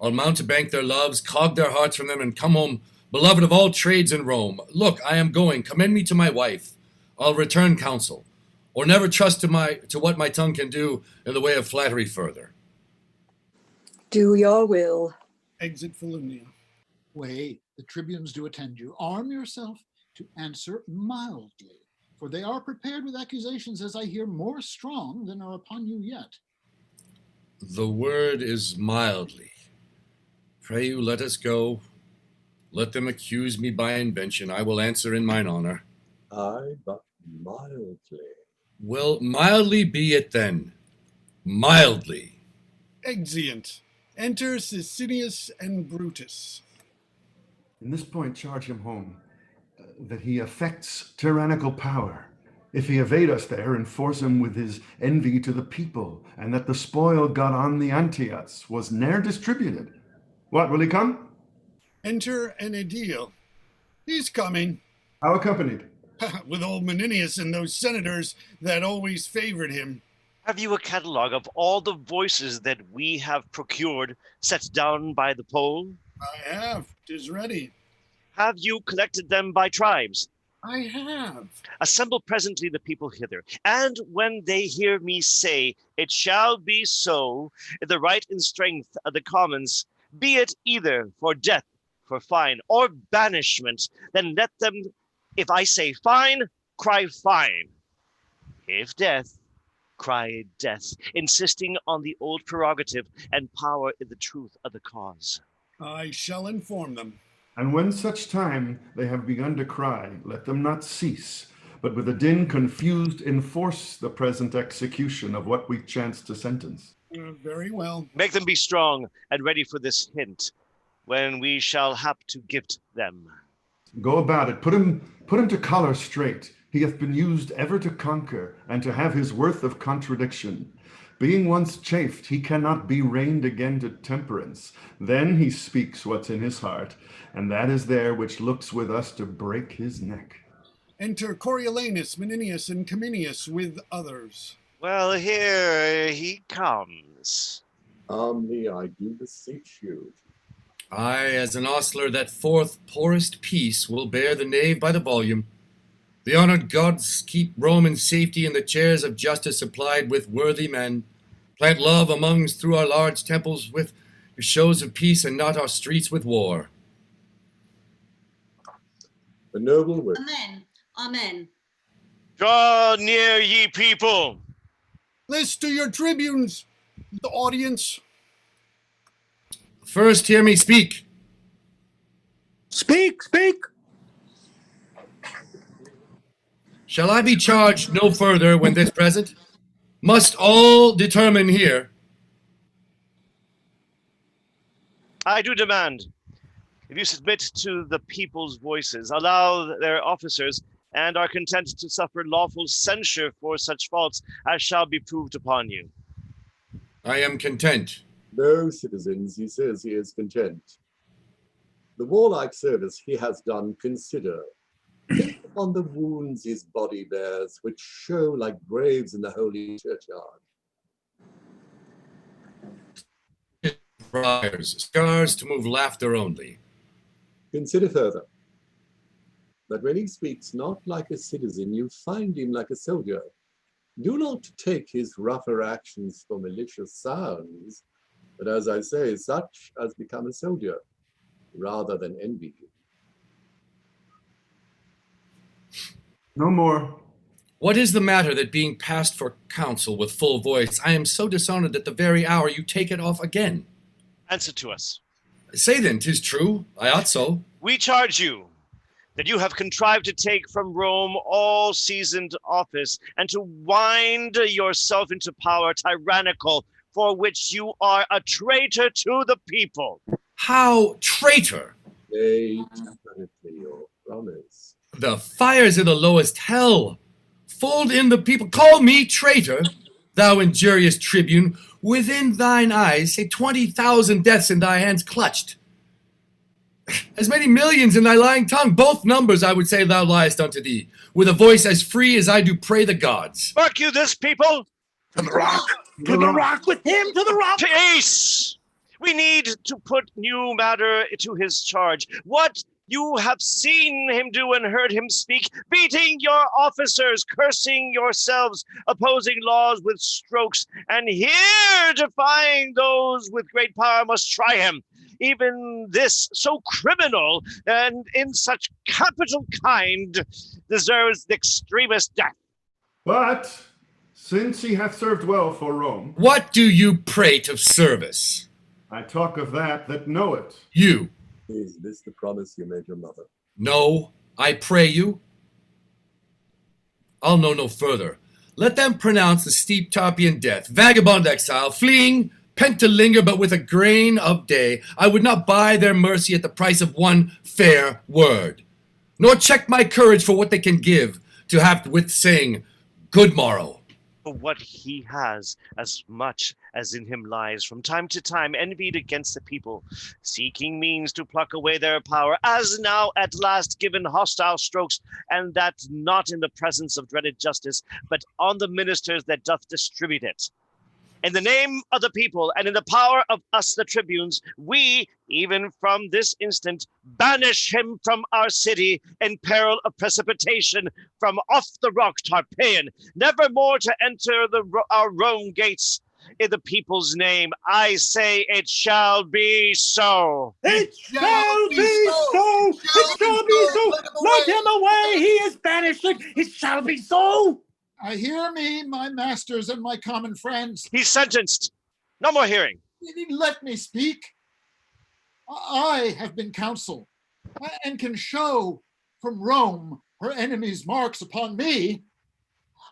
I'll mountebank their loves, cog their hearts from them, and come home, beloved of all trades in Rome. Look, I am going. Commend me to my wife. I'll return counsel, or never trust to what my tongue can do in the way of flattery further. Do your will. Exit Volumnia. Wait, the tribunes do attend you. Arm yourself to answer mildly, for they are prepared with accusations, as I hear, more strong than are upon you yet. The word is mildly. Pray you, let us go. Let them accuse me by invention. I will answer in mine honor. Aye, but mildly. Well, mildly be it then. Mildly. Exeunt. Enter Sicinius and Brutus. In this point, charge him home, that he affects tyrannical power. If he evade us there, enforce him with his envy to the people, and that the spoil got on the Antiots was ne'er distributed. What, will he come? Enter an aedile. He's coming. How accompanied? With old Menenius and those senators that always favored him. Have you a catalogue of all the voices that we have procured, set down by the poll? I have. 'Tis ready. Have you collected them by tribes? I have. Assemble presently the people hither, and when they hear me say, it shall be so, in the right and strength of the commons, be it either for death, for fine, or banishment, then let them, if I say fine, cry fine. If death, cry death, insisting on the old prerogative and power in the truth of the cause. I shall inform them. And when such time they have begun to cry, let them not cease, but with a din confused enforce the present execution of what we chance to sentence. Very well. Make them be strong and ready for this hint, when we shall hap to gift them. Go about it, put him to collar straight. He hath been used ever to conquer, and to have his worth of contradiction. Being once chafed, he cannot be reined again to temperance. Then he speaks what's in his heart, and that is there which looks with us to break his neck. Enter Coriolanus, Menenius, and Cominius with others. Well, here he comes. Me, I do beseech you. I, as an ostler, that forth poorest piece, will bear the knave by the volume. The honored gods keep Rome in safety, and the chairs of justice supplied with worthy men. Plant love amongst through our large temples with your shows of peace, and not our streets with war. The noble wish. Amen. Amen. Draw near, ye people. List to your tribunes, the audience. First hear me speak. Speak, speak. Shall I be charged no further when this present? Must all determine here? I do demand, if you submit to the people's voices, allow their officers, and are content to suffer lawful censure for such faults as shall be proved upon you. I am content. No, citizens, he says he is content. The warlike service he has done consider. Think upon the wounds his body bears, which show like graves in the holy churchyard. Friars, scars to move laughter only. Consider further, that when he speaks not like a citizen, you find him like a soldier. Do not take his rougher actions for malicious sounds, But as I say, such as become a soldier, rather than envy you. No more. What is the matter that being passed for counsel with full voice, I am so dishonored that the very hour you take it off again? Answer to us. Say then, 'tis true, I ought so. We charge you that you have contrived to take from Rome all seasoned office and to wind yourself into power tyrannical, for which you are a traitor to the people. How traitor? Nay, definitely your promise. The fires of the lowest hell. Fold in the people. Call me traitor, thou injurious tribune. Within thine eyes, say 20,000 deaths in thy hands clutched. As many millions in thy lying tongue, both numbers I would say thou liest unto thee, with a voice as free as I do pray the gods. Mark you this, people? To the rock! To the rock with him! To the rock! Peace! We need to put new matter to his charge. What you have seen him do and heard him speak, beating your officers, cursing yourselves, opposing laws with strokes, and here defying those with great power must try him. Even this so criminal and in such capital kind deserves the extremest death. But since he hath served well for Rome, What do you prate of service? I talk of that know it. You. Is this the promise you made your mother? No, I pray you. I'll know no further. Let them pronounce the steep Tarpeian death, vagabond exile, fleeing, pent to linger but with a grain of day. I would not buy their mercy at the price of one fair word, nor check my courage for what they can give, to have with saying, good morrow. For what he has, as much as in him lies, from time to time envied against the people, seeking means to pluck away their power, as now at last given hostile strokes, and that not in the presence of dreaded justice, but on the ministers that doth distribute it. In the name of the people and in the power of us the tribunes, we, even from this instant, banish him from our city in peril of precipitation from off the rock Tarpeian, never more to enter our Rome gates. In the people's name, I say it shall be so. It shall be so! It shall be so! Let him away! He is banished! It shall be so! I hear me, my masters and my common friends. He's sentenced. No more hearing. Let me speak. I have been counsel and can show from Rome her enemies' marks upon me.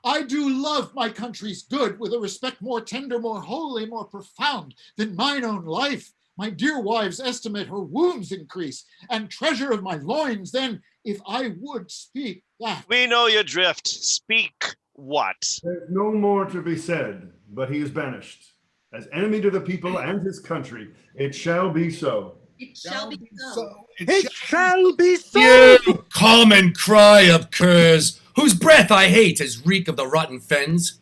I do love my country's good with a respect more tender, more holy, more profound than mine own life. My dear wives estimate her wounds increase, and treasure of my loins then, if I would speak that. We know your drift. Speak what? There's no more to be said, but he is banished. As enemy to the people and his country, it shall be so. It shall be so. It shall be so! You common cry of curs, whose breath I hate as reek of the rotten fens,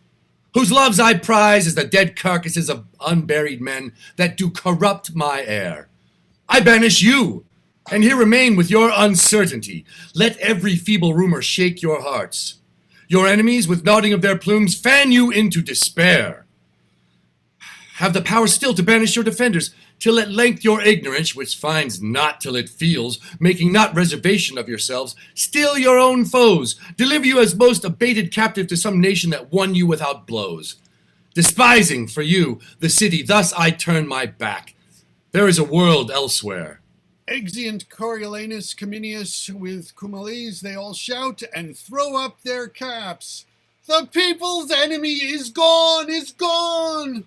whose loves I prize as the dead carcasses of unburied men that do corrupt my air. I banish you, and here remain with your uncertainty. Let every feeble rumor shake your hearts. Your enemies, with nodding of their plumes, fan you into despair. Have the power still to banish your defenders, till at length your ignorance, which finds not till it feels, making not reservation of yourselves, still your own foes, deliver you as most abated captive to some nation that won you without blows. Despising for you the city, thus I turn my back. There is a world elsewhere. Exeunt Coriolanus, Cominius with Cumales, they all shout and throw up their caps. The people's enemy is gone, is gone.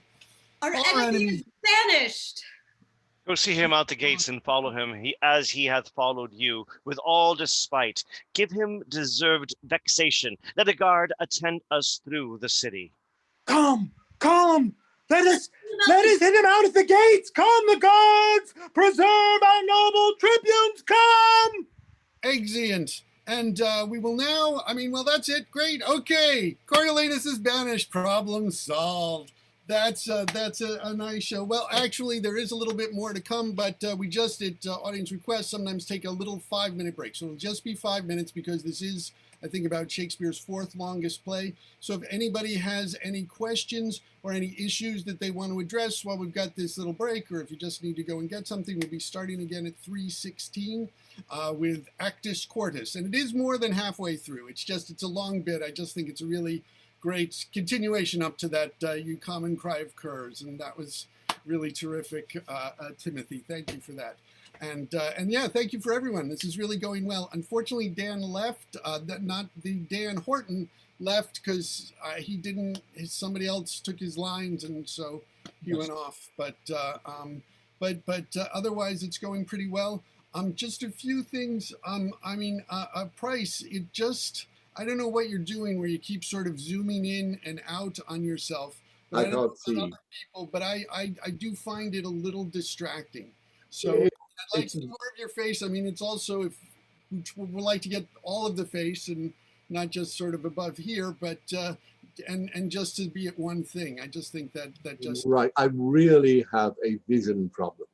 Our enemy is banished. Go see him out the gates and follow him, as he hath followed you, with all despite. Give him deserved vexation. Let a guard attend us through the city. Come! Let us hit him out at the gates! Come, the gods! Preserve our noble tribunes! Come! Exeunt. And we will now, well, that's it. Great. Okay. Coriolanus is banished. Problem solved. That's a nice show. Well, actually, there is a little bit more to come, but we just, at audience request, sometimes take a little 5-minute break. So it'll just be 5 minutes because this is, I think, about Shakespeare's 4th longest play. So if anybody has any questions or any issues that they want to address while we've got this little break, or if you just need to go and get something, we'll be starting again at 3:16 with Actus Quartus. And it is more than halfway through. It's a long bit. I just think it's a really great continuation up to that You Common Cry of Curs, and that was really terrific, Timothy. Thank you for that. And yeah, thank you for everyone. This is really going well. Unfortunately, Dan left. Not the Dan Horton left because he didn't. Somebody else took his lines, and so he went off. But otherwise, it's going pretty well. Just a few things. Price. It just. I don't know what you're doing where you keep sort of zooming in and out on yourself. I can't see. Other people, but I do find it a little distracting. So I'd like some more of your face. I mean, it's also, if we like to get all of the face and not just sort of above here, but and just to be at one thing. I just think that just right. I really have a vision problem.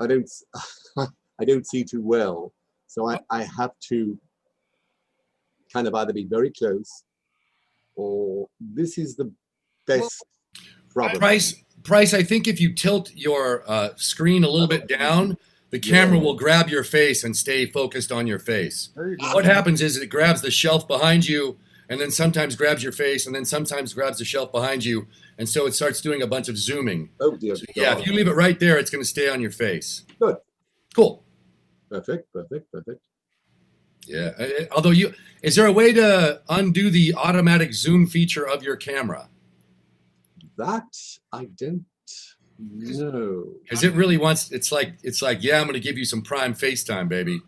I don't see too well, so I have to kind of either be very close, or this is the best problem. Price, I think if you tilt your screen a little bit down, the camera will grab your face and stay focused on your face. What happens is it grabs the shelf behind you, and then sometimes grabs your face, and then sometimes grabs the shelf behind you, and so it starts doing a bunch of zooming. Oh dear. So, yeah, if you leave it right there, it's going to stay on your face. Good. Cool. Perfect. Yeah. Although is there a way to undo the automatic zoom feature of your camera? That I don't know. Because it really wants. It's like yeah, I'm going to give you some prime FaceTime, baby.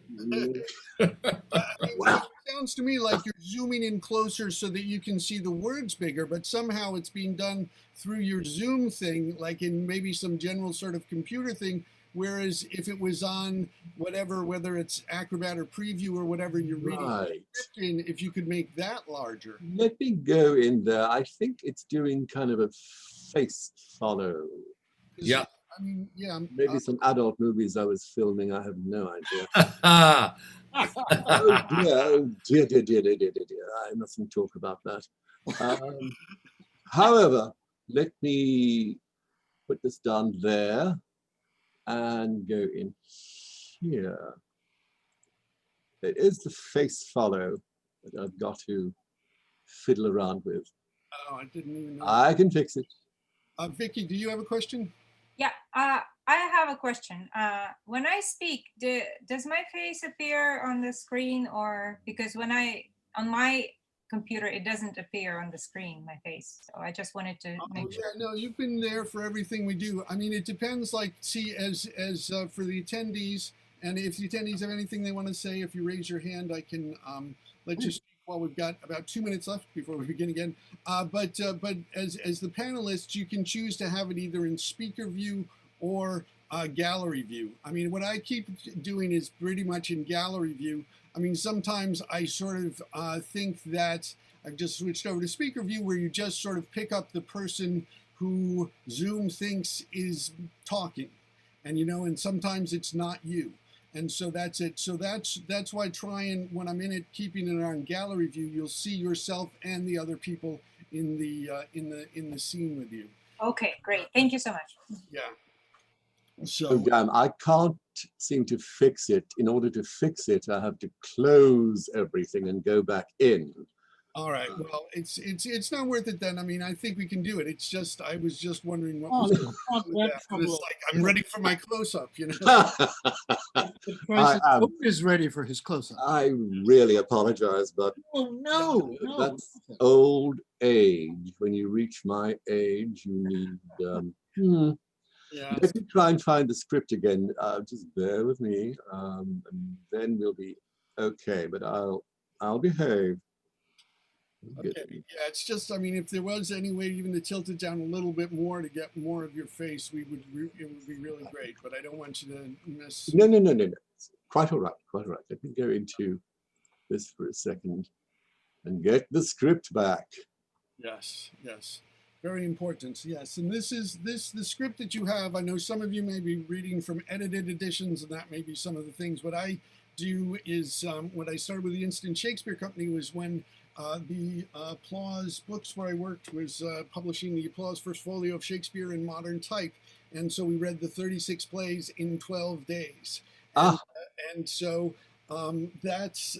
Wow. It sounds to me like you're zooming in closer so that you can see the words bigger, but somehow it's being done through your Zoom thing, like in maybe some general sort of computer thing. Whereas if it was on whatever, whether it's Acrobat or Preview or whatever you're reading the script in, if you could make that larger. Let me go in there. I think it's doing kind of a face follow. Yeah. I mean, yeah. Maybe some adult movies I was filming. I have no idea. Oh dear. I mustn't talk about that. However, let me put this down there and go in here. It is the face follow that I've got to fiddle around with. Oh, I didn't even know. I can fix it. Vicky, do you have a question? Yeah, I have a question. When I speak, does my face appear on the screen, or because on my computer it doesn't appear on the screen, my face? So I just wanted to make sure. Yeah, no, you've been there for everything we do. I mean, it depends. Like, see, as for the attendees, and if the attendees have anything they want to say, if you raise your hand, I can let you speak while we've got about 2 minutes left before we begin again. But as the panelists, you can choose to have it either in speaker view or gallery view. I mean, what I keep doing is pretty much in gallery view. I mean, sometimes I sort of think that I've just switched over to speaker view, where you just sort of pick up the person who Zoom thinks is talking, and and sometimes it's not you. And so that's it. So that's why when I'm in it, keeping it on gallery view, you'll see yourself and the other people in the scene with you. Okay, great. Thank you so much. Yeah. So damn, I can't seem to fix it. In order to fix it, I have to close everything and go back in. All right. Well, it's not worth it then. I mean, I think we can do it. It's just I was just wondering what was going on with that. It's like I'm ready for my close-up, Price is ready for his close-up. I really apologize, but no. That's old age. When you reach my age, you need Yeah. Let me try and find the script again. Just bear with me, and then we'll be okay. But I'll behave. Okay. Yeah, it's just, I mean, if there was any way even to tilt it down a little bit more to get more of your face, it would be really great. But I don't want you to miss. No. Quite all right. Let me go into this for a second and get the script back. Yes. Very important, yes. And this is the script that you have. I know some of you may be reading from edited editions, and that may be some of the things. What I do is, what I started with the Instant Shakespeare Company was when the Applause Books, where I worked, was publishing the Applause First Folio of Shakespeare in modern type. And so we read the 36 plays in 12 days. And so that's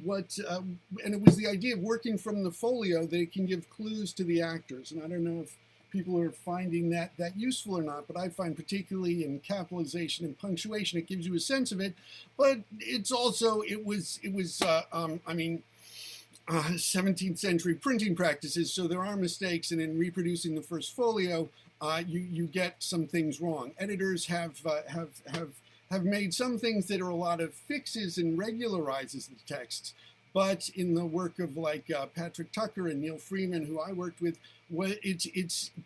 what, and it was the idea of working from the folio that it can give clues to the actors. And I don't know if people are finding that useful or not, but I find particularly in capitalization and punctuation, it gives you a sense of it. But it's also, it was 17th century printing practices, so there are mistakes, and in reproducing the first folio, you get some things wrong. Editors have made some things that are a lot of fixes and regularizes the texts, but in the work of like Patrick Tucker and Neil Freeman, who I worked with,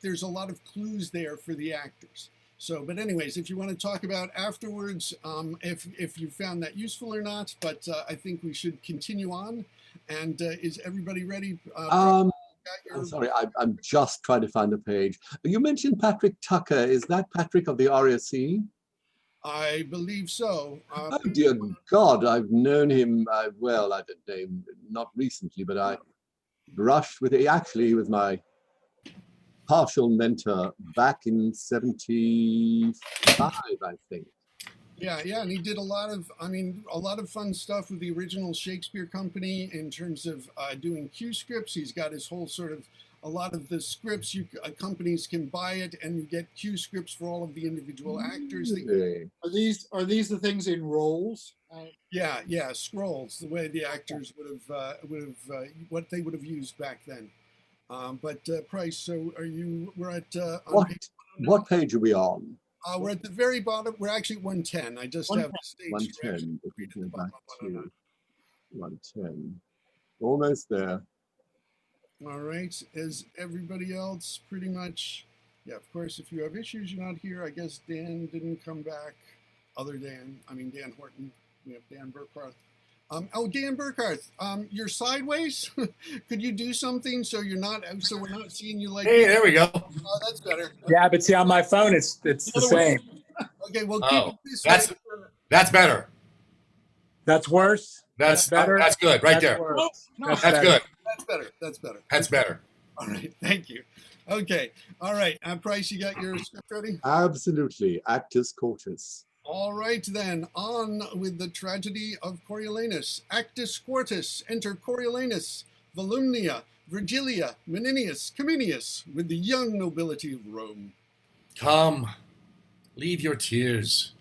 there's a lot of clues there for the actors. So, but anyways, if you want to talk about afterwards, if you found that useful or not, but I think we should continue on. And is everybody ready? I'm sorry, I'm just trying to find the page. You mentioned Patrick Tucker. Is that Patrick of the RSC? I believe so. Oh dear God, I've known him, well, I don't know him, not recently, but I brushed with it. Actually, he was my partial mentor back in 75, I think. Yeah, and he did a lot of fun stuff with the original Shakespeare Company in terms of doing Q scripts. He's got his whole sort of, a lot of the scripts, companies can buy it, and you get Q scripts for all of the individual actors. Are these the things in rolls? Yeah, scrolls, the way the actors would have what they would have used back then. But Price, so we're at what page are we on? We're at the very bottom. We're actually at 110. I just have the stage 110. If we go back to 110. Almost there. All right. Is everybody else pretty much? Yeah, of course, if you have issues, you're not here. I guess Dan didn't come back. Dan Horton. We have Dan Burkhardt. Dan Burkhardt, you're sideways. Could you do something so you're not? So we're not seeing you like. Hey, there we go. Oh, that's better. Yeah, but see on my phone, it's the same. Okay, well, keep it this way. That's better. That's worse. That's better. That's good, right there. That's good. That's better. That's better. All right, thank you. Okay, all right. Price, you got your script ready? Absolutely. Actus Quartus. All right, then, on with the tragedy of Coriolanus. Actus Quartus, enter Coriolanus, Volumnia, Virgilia, Menenius, Cominius, with the young nobility of Rome. Come, leave your tears.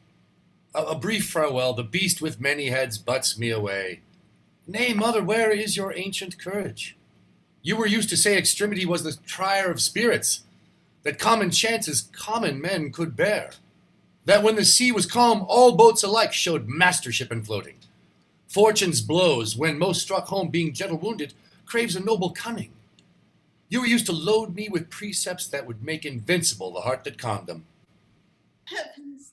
A brief farewell, the beast with many heads butts me away. Nay, mother, where is your ancient courage? You were used to say extremity was the trier of spirits, that common chances common men could bear, that when the sea was calm, all boats alike showed mastership in floating. Fortune's blows, when most struck home, being gentle wounded, craves a noble cunning. You were used to load me with precepts that would make invincible the heart that conned them. Heavens,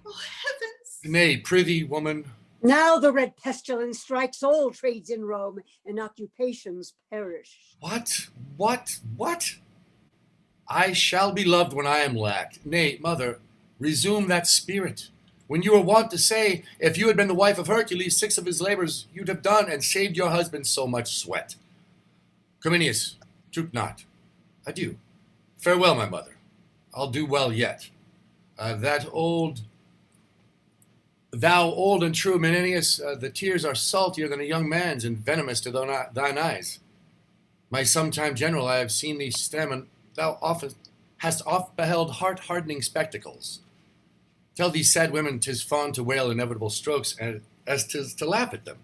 oh heavens. Nay, prithee, woman. Now the red pestilence strikes all trades in Rome, and occupations perish. What? I shall be loved when I am lacked. Nay, mother, resume that spirit. When you were wont to say, if you had been the wife of Hercules, 6 of his labors you'd have done and saved your husband so much sweat. Cominius, droop not. Adieu. Farewell, my mother. I'll do well yet. Thou old and true Menenius, the tears are saltier than a young man's and venomous to thine eyes. My sometime general, I have seen thee stem, and thou hast oft beheld heart-hardening spectacles. Tell these sad women 'tis fond to wail inevitable strokes, as 'tis to laugh at them.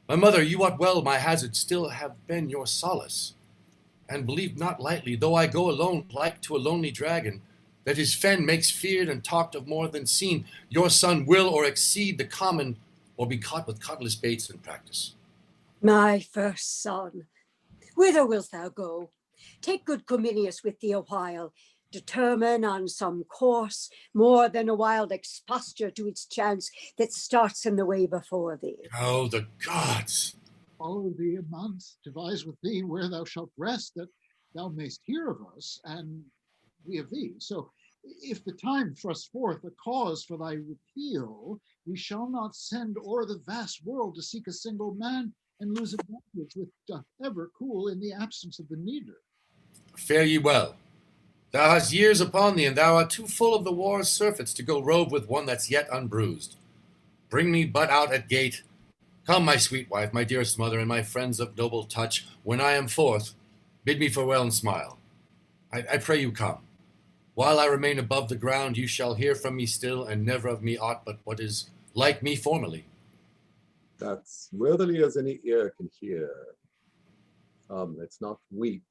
My mother, you wot well my hazard still have been your solace. And believe not lightly, though I go alone like to a lonely dragon, that his fen makes feared and talked of more than seen, your son will or exceed the common, or be caught with cutlass baits in practice. My first son, whither wilt thou go? Take good Cominius with thee a while. Determine on some course more than a wild exposture to its chance that starts in the way before thee. Oh, the gods! Follow thee a month, devise with thee where thou shalt rest, that thou mayst hear of us, and we of thee. So if the time thrust forth a cause for thy repeal, we shall not send o'er the vast world to seek a single man, and lose advantage which doth ever cool in the absence of the needer. Fare ye well. Thou hast years upon thee, and thou art too full of the war's surfeits to go rove with one that's yet unbruised. Bring me but out at gate. Come, my sweet wife, my dearest mother, and my friends of noble touch, when I am forth, bid me farewell and smile. I pray you come. While I remain above the ground, you shall hear from me still, and never of me aught but what is like me formerly. That's worthily as any ear can hear. Let's not weep.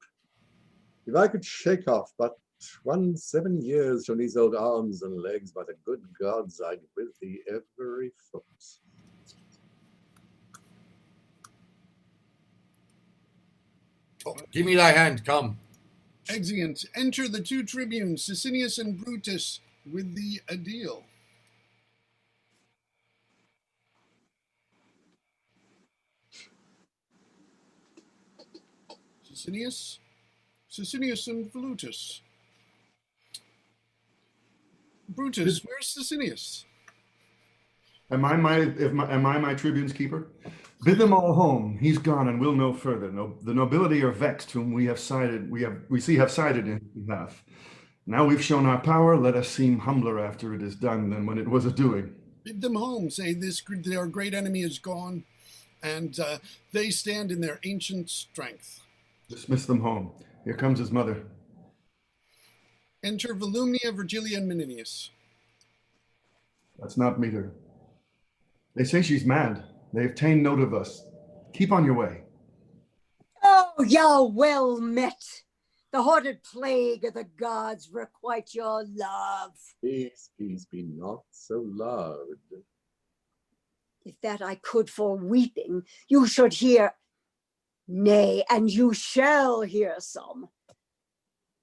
If I could shake off but 7 years from these old arms and legs, by the good gods, I'd with thee every foot. Oh, give me thy hand, come. Exeunt. Enter the two tribunes, Sicinius and Brutus, with the aedile. Sicinius and Brutus. Brutus, where's Sicinius? Am I my tribune's keeper? Bid them all home. He's gone and will no further. No, the nobility are vexed, whom we have sided in his behalf. Now we've shown our power. Let us seem humbler after it is done than when it was a doing. Bid them home. Say their great enemy is gone, and they stand in their ancient strength. Dismiss them home. Here comes his mother. Enter Volumnia, Virgilia, and Menenius. Let's not meet her. They say she's mad. They have ta'en note of us. Keep on your way. Oh, y'all well met. The hoarded plague of the gods requite your love. Peace, peace, be not so loud. If that I could for weeping, you should hear, nay, and you shall hear some.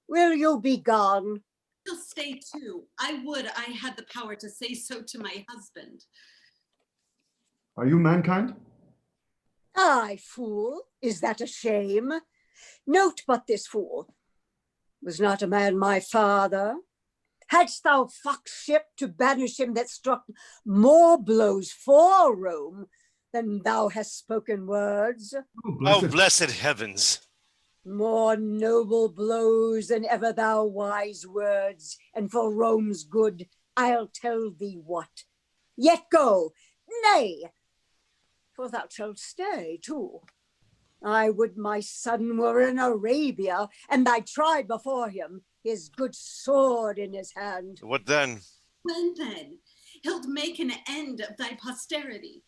Will you be gone? I'll stay too. I would I had the power to say so to my husband. Are you mankind? Aye, fool, is that a shame? Note but this fool. Was not a man my father? Hadst thou fox ship to banish him that struck more blows for Rome than thou hast spoken words? Oh, blessed heavens! More noble blows than ever thou wise words, and for Rome's good, I'll tell thee what. Yet go, nay, for thou shalt stay too. I would my son were in Arabia, and thy tribe before him, his good sword in his hand. What then? When then? He'ld make an end of thy posterity.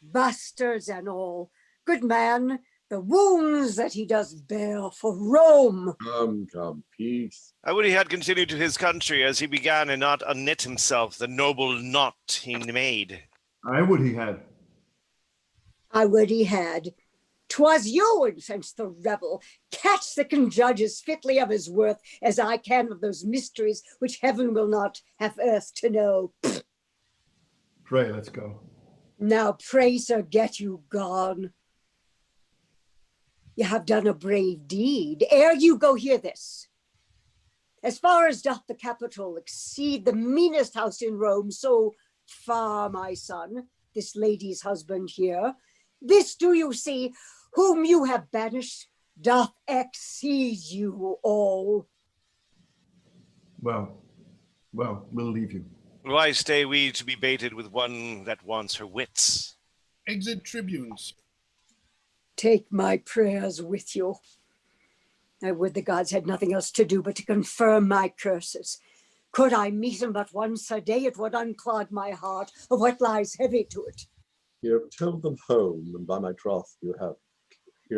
Bastards and all, good man, the wounds that he does bear for Rome. Come, peace. I would he had continued to his country as he began, and not unknit himself the noble knot he made. I would he had. I would he had. 'Twas you incensed the rebel. Catch that can judge as fitly of his worth as I can of those mysteries which heaven will not have earth to know. Pray, let's go. Now pray, sir, get you gone. You have done a brave deed. Ere you go, hear this. As far as doth the Capitol exceed the meanest house in Rome, so far, my son, this lady's husband here, this do you see, whom you have banished, doth exceed you all. Well, we'll leave you. Why stay we to be baited with one that wants her wits? Exit tribunes. Take my prayers with you. I would the gods had nothing else to do but to confirm my curses. Could I meet him but once a day, it would unclog my heart of what lies heavy to it. You have tilled them home, and by my troth, you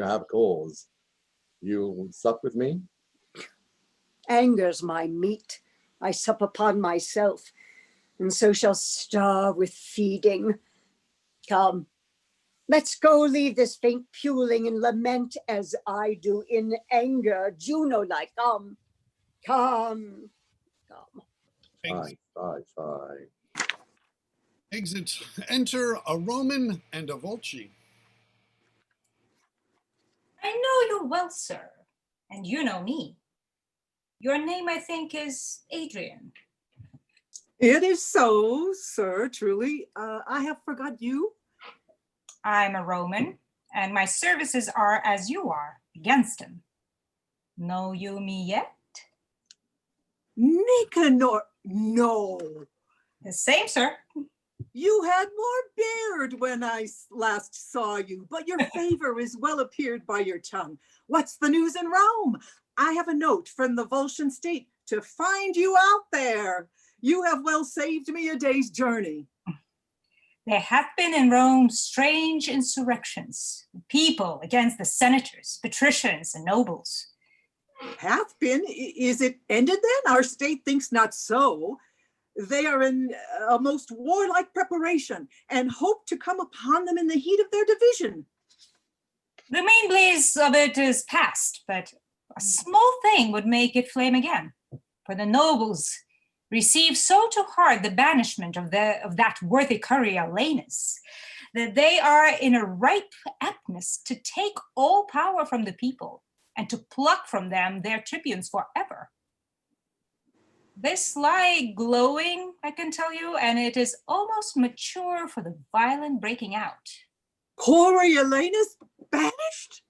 have cause. You sup with me? Anger's my meat. I sup upon myself, and so shall starve with feeding. Come, let's go leave this faint puling and lament as I do in anger, Juno-like. Come, come, come. Fie. Exit. Enter a Roman and a Volci. I know you well, sir. And you know me. Your name, I think, is Adrian. It is so, sir, truly. I have forgot you. I'm a Roman, and my services are as you are, against him. Know you me yet? Nicanor, no. The same, sir. You had more beard when I last saw you, but your favor is well appeared by your tongue. What's the news in Rome? I have a note from the Volscian state to find you out there. You have well saved me a day's journey. There have been in Rome strange insurrections, people against the senators, patricians, and nobles. Hath been? Is it ended then? Our state thinks not so. They are in a most warlike preparation and hope to come upon them in the heat of their division. The main blaze of it is past, but a small thing would make it flame again. For the nobles receive so to heart the banishment of that worthy Coriolanus, that they are in a ripe aptness to take all power from the people and to pluck from them their tribunes forever. This lie glowing, I can tell you, and it is almost mature for the violent breaking out. Coriolanus banished?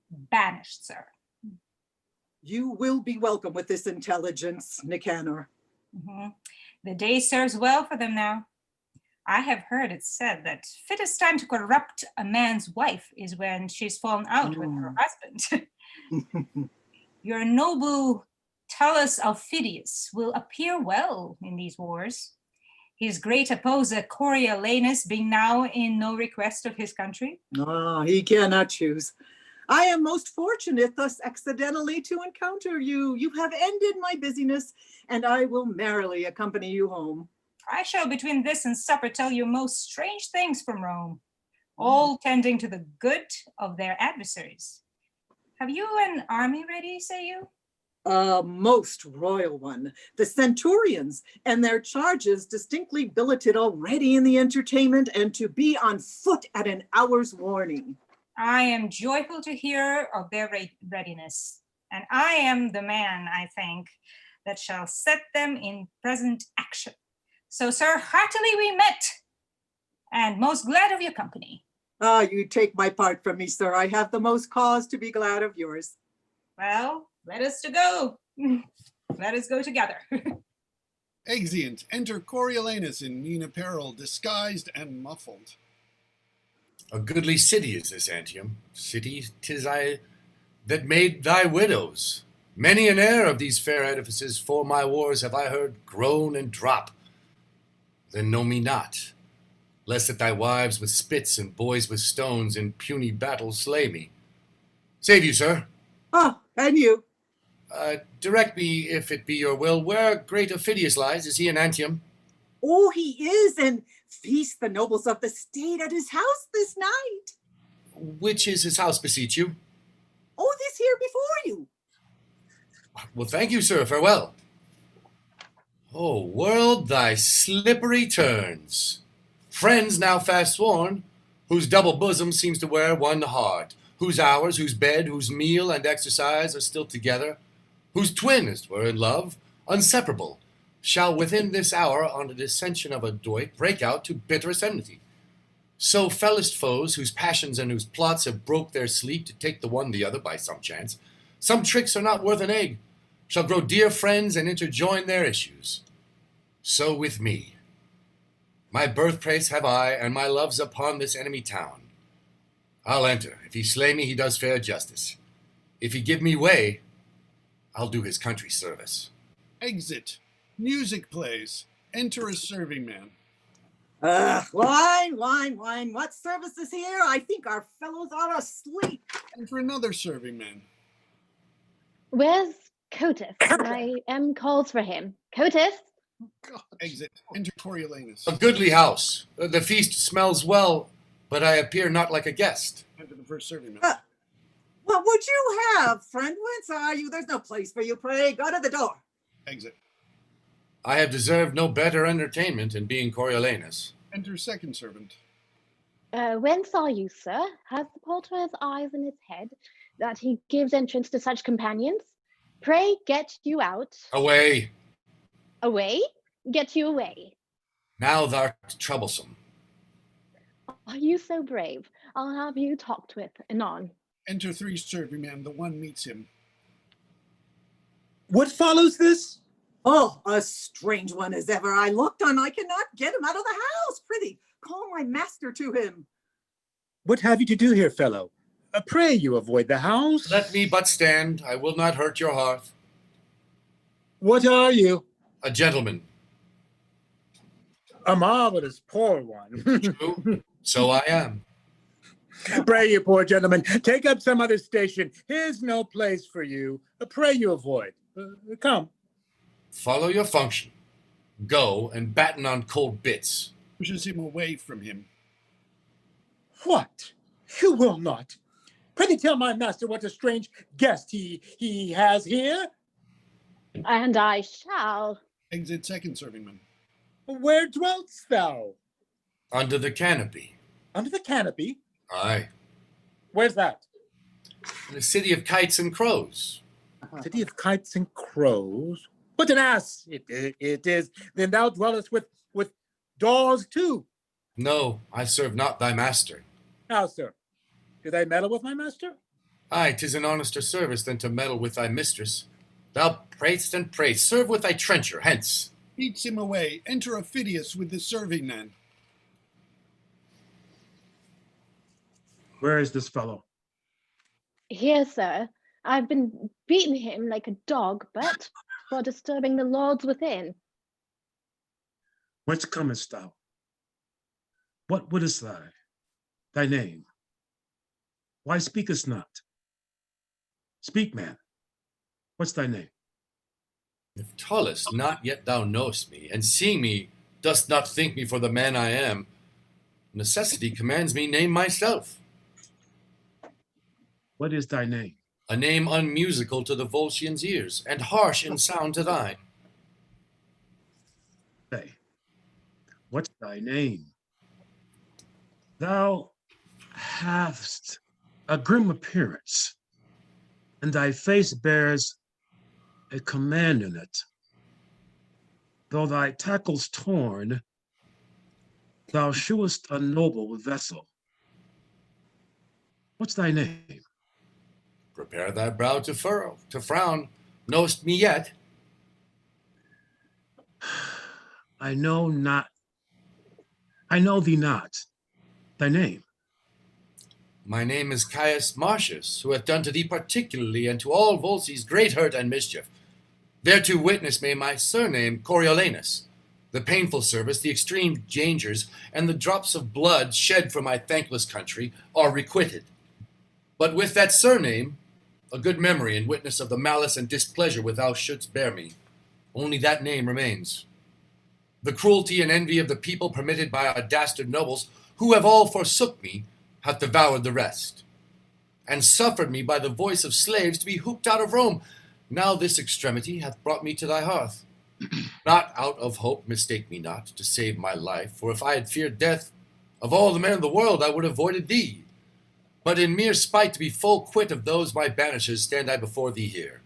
Banished, sir. You will be welcome with this intelligence, Nicanor. Mm-hmm. The day serves well for them now. I have heard it said that fittest time to corrupt a man's wife is when she's fallen out with her husband. Your noble Tullus Aufidius will appear well in these wars. His great opposer Coriolanus being now in no request of his country. He cannot choose. I am most fortunate thus accidentally to encounter you. You have ended my busyness, and I will merrily accompany you home. I shall between this and supper tell you most strange things from Rome, all tending to the good of their adversaries. Have you an army ready, say you? A most royal one. The centurions and their charges distinctly billeted already in the entertainment and to be on foot at an hour's warning. I am joyful to hear of their readiness, and I am the man, I think, that shall set them in present action. So, sir, heartily we met, and most glad of your company. You take my part from me, sir. I have the most cause to be glad of yours. Well, let us to go. Let us go together. Exeunt. Enter Coriolanus in mean apparel, disguised and muffled. A goodly city is this, Antium. City 'tis I that made thy widows. Many an heir of these fair edifices for my wars have I heard groan and drop. Then know me not, lest that thy wives with spits and boys with stones in puny battle slay me. Save you, sir. And you? Direct me, if it be your will, where great Aufidius lies. Is he in Antium? Oh, he is, and feast the nobles of the state at his house this night. Which is his house, beseech you? Oh, this here before you. Well, thank you, sir. Farewell. Oh, world, thy slippery turns. Friends now fast sworn, whose double bosom seems to wear one heart, whose hours, whose bed, whose meal and exercise are still together, whose twin, as 'twere in love, inseparable, shall within this hour on the dissension of a doit break out to bitterest enmity. So fellest foes, whose passions and whose plots have broke their sleep to take the one the other by some chance, some tricks are not worth an egg, shall grow dear friends and interjoin their issues. So with me. My birthplace have I, and my love's upon this enemy town. I'll enter. If he slay me, he does fair justice. If he give me way, I'll do his country service. Exit. Music plays. Enter a serving man. Wine. What service is here? I think our fellows are asleep. Enter another serving man. Where's Cotus? My M calls for him. Cotus? God. Exit. Enter Coriolanus. A goodly house. The feast smells well, but I appear not like a guest. Enter the first serving man. What would you have, friend? Whence are you? There's no place for you, pray. Go to the door. Exit. I have deserved no better entertainment in being Coriolanus. Enter second servant. Whence are you, sir? Has the porter his eyes in his head? that he gives entrance to such companions. Pray get you out. Away. Away? Get you away. Now thou'rt troublesome. Are you so brave? I'll have you talked with anon. Enter 3 servingmen. The one meets him. What follows this? Oh, a strange one as ever. I looked on, I cannot get him out of the house. Prithee, call my master to him. What have you to do here, fellow? Pray you avoid the house. Let me but stand. I will not hurt your heart. What are you? A gentleman. A marvelous poor one. True. So I am. Pray you, poor gentleman, take up some other station. Here's no place for you. Pray you avoid. Come. Follow your function. Go and batten on cold bits. Pushes him away from him. What? You will not. Prithee tell my master what a strange guest he has here. And I shall. Exit 2nd servingman. Where dwells thou? Under the canopy. Under the canopy? Aye. Where's that? In the city of kites and crows. City of kites and crows? What an ass it is. Then thou dwellest with daws too. No, I serve not thy master. How, sir? Do they meddle with my master? Aye, 'tis an honester service than to meddle with thy mistress. Thou pray'st and pray'st, serve with thy trencher, hence. Beats him away. Enter Ophidius with the servingmen. Where is this fellow? Here, sir. I've been beating him like a dog, but for disturbing the lords within. Whence comest thou? What wouldest thou? Thy name? Why speakest not? Speak, man. What's thy name? If Tullus, not yet thou knowest me, and seeing me, dost not think me for the man I am, necessity commands me name myself. What is thy name? A name unmusical to the Volscians' ears, and harsh in sound to thine. Say, what's thy name? Thou hast a grim appearance, and thy face bears a command in it. Though thy tackle's torn, thou shewest a noble vessel. What's thy name? Prepare thy brow to frown. Know'st me yet? I know thee not. Thy name? My name is Caius Marcius, who hath done to thee particularly and to all Volsces great hurt and mischief. Thereto witness may my surname Coriolanus, the painful service, the extreme dangers, and the drops of blood shed for my thankless country are requited. But with that surname, a good memory and witness of the malice and displeasure which thou shouldst bear me, only that name remains. The cruelty and envy of the people permitted by our dastard nobles, who have all forsook me, hath devoured the rest, and suffered me by the voice of slaves to be hooped out of Rome. Now this extremity hath brought me to thy hearth. Not out of hope, mistake me not, to save my life, for if I had feared death, of all the men of the world I would have avoided thee. But in mere spite to be full quit of those my banishers stand I before thee here.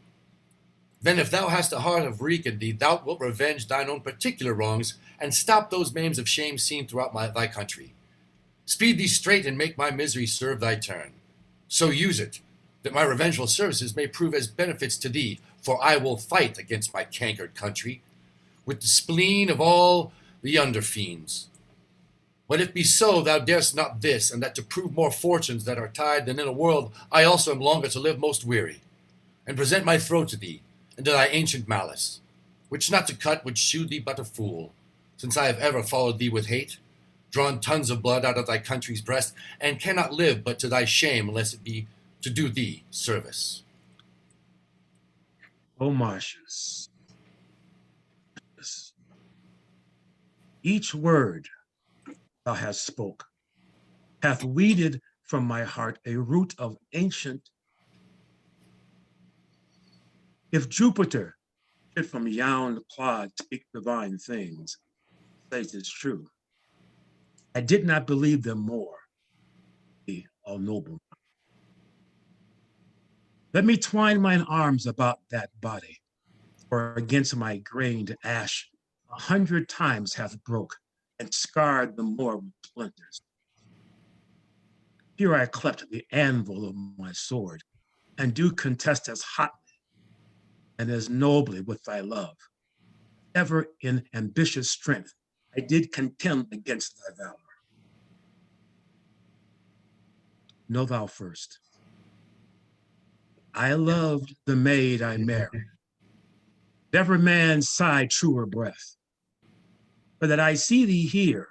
Then if thou hast a heart of wreak in thee, thou wilt revenge thine own particular wrongs, and stop those maims of shame seen throughout thy country. Speed thee straight and make my misery serve thy turn. So use it, that my revengeful services may prove as benefits to thee, for I will fight against my cankered country, with the spleen of all the under fiends. But if be so, thou darest not this, and that to prove more fortunes that are tied than in a world I also am longer to live most weary, and present my throat to thee, and to thy ancient malice, which not to cut would shew thee but a fool, since I have ever followed thee with hate, drawn tons of blood out of thy country's breast, and cannot live but to thy shame, unless it be to do thee service. O Marcius, each word thou hast spoke hath weeded from my heart a root of ancient. If Jupiter should from yon clod speak divine things, say 'tis true. I did not believe them more, the all noble. Let me twine mine arms about that body, for against my grained ash 100 times hath broke and scarred the more with splinters. Here I clept the anvil of my sword, and do contest as hotly and as nobly with thy love. Ever in ambitious strength I did contend against thy valor. Know thou first, I loved the maid I married. Never man sighed truer breath. But that I see thee here,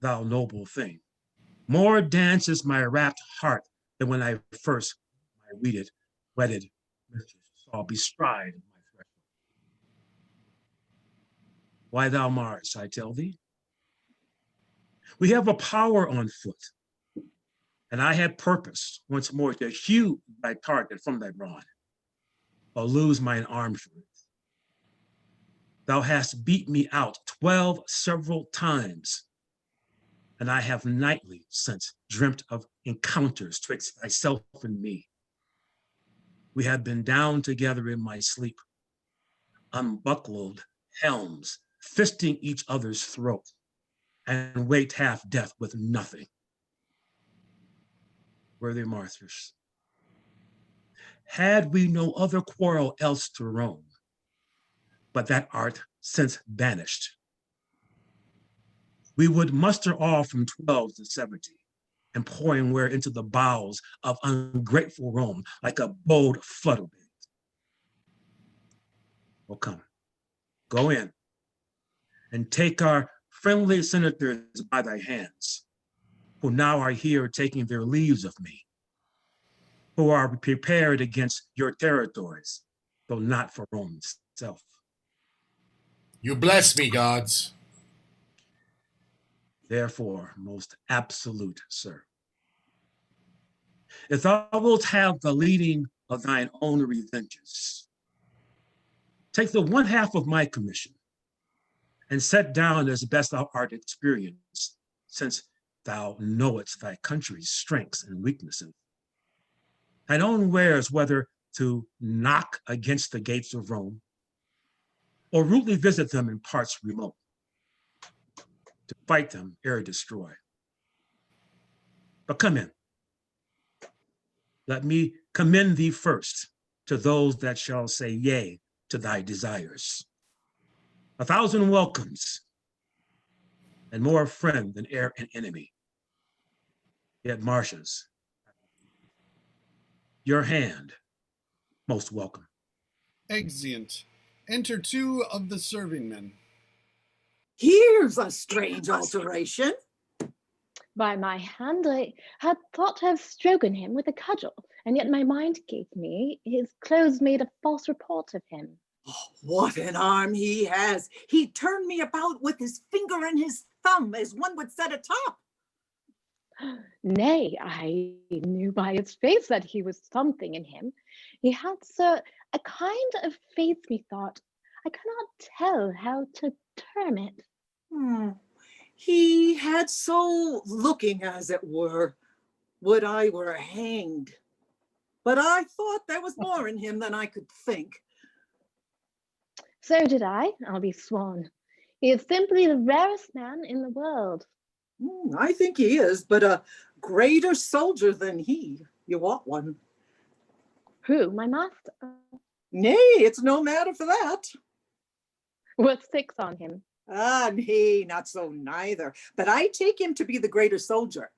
thou noble thing, more dances my rapt heart than when I first my wedded mistress saw bestride my threshold. Why thou Mars, I tell thee? We have a power on foot, and I had purpose once more to hew thy target from thy brawn, or lose mine arm for it. Thou hast beat me out 12 several times, and I have nightly since dreamt of encounters twixt thyself and me. We have been down together in my sleep, unbuckled helms, fisting each other's throat, and waked half death with nothing. Worthy Marthas, had we no other quarrel else to roam, but that art since banished, we would muster all from 12 to 70, and pouring where into the bowels of ungrateful Rome like a bold flood of it. Well, come, go in, and take our friendly senators by thy hands, who now are here taking their leaves of me, who are prepared against your territories, though not for Rome itself. You bless me, gods. Therefore, most absolute sir, if thou wilt have the leading of thine own revenges, take the one half of my commission and set down as best thou art experienced, since thou knowest thy country's strengths and weaknesses. Thine own wares, whether to knock against the gates of Rome or rudely visit them in parts remote, to fight them ere destroy. But come in. Let me commend thee first to those that shall say yea to thy desires. 1,000 welcomes, and more friend than e'er an enemy. Yet Marcia's, your hand most welcome. Exeunt. Enter 2 of the serving men. Here's a strange alteration. By my hand, I had thought to have stroken him with a cudgel, and yet my mind gave me his clothes made a false report of him. Oh, what an arm he has. He turned me about with his finger and his thumb, as one would set a top. Nay, I knew by his face that he was something in him. He had, sir, a kind of face, methought. I cannot tell how to term it. He had so looking, as it were, would I were hanged. But I thought there was more in him than I could think. So did I'll be sworn. He is simply the rarest man in the world. I think he is, but a greater soldier than he. You want one. Who, my master? Nay, it's no matter for that. Worth 6 on him. Ah, nay, not so neither. But I take him to be the greater soldier.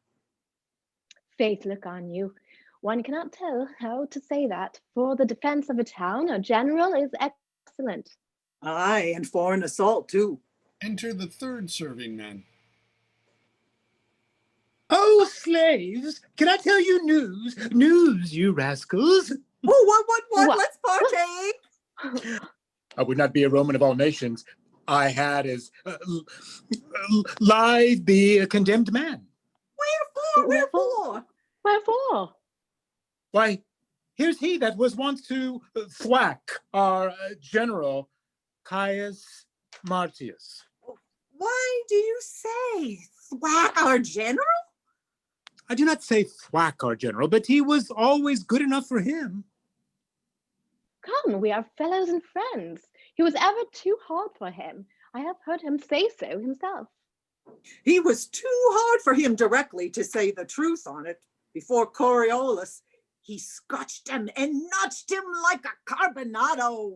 Faith, look on you. One cannot tell how to say that. For the defense of a town, a general is excellent. Aye, and for an assault too. Enter the 3rd serving man. Oh, slaves, can I tell you news? News, you rascals. Oh, what? Let's partake. I would not be a Roman of all nations. I had as live be a condemned man. Wherefore? Wherefore? Why, here's he that was wont to thwack our general, Caius Marcius. Why do you say thwack our general? I do not say thwack our general, but he was always good enough for him. Come, we are fellows and friends. He was ever too hard for him. I have heard him say so himself. He was too hard for him directly, to say the truth on it. Before Coriolanus, he scotched him and notched him like a carbonado.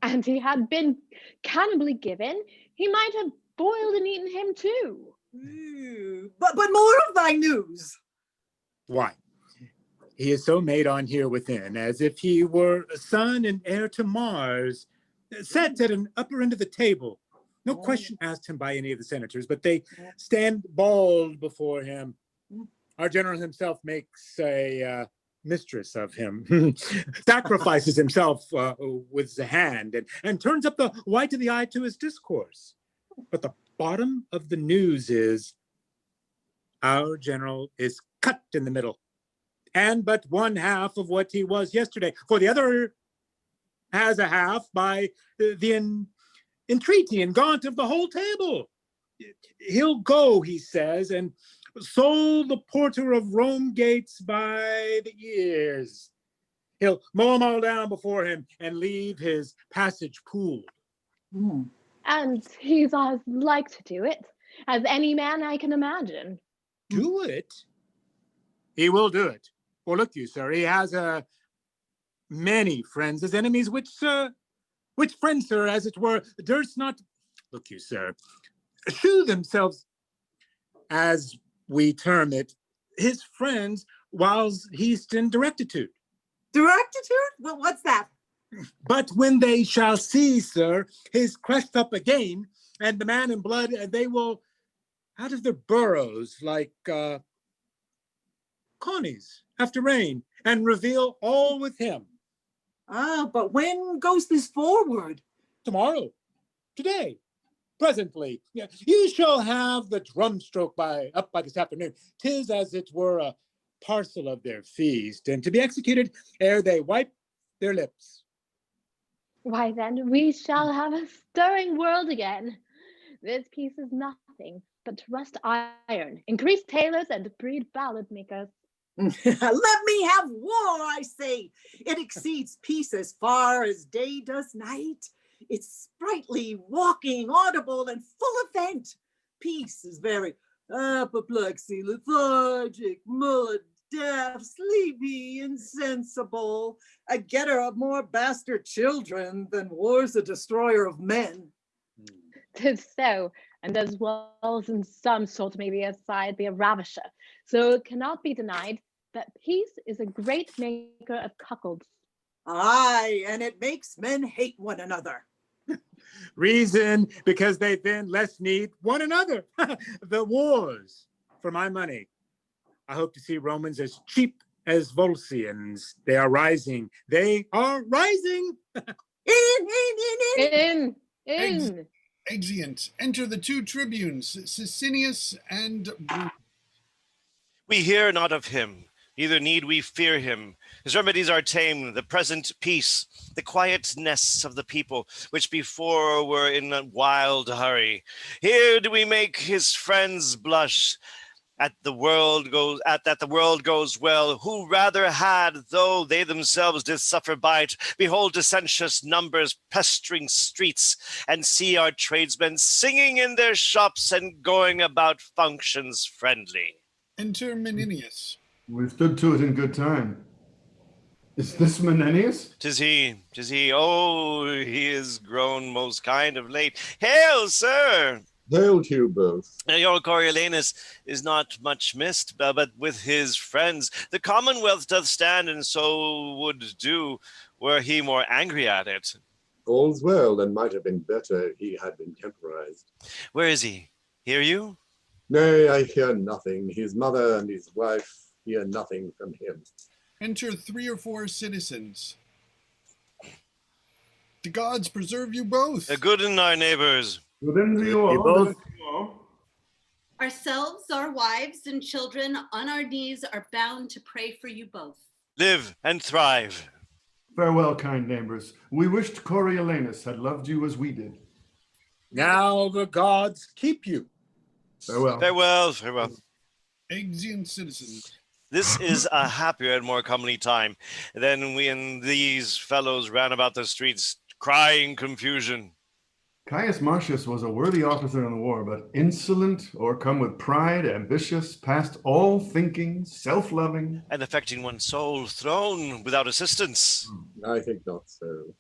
And he had been cannibally given, he might have boiled and eaten him too. But more of thy news. Why, he is so made on here within, as if he were a son and heir to Mars, sat at an upper end of the table. No question asked him by any of the senators, but they stand bald before him. Our general himself makes a mistress of him, sacrifices himself with the hand, and turns up the white of the eye to his discourse. But the bottom of the news is our general is cut in the middle, and but one half of what he was yesterday, for the other has a half by the entreaty and gaunt of the whole table. He'll go, he says, and soul the porter of Rome gates by the ears. He'll mow them all down before him and leave his passage pooled. And he's as like to do it as any man I can imagine. Do it? He will do it. For look you, sir, he has many friends as enemies, which friends, sir, as it were, durst not, look you, sir, shew themselves, as we term it, his friends, whiles he's in directitude. Directitude? Well, what's that? But when they shall see, sir, his crest up again, and the man in blood, they will out of their burrows like Connies after rain, and reveal all with him. But when goes this forward? Tomorrow, today, presently. Yeah, you shall have the drum stroke up by this afternoon. 'Tis as it were a parcel of their feast, and to be executed ere they wipe their lips. Why then we shall have a stirring world again. This peace is nothing but to rust iron, increase tailors, and breed ballad makers. Let me have war, I say. It exceeds peace as far as day does night. It's sprightly, walking, audible, and full of vent. Peace is very apoplexy, lethargic, mullet, deaf, sleepy, insensible, a getter of more bastard children than war's a destroyer of men. 'Tis so, and as well as in some sort maybe aside be a ravisher. So it cannot be denied that peace is a great maker of cuckolds. Aye, and it makes men hate one another. Reason, because they then less need one another. The wars, for my money. I hope to see Romans as cheap as Volscians. They are rising. They are rising. In. Exeunt. Enter the two tribunes, Sicinius and Brutus. We hear not of him, neither need we fear him. His remedies are tame, the present peace, the quietness of the people, which before were in a wild hurry. Here do we make his friends blush, that the world goes well, who rather had, though they themselves did suffer by't, behold dissentious numbers pestering streets, and see our tradesmen singing in their shops and going about functions friendly. Enter Menenius. We stood to it in good time. Is this Menenius? 'Tis he. Oh, he is grown most kind of late. Hail, sir! Hail to you both. Your Coriolanus is not much missed, but with his friends the Commonwealth doth stand, and so would do, were he more angry at it. All's well, and might have been better he had been temporized. Where is he? Hear you? Nay, I hear nothing. His mother and his wife hear nothing from him. Enter 3 or 4 citizens. The gods preserve you both. The good in our neighbors. Within you all. Ourselves, our wives, and children on our knees are bound to pray for you both. Live and thrive. Farewell, kind neighbors. We wished Coriolanus had loved you as we did. Now the gods keep you. Farewell. Farewell. Exeunt citizens. This is a happier and more comely time than when these fellows ran about the streets crying confusion. Caius Marcius was a worthy officer in the war, but insolent, o'ercome with pride, ambitious, past all thinking, self-loving. And affecting one's soul, thrown without assistance. I think not so.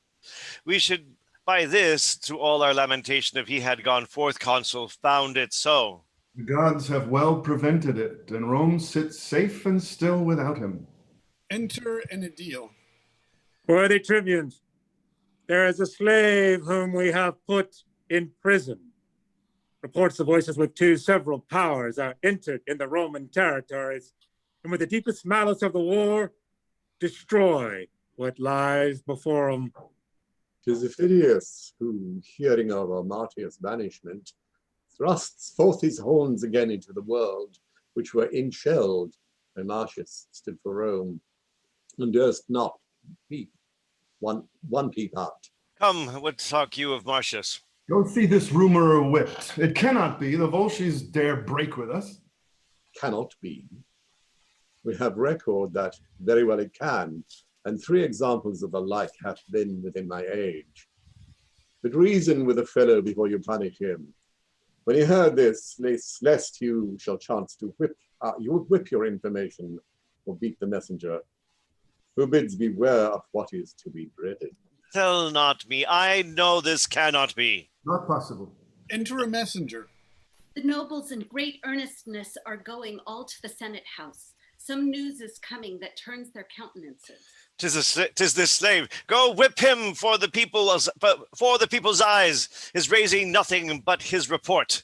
We should, by this, through all our lamentation, if he had gone forth consul, found it so. The gods have well prevented it, and Rome sits safe and still without him. Enter an aedile. Worthy tribunes, there is a slave whom we have put in prison. Reports of voices with two several powers are entered in the Roman territories, and with the deepest malice of the war, destroy what lies before them. 'Tis Phidias who, hearing of our Martius' banishment, thrusts forth his horns again into the world, which were inshelled when Marcius stood for Rome, and durst not peep one peep out. Come, what talk you of Marcius? Go see this rumorer whipped. It cannot be. The Volsces dare break with us. Cannot be. We have record that very well it can, and 3 examples of the like hath been within my age. But reason with a fellow before you punish him. When he heard this, lest you shall chance to you would whip your information or beat the messenger, who bids beware of what is to be dreaded. Tell not me, I know this cannot be. Not possible. Enter a messenger. The nobles in great earnestness are going all to the Senate house. Some news is coming that turns their countenances. 'Tis this slave. Go whip him for the people's eyes. Is raising nothing but his report.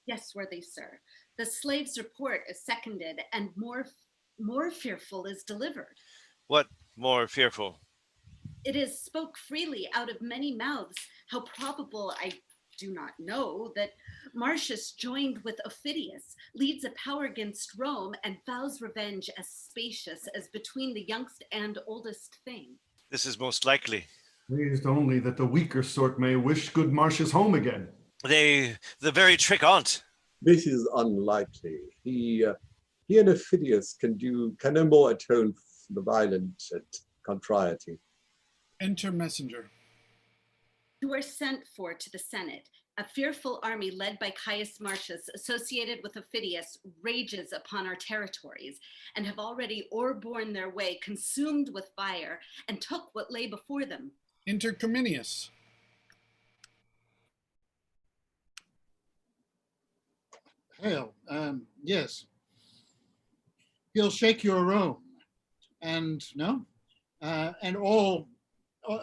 Yes, worthy sir. The slave's report is seconded, and more fearful is delivered. What more fearful? It is spoke freely out of many mouths, how probable I do not know, that Marcius joined with Phidias, leads a power against Rome, and vows revenge as spacious as between the youngest and oldest thing. This is most likely. Pleased only that the weaker sort may wish good Marcius home again. The very trick on't. This is unlikely. He and Phidias can no more atone for the violent at contrariety. Enter messenger. You are sent for to the Senate. A fearful army led by Caius Marcius, associated with Phidias, rages upon our territories, and have already o'erborne their way, consumed with fire, and took what lay before them. Enter Cominius. Hail, yes. He'll shake your Rome, and all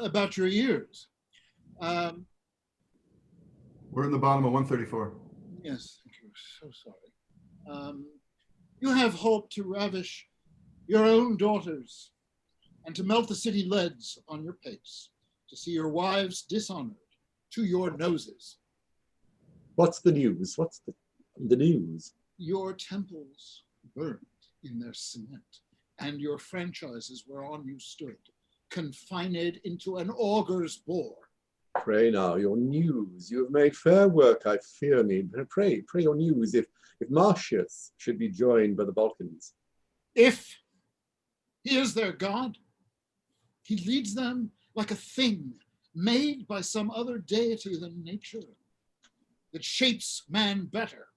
about your years. We're in the bottom of 134. Yes, thank you. So sorry. You have hope to ravish your own daughters and to melt the city leads on your pace, to see your wives dishonored to your noses. What's the news? What's the news? Your temples burned in their cement, and your franchises whereon you stood, confined into an augur's bore. Pray now, your news. You have made fair work, I fear me. Pray your news, if Marcius should be joined by the Balkans. If he is their god, he leads them like a thing made by some other deity than nature, that shapes man better,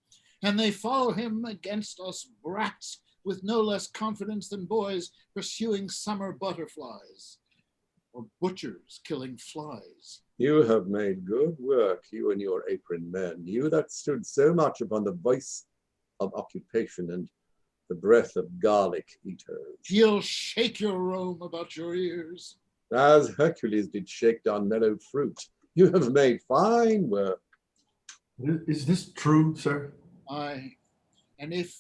and they follow him against us brats with no less confidence than boys pursuing summer butterflies, or butchers killing flies. You have made good work, you and your apron men, you that stood so much upon the voice of occupation and the breath of garlic eaters. He'll shake your Rome about your ears. As Hercules did shake down mellow fruit, you have made fine work. Is this true, sir? Aye, and if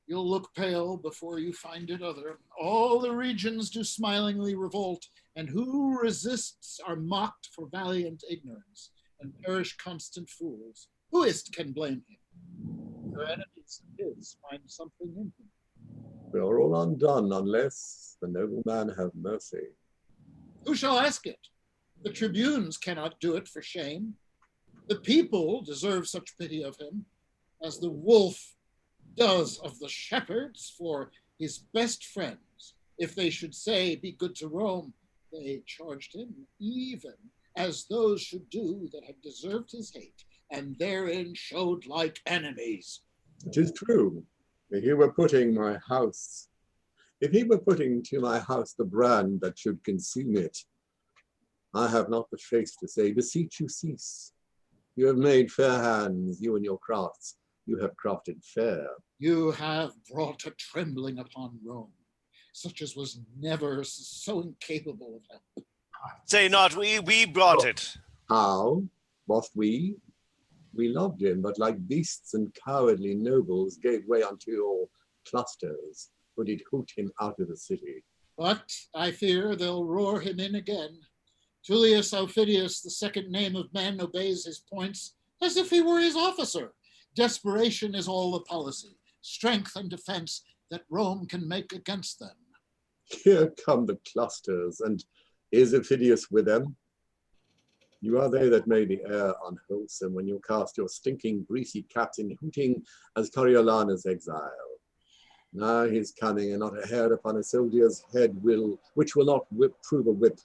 you'll look pale before you find it other, all the regions do smilingly revolt, and who resists are mocked for valiant ignorance, and perish constant fools. Who is't can blame him? Your enemies of his find something in him. We are all undone unless the noble man have mercy. Who shall ask it? The tribunes cannot do it for shame. The people deserve such pity of him, as the wolf does of the shepherds, for his best friends, if they should say, be good to Rome, they charged him even as those should do that had deserved his hate, and therein showed like enemies. It is true. If he were putting to my house the brand that should consume it, I have not the face to say, beseech you cease. You have made fair hands, you and your crafts. You have crafted fair. You have brought a trembling upon Rome, such as was never so incapable of help. Say not we brought it. How? Was't we? We loved him, but like beasts and cowardly nobles gave way unto your clusters, who did hoot him out of the city. But I fear they'll roar him in again. Tullius Aufidius, the second name of man, obeys his points as if he were his officer. Desperation is all the policy, strength and defense that Rome can make against them. Here come the clusters, and is Aufidius with them? You are they that made the air unwholesome when you cast your stinking greasy caps in hooting as Coriolanus exile. Now he's coming, and not a hair upon a soldier's head which will not prove a whip.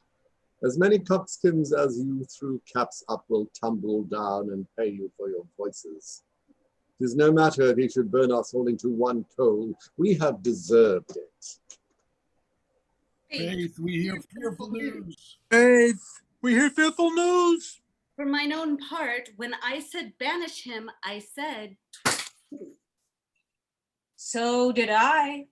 As many coxcombs as you threw caps up will tumble down and pay you for your voices. 'Tis no matter if he should burn us all into one coal. We have deserved it. Faith, we hear fearful news. Faith, we hear fearful news. For mine own part, when I said banish him, I said. So did I.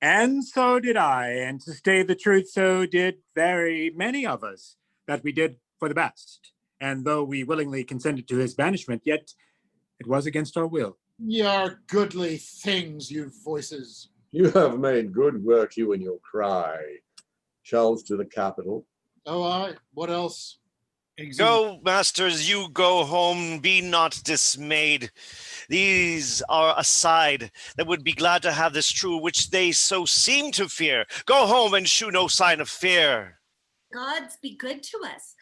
And so did I. And to state the truth, so did very many of us, that we did for the best. And though we willingly consented to his banishment, yet it was against our will. Ye are goodly things, you voices. You have made good work, you and your cry. Charles to the capital. Oh, aye. What else? Go, masters, you go home, be not dismayed. These are a side that would be glad to have this true, which they so seem to fear. Go home and shew no sign of fear. Gods be good to us.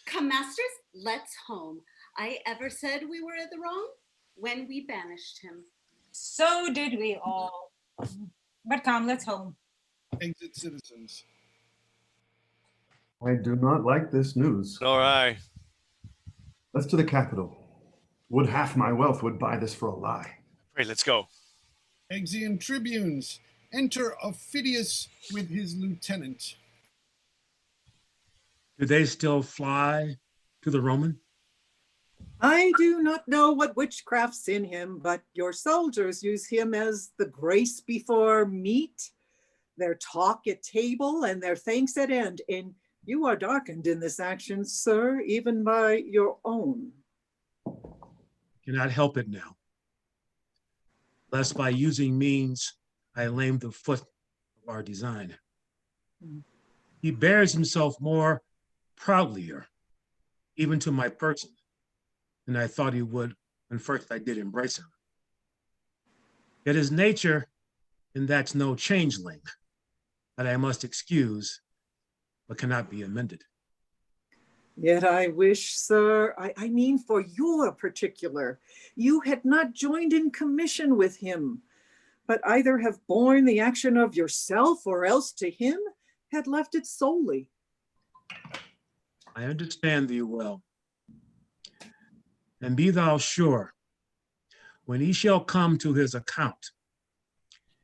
Come, masters, let's home. I ever said we were in the wrong when we banished him. So did we all. But come, let's home. Exit, citizens. I do not like this news. Nor I. Let's to the capital. Would half my wealth would buy this for a lie. Pray, let's go. Exian tribunes, enter Aufidius with his lieutenant. Do they still fly to the Roman? I do not know what witchcraft's in him, but your soldiers use him as the grace before meat, their talk at table, and their thanks at end. And you are darkened in this action, sir, even by your own. Cannot help it now. Lest by using means, I lame the foot of our design. He bears himself more proudlier, even to my person, than I thought he would when first I did embrace him. Yet his nature, and that's no changeling, that I must excuse, but cannot be amended. Yet I wish, sir, I mean for your particular, you had not joined in commission with him, but either have borne the action of yourself or else to him had left it solely. I understand thee well. And be thou sure, when he shall come to his account,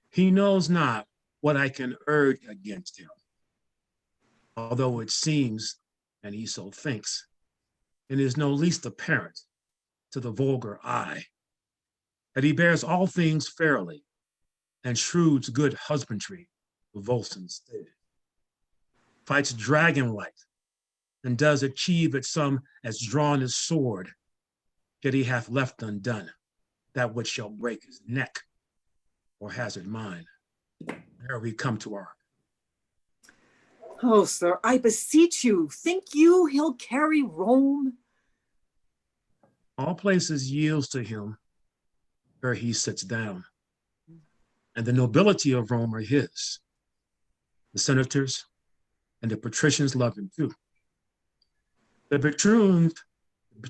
he knows not what I can urge against him. Although it seems, and he so thinks, it is no least apparent to the vulgar eye that he bears all things fairly and shrews good husbandry with Volson's stead, fights dragon-like, and does achieve at some as drawn his sword, yet he hath left undone that which shall break his neck or hazard mine. Ere we come to our. Oh, sir, I beseech you, think you he'll carry Rome? All places yields to him where he sits down, and the nobility of Rome are his. The senators and the patricians love him too. The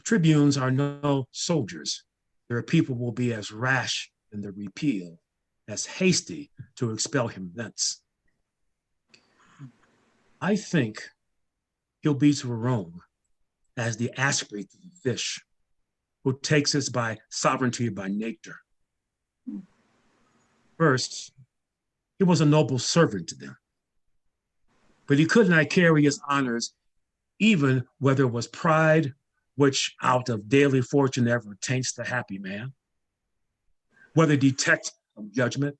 tribunes are no soldiers, their people will be as rash in the repeal, as hasty to expel him thence. I think he'll be to Rome as the asprey to the fish, who takes us by sovereignty by nature. First, he was a noble servant to them, but he could not carry his honors, even whether it was pride, which out of daily fortune ever taints the happy man, whether detect of judgment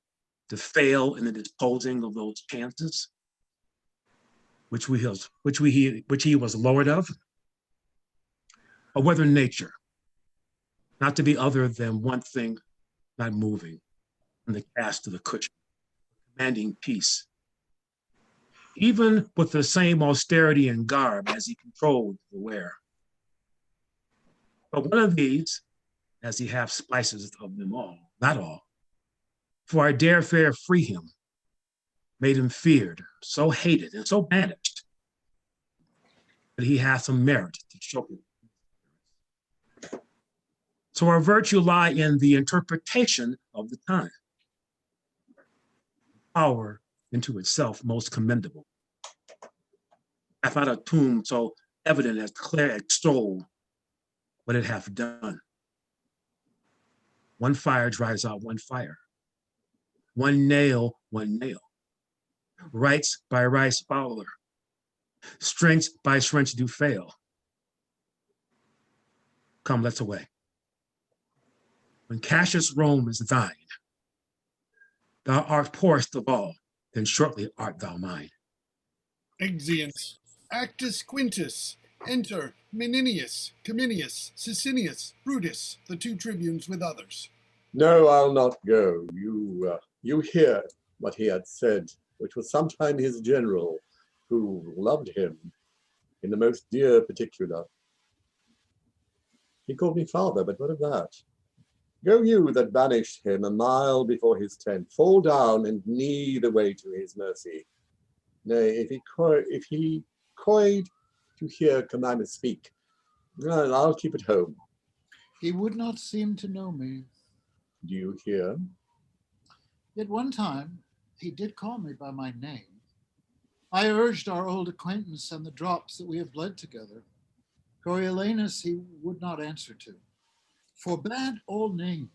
to fail in the disposing of those chances, which he was lord of, or whether nature, not to be other than one thing, not moving, from the cast of the cushion, commanding peace, even with the same austerity and garb as he controlled the wear. But one of these, as he hath spices of them all, not all, for I dare fair free him, made him feared, so hated, and so banished, that he hath some merit to show it. So our virtue lie in the interpretation of the time. Power into itself most commendable. Hath not a tomb so evident as clear extol what it hath done. One fire drives out one fire. One nail. Rights by rights fouler. Strengths by strengths do fail. Come, let's away. When Cassius Rome is thine, thou art poorest of all, then shortly art thou mine. Exeunt. Actus Quintus. Enter Menenius, Cominius, Sicinius, Brutus, the two tribunes with others. No, I'll not go. You hear what he had said, which was sometime his general, who loved him in the most dear particular. He called me father, but what of that? Go you that banished him a mile before his tent, fall down and knee the way to his mercy. Nay, if he coyed to hear Cominius speak, I'll keep at home. He would not seem to know me. Do you hear? Yet one time he did call me by my name. I urged our old acquaintance and the drops that we have bled together. Coriolanus he would not answer to. Forbade all names.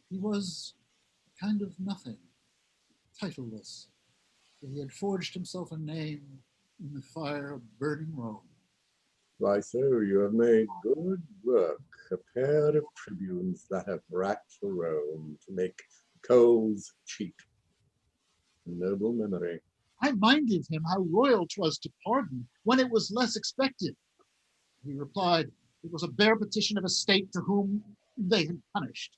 He was kind of nothing, titleless. He had forged himself a name in the fire of burning Rome. Why so, you have made good work, a pair of tribunes that have racked for Rome to make coals cheap. A noble memory. I minded him how royal 'twas to pardon when it was less expected. He replied, it was a bare petition of a state to whom they had punished.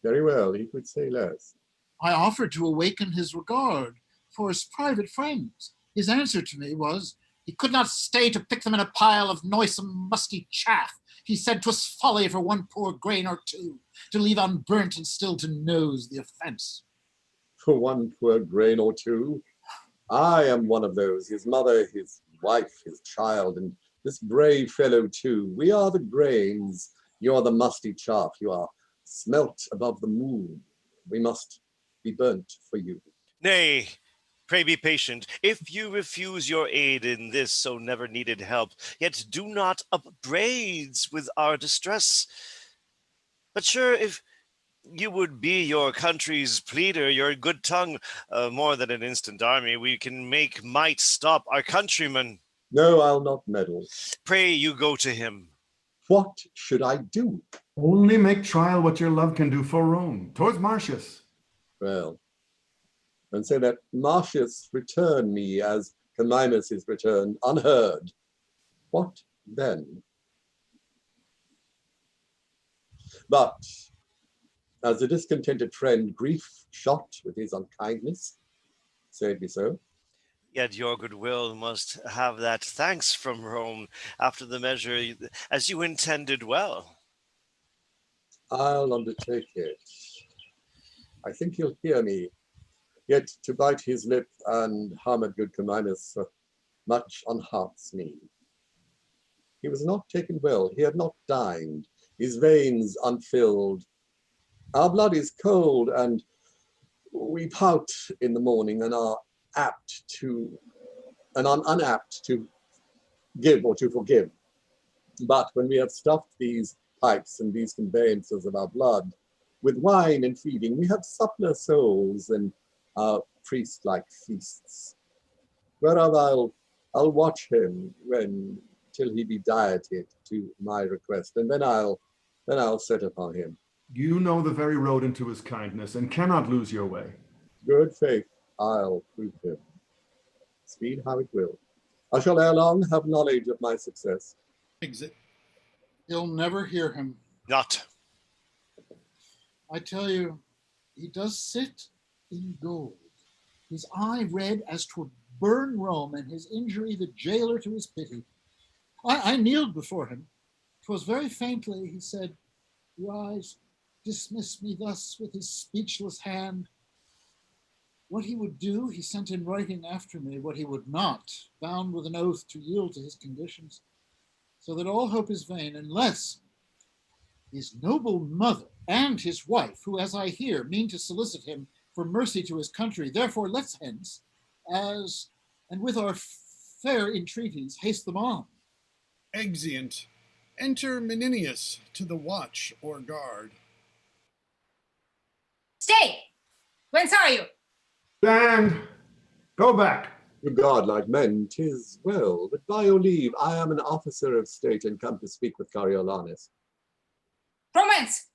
Very well, he could say less. I offered to awaken his regard for his private friends. His answer to me was, he could not stay to pick them in a pile of noisome, musty chaff. He said 'twas folly for one poor grain or two to leave unburnt and still to nose the offense. For one poor grain or two? I am one of those, his mother, his wife, his child, and this brave fellow too. We are the grains, you are the musty chaff, you are smelt above the moon. We must be burnt for you. Nay, pray be patient. If you refuse your aid in this so never needed help, yet do not upbraids with our distress. But sure, if you would be your country's pleader, your good tongue, more than an instant army, we can make might stop our countrymen. No, I'll not meddle. Pray you go to him. What should I do? Only make trial what your love can do for Rome, towards Marcius. Well, and so that Marcius return me as Cominius is returned unheard. What then? But as a discontented friend, grief shot with his unkindness, say it be so. Yet your goodwill must have that thanks from Rome after the measure as you intended well. I'll undertake it. I think he'll hear me. Yet to bite his lip and harm at good Cominius much unhearts me. He was not taken well. He had not dined. his veins unfilled. Our blood is cold, and we pout in the morning and are unapt to give or to forgive. But when we have stuffed these pipes and these conveyances of our blood with wine and feeding, we have suppler souls and our priest-like feasts. Whereof I'll watch him till he be dieted to my request, and then I'll set upon him. You know the very road into his kindness, and cannot lose your way. Good faith, I'll prove him. Speed how it will. I shall ere long have knowledge of my success. Exit. You'll never hear him. Not. I tell you, he does sit in gold. His eye red as 'twould burn Rome, and his injury the jailer to his pity. I kneeled before him. 'Twas very faintly he said, "Rise, dismiss me thus with his speechless hand." What he would do, he sent in writing after me. What he would not, bound with an oath to yield to his conditions, so that all hope is vain, unless his noble mother and his wife, who, as I hear, mean to solicit him for mercy to his country. Therefore let's hence, and with our fair entreaties, haste them on. Exeunt. Enter Menenius to the watch or guard. Stay! Whence are you? Stand! Go back! To godlike men, 'tis well, but by your leave, I am an officer of state and come to speak with Coriolanus. From whence?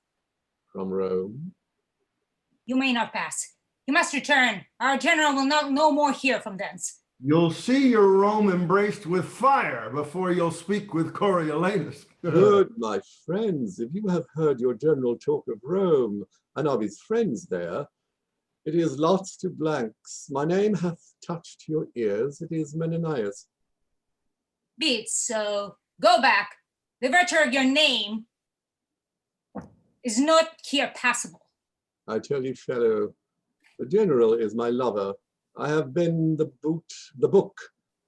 From Rome. You may not pass. You must return. Our general will not no more hear from thence. You'll see your Rome embraced with fire before you'll speak with Coriolanus. Good, my friends, if you have heard your general talk of Rome and of his friends there, it is lots to blanks. My name hath touched your ears. It is Menenius. Be it so. Go back. The virtue of your name is not here passable. I tell you, fellow, the general is my lover. I have been the book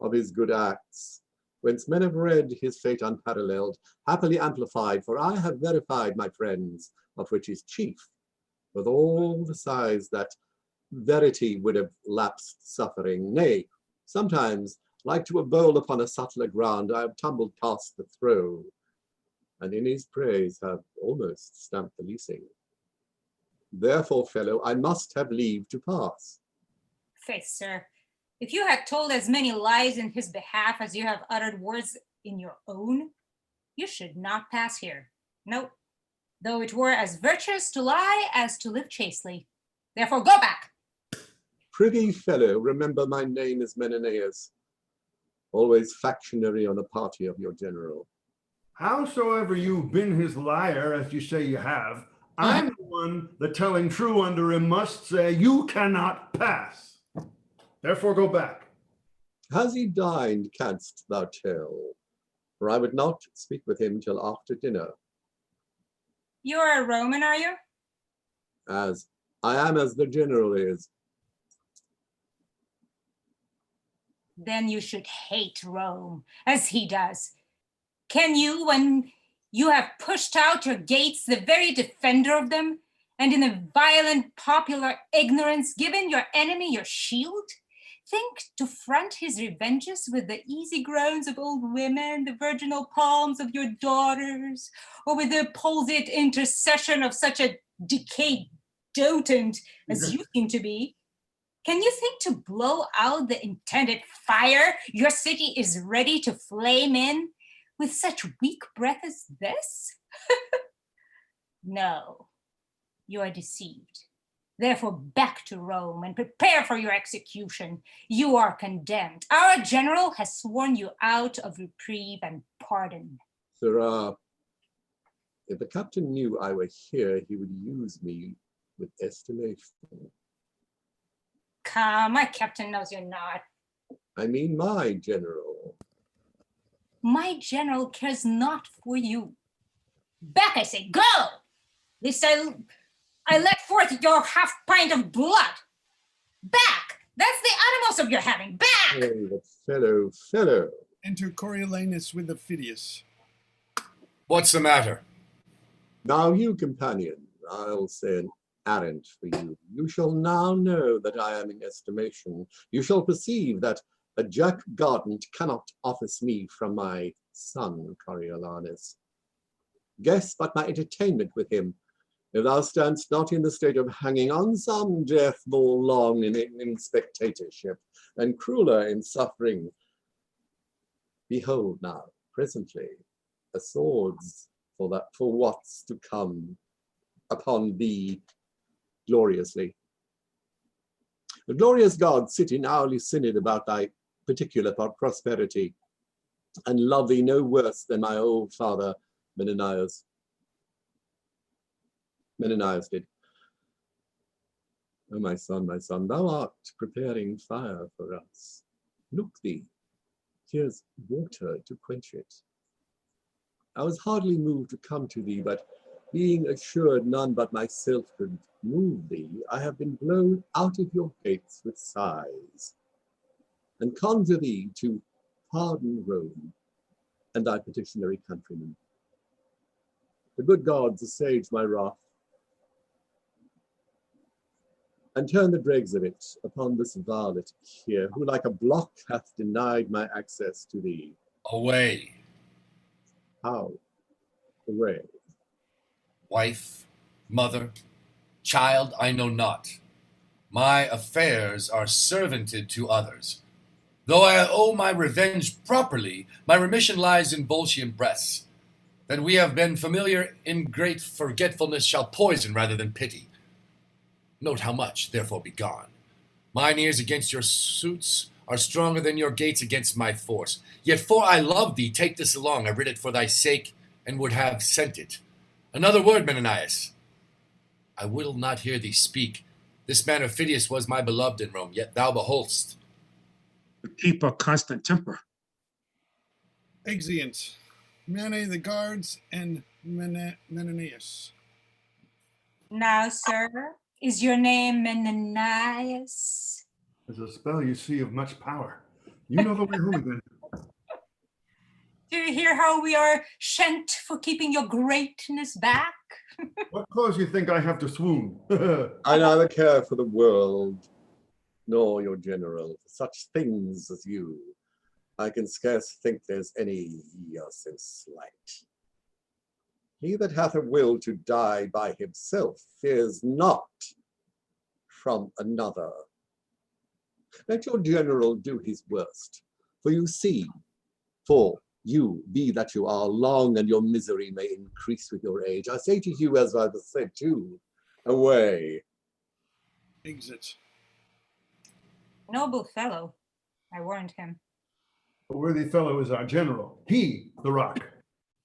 of his good acts, whence men have read his fate unparalleled, happily amplified, for I have verified, my friends, of which is chief, with all the sighs that verity would have lapsed suffering. Nay, sometimes, like to a bowl upon a subtler ground, I have tumbled past the throw, and in his praise have almost stamped the leasing. Therefore, fellow, I must have leave to pass. Faith, sir, if you had told as many lies in his behalf as you have uttered words in your own, you should not pass here. No, though it were as virtuous to lie as to live chastely. Therefore, go back. Prithee, fellow, remember my name is Menenius, always factionary on the party of your general. Howsoever you've been his liar, as you say you have, I'm the one that, telling true under him, must say you cannot pass. Therefore go back. Has he dined, canst thou tell? For I would not speak with him till after dinner. You are a Roman, are you? As I am as the general is. Then you should hate Rome, as he does. Can you, when you have pushed out your gates, the very defender of them, and in a violent popular ignorance given your enemy your shield, think to front his revenges with the easy groans of old women, the virginal palms of your daughters, or with the palsied intercession of such a decayed dotant as you seem to be? Can you think to blow out the intended fire your city is ready to flame in with such weak breath as this? No, you are deceived. Therefore, back to Rome and prepare for your execution. You are condemned. Our general has sworn you out of reprieve and pardon. Sirrah, if the captain knew I were here, he would use me with estimation. Come, my captain knows you're not. I mean my general. My general cares not for you. Back, I say, go! Lest I let forth your half pint of blood. Back! That's the uttermost of your having. Back! Hey, but fellow. Enter Coriolanus with the Phidias. What's the matter? Now you, companion, I'll say an errand for you. You shall now know that I am in estimation. You shall perceive that a Jack Gardent cannot office me from my son, Coriolanus. Guess but my entertainment with him, if thou standst not in the state of hanging on some death more long in spectatorship, and crueler in suffering. Behold now, presently, the swords for what's to come upon thee gloriously. The glorious gods sit in hourly synod about thy particular prosperity, and love thee no worse than my old father Menenius did. Oh, my son, thou art preparing fire for us. Look thee, here's water to quench it. I was hardly moved to come to thee, but being assured none but myself could move thee, I have been blown out of your gates with sighs, and conjure thee to pardon Rome and thy petitionary countrymen. The good gods assuage my wrath, and turn the dregs of it upon this varlet here, who like a block hath denied my access to thee. Away. How? Away. Wife, mother, child, I know not. My affairs are servanted to others. Though I owe my revenge properly, my remission lies in Volscian breasts. That we have been familiar in great forgetfulness shall poison rather than pity. Note how much, therefore be gone. Mine ears against your suits are stronger than your gates against my force. Yet for I love thee, take this along. I writ it for thy sake, and would have sent it. Another word, Menenius. I will not hear thee speak. This man of Phidias was my beloved in Rome, yet thou beholdst. Keep a constant temper. Exeunt. Mane the guards and Menenius. Now, sir, is your name Menenius? There's a spell you see of much power. You know the way home again. Do you hear how we are shent for keeping your greatness back? What cause you think I have to swoon? I neither care for the world, nor your general, for such things as you. I can scarce think there's any use in slight. He that hath a will to die by himself fears not from another. Let your general do his worst, for you see, for you, be that you are long and your misery may increase with your age. I say to you, as I've said too, away. Exit. Noble fellow, I warned him. A worthy fellow is our general. He, the rock,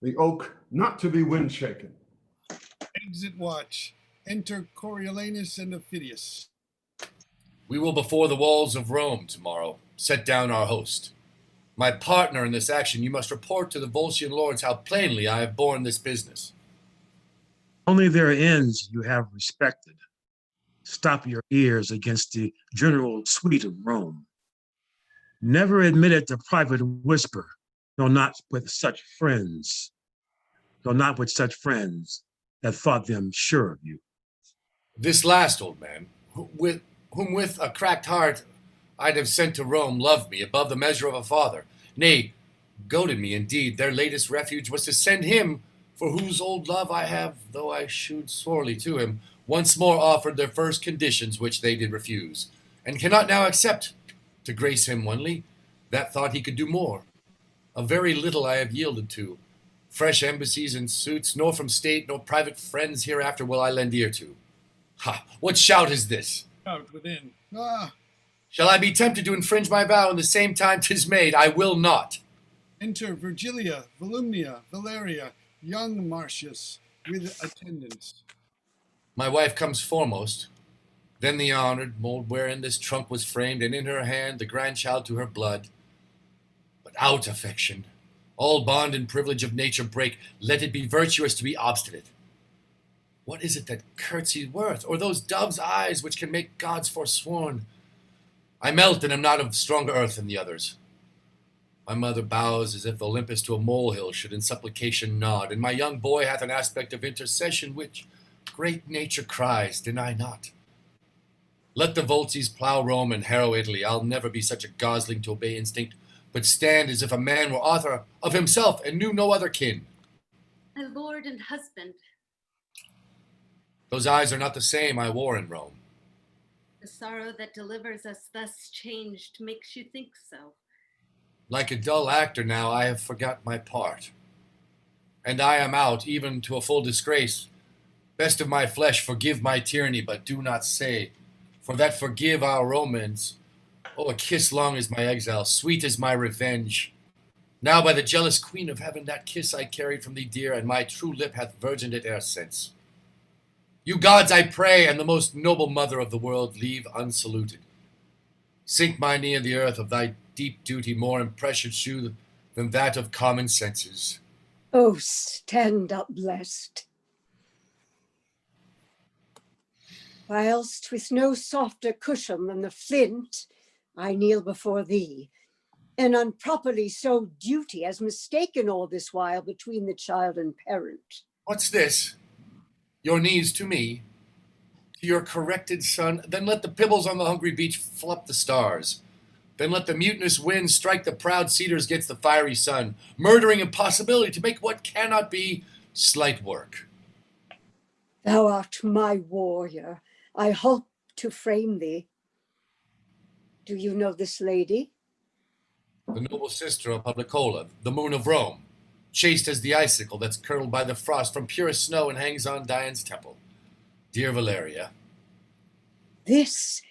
the oak, not to be wind shaken. Exit watch. Enter Coriolanus and Phidias. We will before the walls of Rome tomorrow set down our host. My partner in this action, you must report to the Volscian lords how plainly I have borne this business. Only their ends you have respected. Stop your ears against the general suite of Rome. Never admitted the private whisper, though not with such friends, that thought them sure of you. This last old man, whom with a cracked heart I'd have sent to Rome, loved me above the measure of a father. Nay, goaded me indeed. Their latest refuge was to send him, for whose old love I have, though I shewed sorely to him, once more offered their first conditions which they did refuse, and cannot now accept. To grace him only, that thought he could do more. A very little I have yielded to. Fresh embassies and suits, nor from state nor private friends hereafter will I lend ear to. Ha! What shout is this? Out within. Ah! Shall I be tempted to infringe my vow in the same time 'tis made? I will not. Enter Virgilia, Volumnia, Valeria, young Marcius, with attendants. My wife comes foremost, then the honored mold wherein this trunk was framed, and in her hand the grandchild to her blood. But out, affection, all bond and privilege of nature break, let it be virtuous to be obstinate. What is it that curtsy's worth, or those dove's eyes which can make gods forsworn? I melt and am not of stronger earth than the others. My mother bows as if Olympus to a molehill should in supplication nod, and my young boy hath an aspect of intercession which great nature cries, deny not. Let the Volsces plough Rome and harrow Italy. I'll never be such a gosling to obey instinct, but stand as if a man were author of himself and knew no other kin. My lord and husband, Those eyes are not the same I wore in Rome. the sorrow that delivers us thus changed makes you think so. Like a dull actor now, I have forgot my part. And I am out, even to a full disgrace. Best of my flesh, forgive my tyranny, but do not say, for that forgive our Romans. Oh, a kiss long is my exile, sweet is my revenge. Now by the jealous queen of heaven, that kiss I carried from thee, dear, and my true lip hath virgined it e'er since. You gods, I pray, and the most noble mother of the world, leave unsaluted. Sink my knee in the earth of thy deep duty, more impressive shew than that of common senses. Oh, stand up, blessed. Whilst with no softer cushion than the flint, I kneel before thee, and unproperly so duty as mistaken all this while between the child and parent. What's this? Your knees to me? To your corrected son? Then let the pebbles on the hungry beach flup the stars. Then let the mutinous wind strike the proud cedars against the fiery sun, murdering impossibility to make what cannot be slight work. Thou art my warrior. I hope to frame thee. Do you know this lady? The noble sister of Publicola, the moon of Rome, chaste as the icicle that's curdled by the frost from purest snow and hangs on Dian's temple. Dear Valeria. This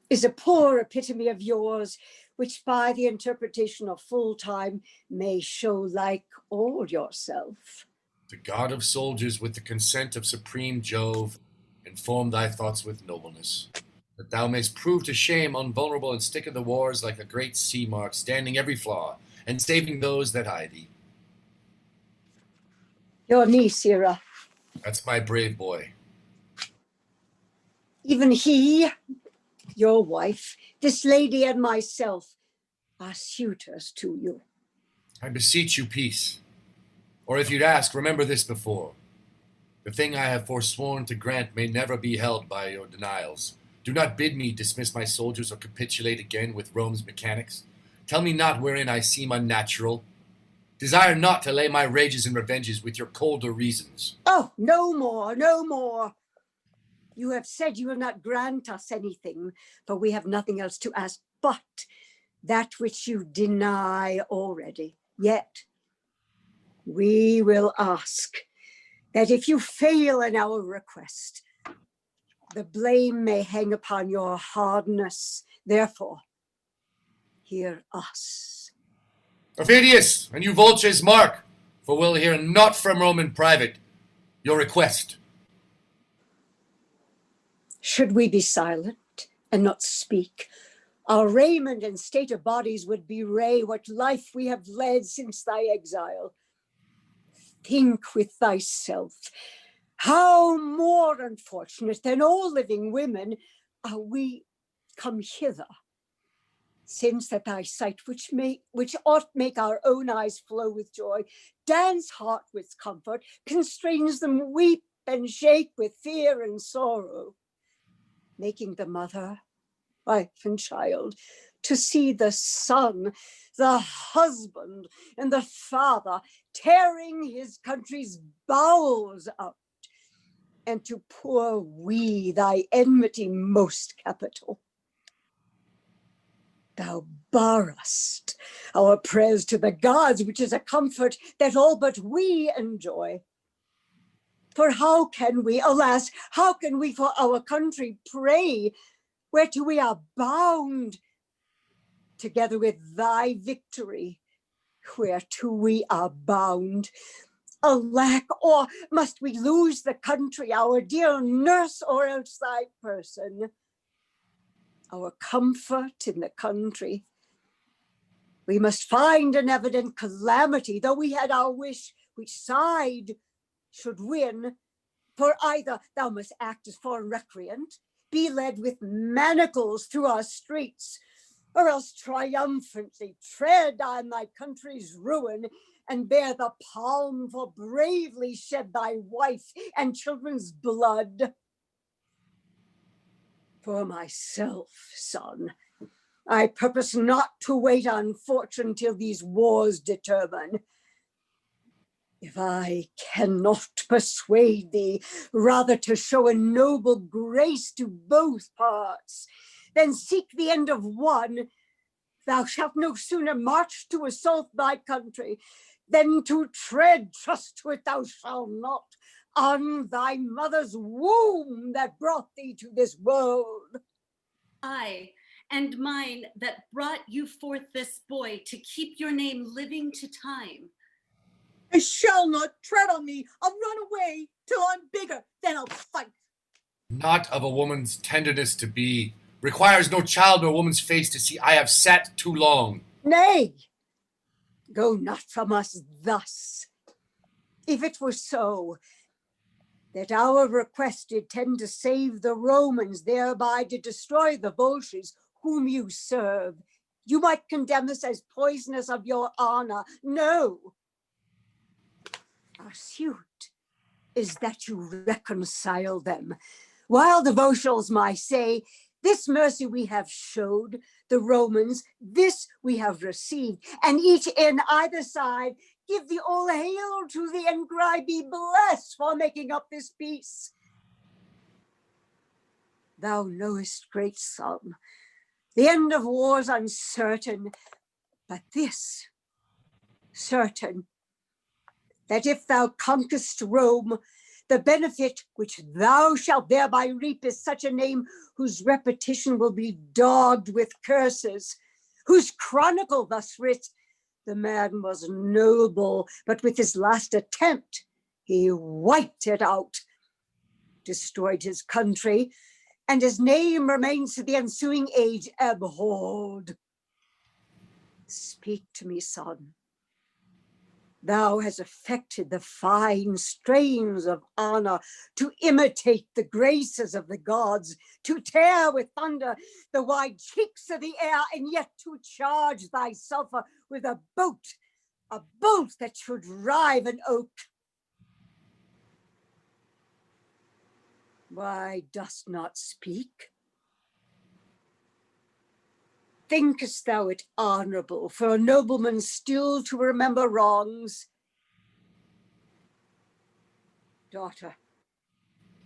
is a poor epitome of yours, which by the interpretation of full time may show like all yourself. The god of soldiers, with the consent of supreme Jove, inform thy thoughts with nobleness, that thou mayst prove to shame unvulnerable and stick in the wars like a great sea mark, standing every flaw, and saving those that eye thee. Your niece, Ira. That's my brave boy. Even he, your wife, this lady and myself are suitors to you. I beseech you, peace. Or if you'd ask, remember this before. The thing I have forsworn to grant may never be held by your denials. Do not bid me dismiss my soldiers or capitulate again with Rome's mechanics. Tell me not wherein I seem unnatural. Desire not to lay my rages and revenges with your colder reasons. Oh, no more, no more. You have said you will not grant us anything, for we have nothing else to ask but that which you deny already. Yet, we will ask that if you fail in our request, the blame may hang upon your hardness. Therefore, hear us. Ophidius, and you vultures, mark, for we'll hear not from Rome in private your request. Should we be silent and not speak, our raiment and state of bodies would bewray what life we have led since thy exile. Think with thyself, how more unfortunate than all living women are we come hither, since that thy sight which ought make our own eyes flow with joy, dance heart with comfort, constrains them weep and shake with fear and sorrow, making the mother, wife and child to see the son, the husband, and the father tearing his country's bowels out, and to poor we thy enmity most capital. Thou barrest our prayers to the gods, which is a comfort that all but we enjoy. For how can we, alas, how can we for our country pray, whereto we are bound, together with thy victory, whereto we are bound? Alack, or must we lose the country, our dear nurse, or else thy person, our comfort in the country? We must find an evident calamity, though we had our wish, which side should win. For either thou must act as foreign recreant, be led with manacles through our streets, or else triumphantly tread on thy country's ruin and bear the palm for bravely shed thy wife and children's blood. For myself, son, I purpose not to wait on fortune till these wars determine. If I cannot persuade thee rather to show a noble grace to both parts, then seek the end of one. Thou shalt no sooner march to assault thy country than to tread, trust to it thou shalt not, on thy mother's womb that brought thee to this world. I and mine that brought you forth this boy to keep your name living to time. I shall not tread on me. I'll run away till I'm bigger, then I'll fight. Not of a woman's tenderness to be, requires no child nor woman's face to see. I have sat too long. Nay, go not from us thus. If it were so, that our request did tend to save the Romans, thereby to destroy the Volsces whom you serve, you might condemn us as poisonous of your honor. No. Our suit is that you reconcile them. While the Volsces might say, this mercy we have showed the Romans, this we have received, and each in either side give the all hail to the and cry, be blessed for making up this peace. Thou knowest, great son, the end of war's uncertain, but this certain, that if thou conquerest Rome, the benefit which thou shalt thereby reap is such a name whose repetition will be dogged with curses, whose chronicle thus writ, the man was noble, but with his last attempt, he wiped it out, destroyed his country, and his name remains to the ensuing age abhorred. Speak to me, son. Thou hast affected the fine strains of honor, to imitate the graces of the gods, to tear with thunder the wide cheeks of the air, and yet to charge thyself with a bolt that should rive an oak. Why dost not speak? Thinkest thou it honorable for a nobleman still to remember wrongs? Daughter,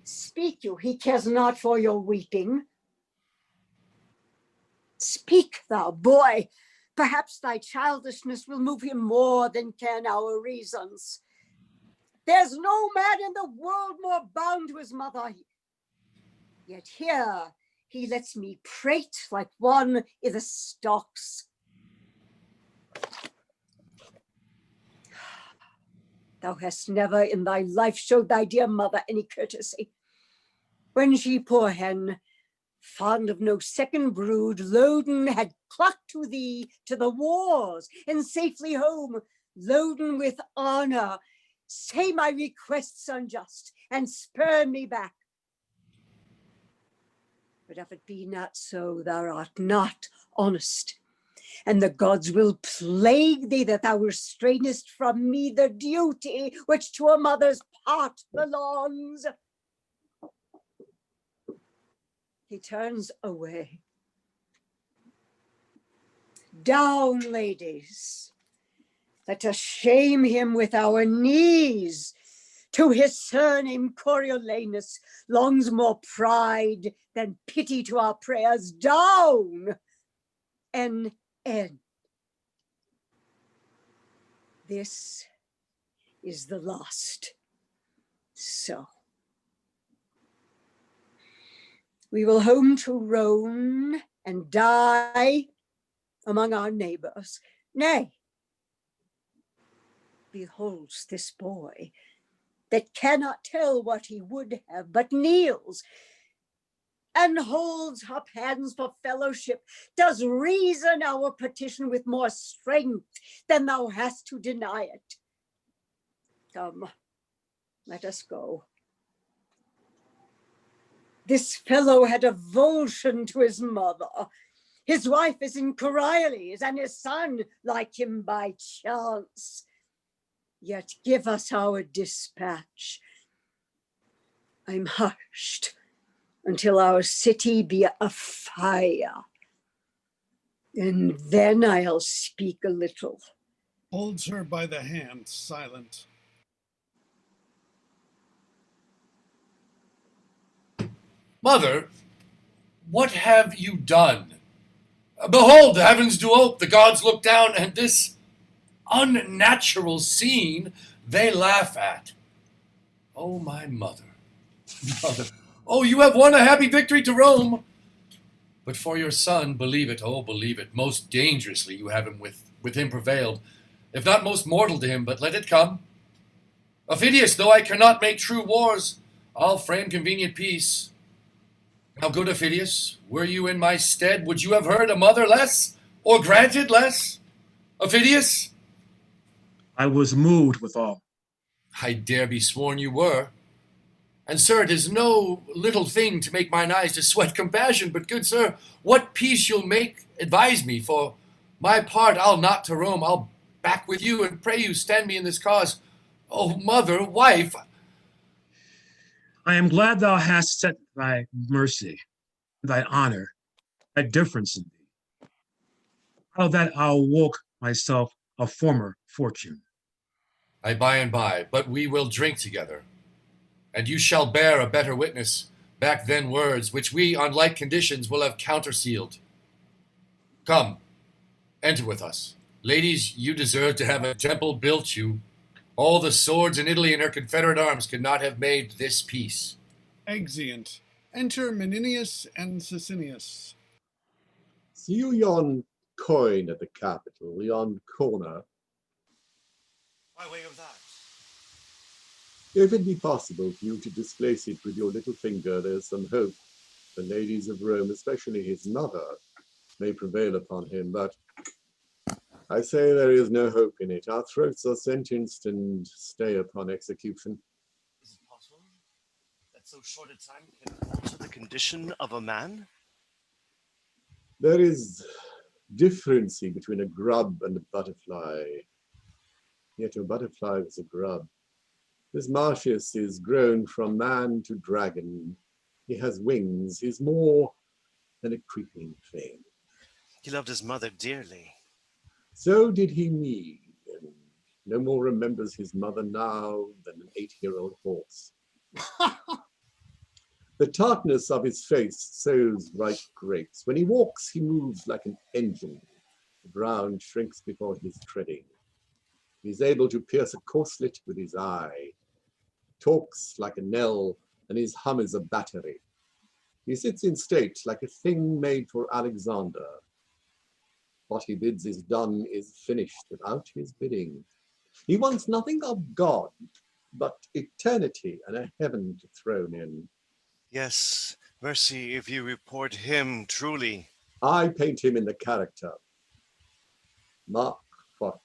speak you, he cares not for your weeping. Speak thou, boy, perhaps thy childishness will move him more than can our reasons. There's no man in the world more bound to his mother. Yet here he lets me prate like one i' the stocks. Thou hast never in thy life showed thy dear mother any courtesy. When she, poor hen, fond of no second brood, loaden had clucked to thee to the wars, and safely home, loaden with honor, say my requests unjust, and spurn me back. But if it be not so, thou art not honest, and the gods will plague thee that thou restrainest from me the duty which to a mother's part belongs. He turns away. Down, ladies. Let us shame him with our knees. To his surname Coriolanus longs more pride than pity to our prayers. Down. N.N. This is the last. So. We will home to Rome and die among our neighbors. Nay, beholds this boy that cannot tell what he would have, but kneels and holds up hands for fellowship, does reason our petition with more strength than thou hast to deny it. Come, let us go. This fellow had a vulsion to his mother. His wife is in Coriolanus, and his son like him by chance. Yet give us our dispatch. I'm hushed until our city be afire. And then I'll speak a little. Holds her by the hand, silent. Mother, what have you done? Behold, the heavens do ope, the gods look down, and this unnatural scene they laugh at. Oh, my mother, mother, oh, you have won a happy victory to Rome. But for your son, believe it, oh, believe it, most dangerously you have him with him prevailed, if not most mortal to him, but let it come. Aufidius, though I cannot make true wars, I'll frame convenient peace. Now, good Aufidius, were you in my stead, would you have heard a mother less, or granted less? Aufidius? I was moved withal. I dare be sworn you were. And, sir, it is no little thing to make mine eyes to sweat compassion, but, good sir, what peace you'll make, advise me, for my part I'll not to Rome, I'll back with you, and pray you stand me in this cause. Oh, mother, wife. I am glad thou hast set thy mercy, thy honor, thy difference in thee. How that I'll woke myself a former fortune. Aye, by and by, but we will drink together, and you shall bear a better witness back then words, which we on like conditions will have countersealed. Come, enter with us. Ladies, you deserve to have a temple built you. All the swords in Italy and her confederate arms could not have made this peace. Exeunt. Enter Menenius and Sicinius. See you yon coin at the Capitol, yon corner? By way of that. If it be possible for you to displace it with your little finger, there's some hope. The ladies of Rome, especially his mother, may prevail upon him, but I say there is no hope in it. Our throats are sentenced and stay upon execution. Is it possible that so short a time can alter the condition of a man? There is difference between a grub and a butterfly. Yet a butterfly is a grub. This Marcius is grown from man to dragon. He has wings. He's more than a creeping thing. He loved his mother dearly. So did he me, and no more remembers his mother now than an 8-year-old horse. The tartness of his face sows ripe grapes. When he walks, he moves like an engine. The ground shrinks before his treading. He's able to pierce a corslet with his eye, talks like a knell, and his hum is a battery. He sits in state like a thing made for Alexander. What he bids is done, is finished without his bidding. He wants nothing of God, but eternity and a heaven to throne in. Yes, mercy if you report him truly. I paint him in the character. Mark what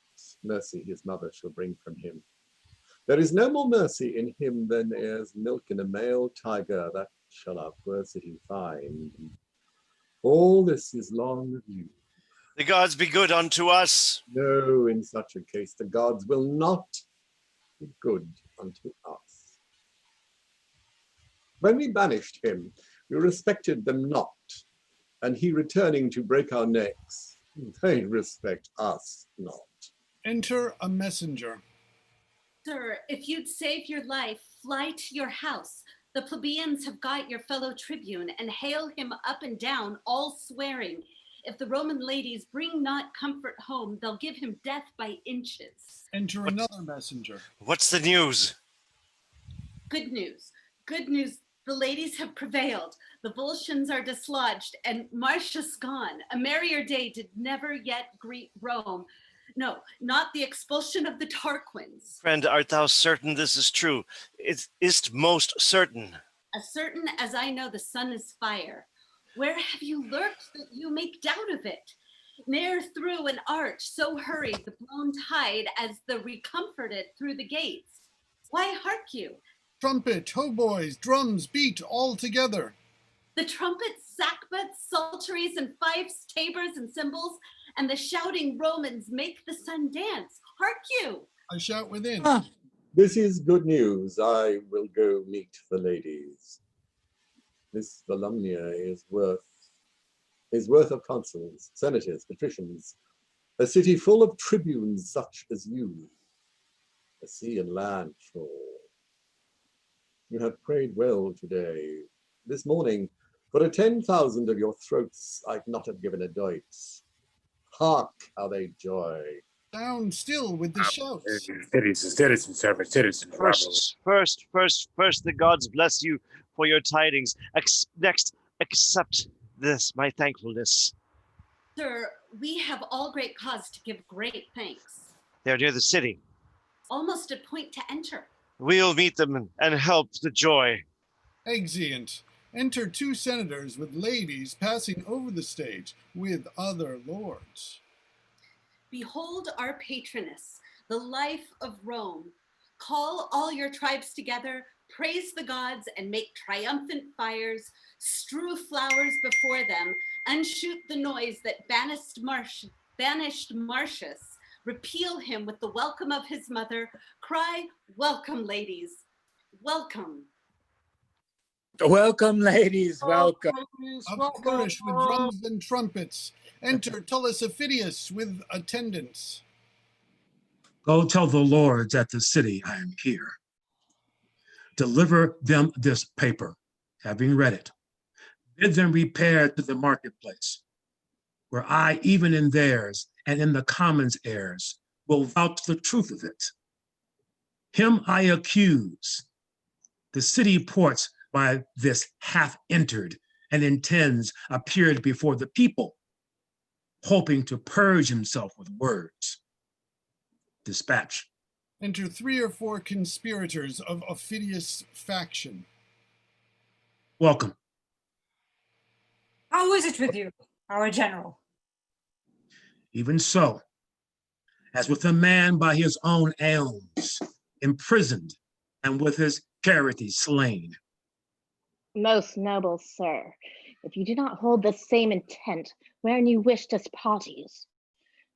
mercy his mother shall bring from him. There is no more mercy in him than there's milk in a male tiger, that shall our poor city find. All this is long of you. The gods be good unto us. No, in such a case, the gods will not be good unto us. When we banished him, we respected them not, and he returning to break our necks, they respect us not. Enter a messenger. Sir, if you'd save your life, fly to your house. The plebeians have got your fellow tribune and hail him up and down, all swearing. If the Roman ladies bring not comfort home, they'll give him death by inches. Enter another messenger. What's the news? Good news. Good news. The ladies have prevailed. The Volscians are dislodged, and Marcius gone. A merrier day did never yet greet Rome. No, not the expulsion of the Tarquins. Friend, art thou certain this is true? Is't most certain? As certain as I know the sun is fire. Where have you lurked that you make doubt of it? Ne'er through an arch so hurried the blown tide as the recomforted through the gates. Why hark you? Trumpet, hautboys, drums beat all together. The trumpets, sackbuts, psalteries, and fifes, tabors, and cymbals, and the shouting Romans make the sun dance. Hark you! I shout within. This is good news. I will go meet the ladies. This Volumnia is worth of consuls, senators, patricians, a city full of tribunes such as you, a sea and land shore. You have prayed well today. This morning, for a 10,000 of your throats, I'd not have given a doit. Hark how they joy. Down still with the shouts. Citizen servant, citizen. First, the gods bless you for your tidings. Next, accept this, my thankfulness. Sir, we have all great cause to give great thanks. They're near the city. Almost at point to enter. We'll meet them and help the joy. Exeunt. Enter two senators with ladies passing over the stage with other lords. Behold our patroness, the life of Rome. Call all your tribes together, praise the gods, and make triumphant fires, strew flowers before them, unshoot the noise that banished Marcius, repeal him with the welcome of his mother, cry, welcome, ladies, welcome. Welcome, ladies, welcome. A flourish with drums and trumpets. Enter Tullus Aufidius with attendants. Go tell the lords at the city I am here. Deliver them this paper, having read it. Bid them repair to the marketplace, where I, even in theirs and in the commons' heirs, will vouch the truth of it. Him I accuse. The city ports by this hath entered and intends appeared before the people, hoping to purge himself with words. Dispatch. Enter 3 or 4 conspirators of Aufidius' faction. Welcome. How is it with you, our general? Even so, as with a man by his own alms, imprisoned, and with his charity slain. Most noble sir, if you do not hold the same intent wherein you wished us parties,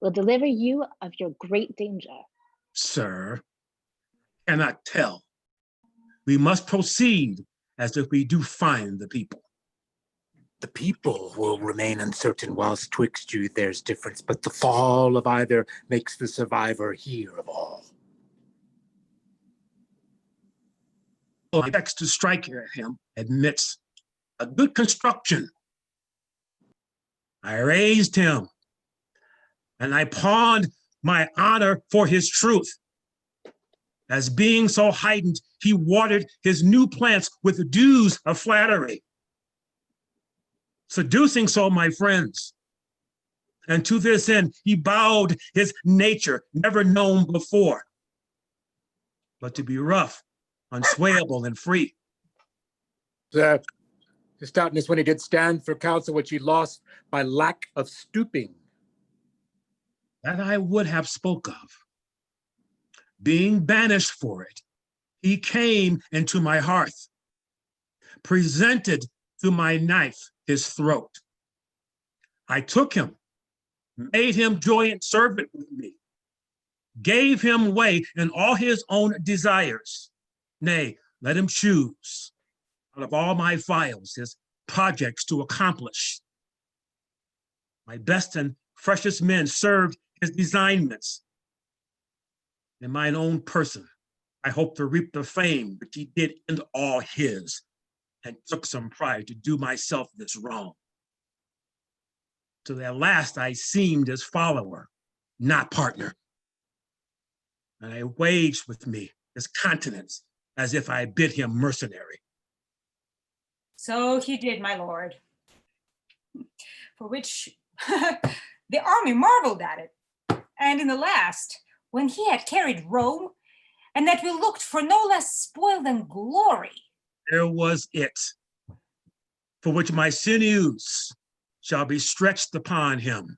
will deliver you of your great danger. Sir, cannot tell. We must proceed as if we do find the people. The people will remain uncertain whilst twixt you there's difference, but the fall of either makes the survivor hear of all. Next to strike him admits a good construction. I raised him, and I pawned my honor for his truth. As being so heightened, he watered his new plants with the dews of flattery, seducing so my friends. And to this end, he bowed his nature never known before, but to be rough, unswayable, and free. His stoutness when he did stand for counsel, which he lost by lack of stooping. That I would have spoke of. Being banished for it, he came into my hearth, presented to my knife his throat. I took him, made him joint servant with me, gave him way in all his own desires. Nay, let him choose out of all my files his projects to accomplish. My best and freshest men served his designments. In mine own person, I hope to reap the fame which he did in all his, and took some pride to do myself this wrong. Till at last I seemed his follower, not partner. And I waged with me his countenance as if I bid him mercenary. So he did, my lord. For which the army marveled at it. And in the last, when he had carried Rome, and that we looked for no less spoil than glory. There was it, for which my sinews shall be stretched upon him.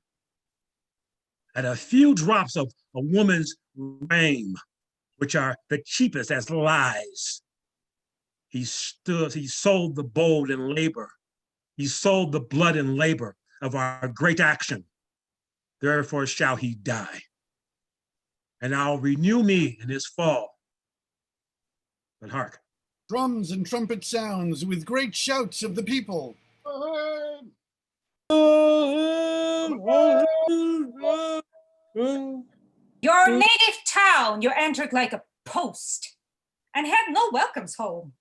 At a few drops of a woman's rame, which are the cheapest as lies, he sold the bold in labor He sold the blood and labor of our great action. Therefore shall he die. And I'll renew me in his fall. But hark. Drums and trumpet sounds with great shouts of the people. Your native town you entered like a post, and had no welcomes home.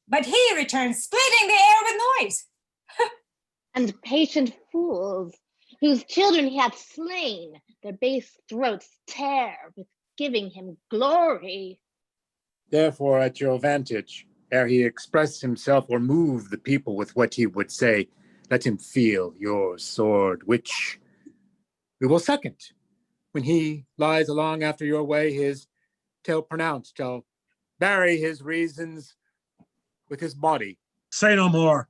But he returns splitting the air with noise. And patient fools, whose children he hath slain, their base throats tear with giving him glory. Therefore, at your vantage, ere he express himself or move the people with what he would say, let him feel your sword, which we will second. When he lies along after your way, his tale pronounced shall bury his reasons with his body. Say no more.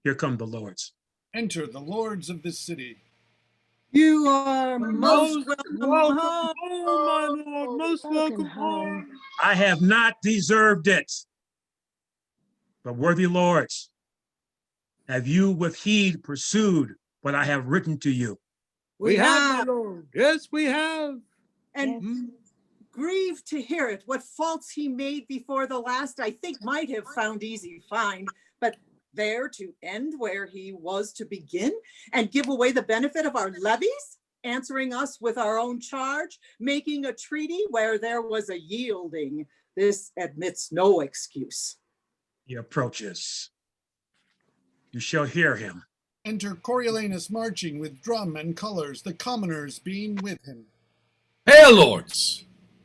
Here come the lords. Enter the lords of this city. You are most welcome home. my lord, most welcome home. I have not deserved it. But worthy lords, have you with heed pursued what I have written to you? We have. My lord. Yes, we have. And grieve to hear it. What faults he made before the last, I think might have found easy find, but there to end where he was to begin and give away the benefit of our levies, answering us with our own charge, making a treaty where there was a yielding. This admits no excuse. He approaches. You shall hear him. Enter Coriolanus marching with drum and colors, the commoners being with him. Hail, lords!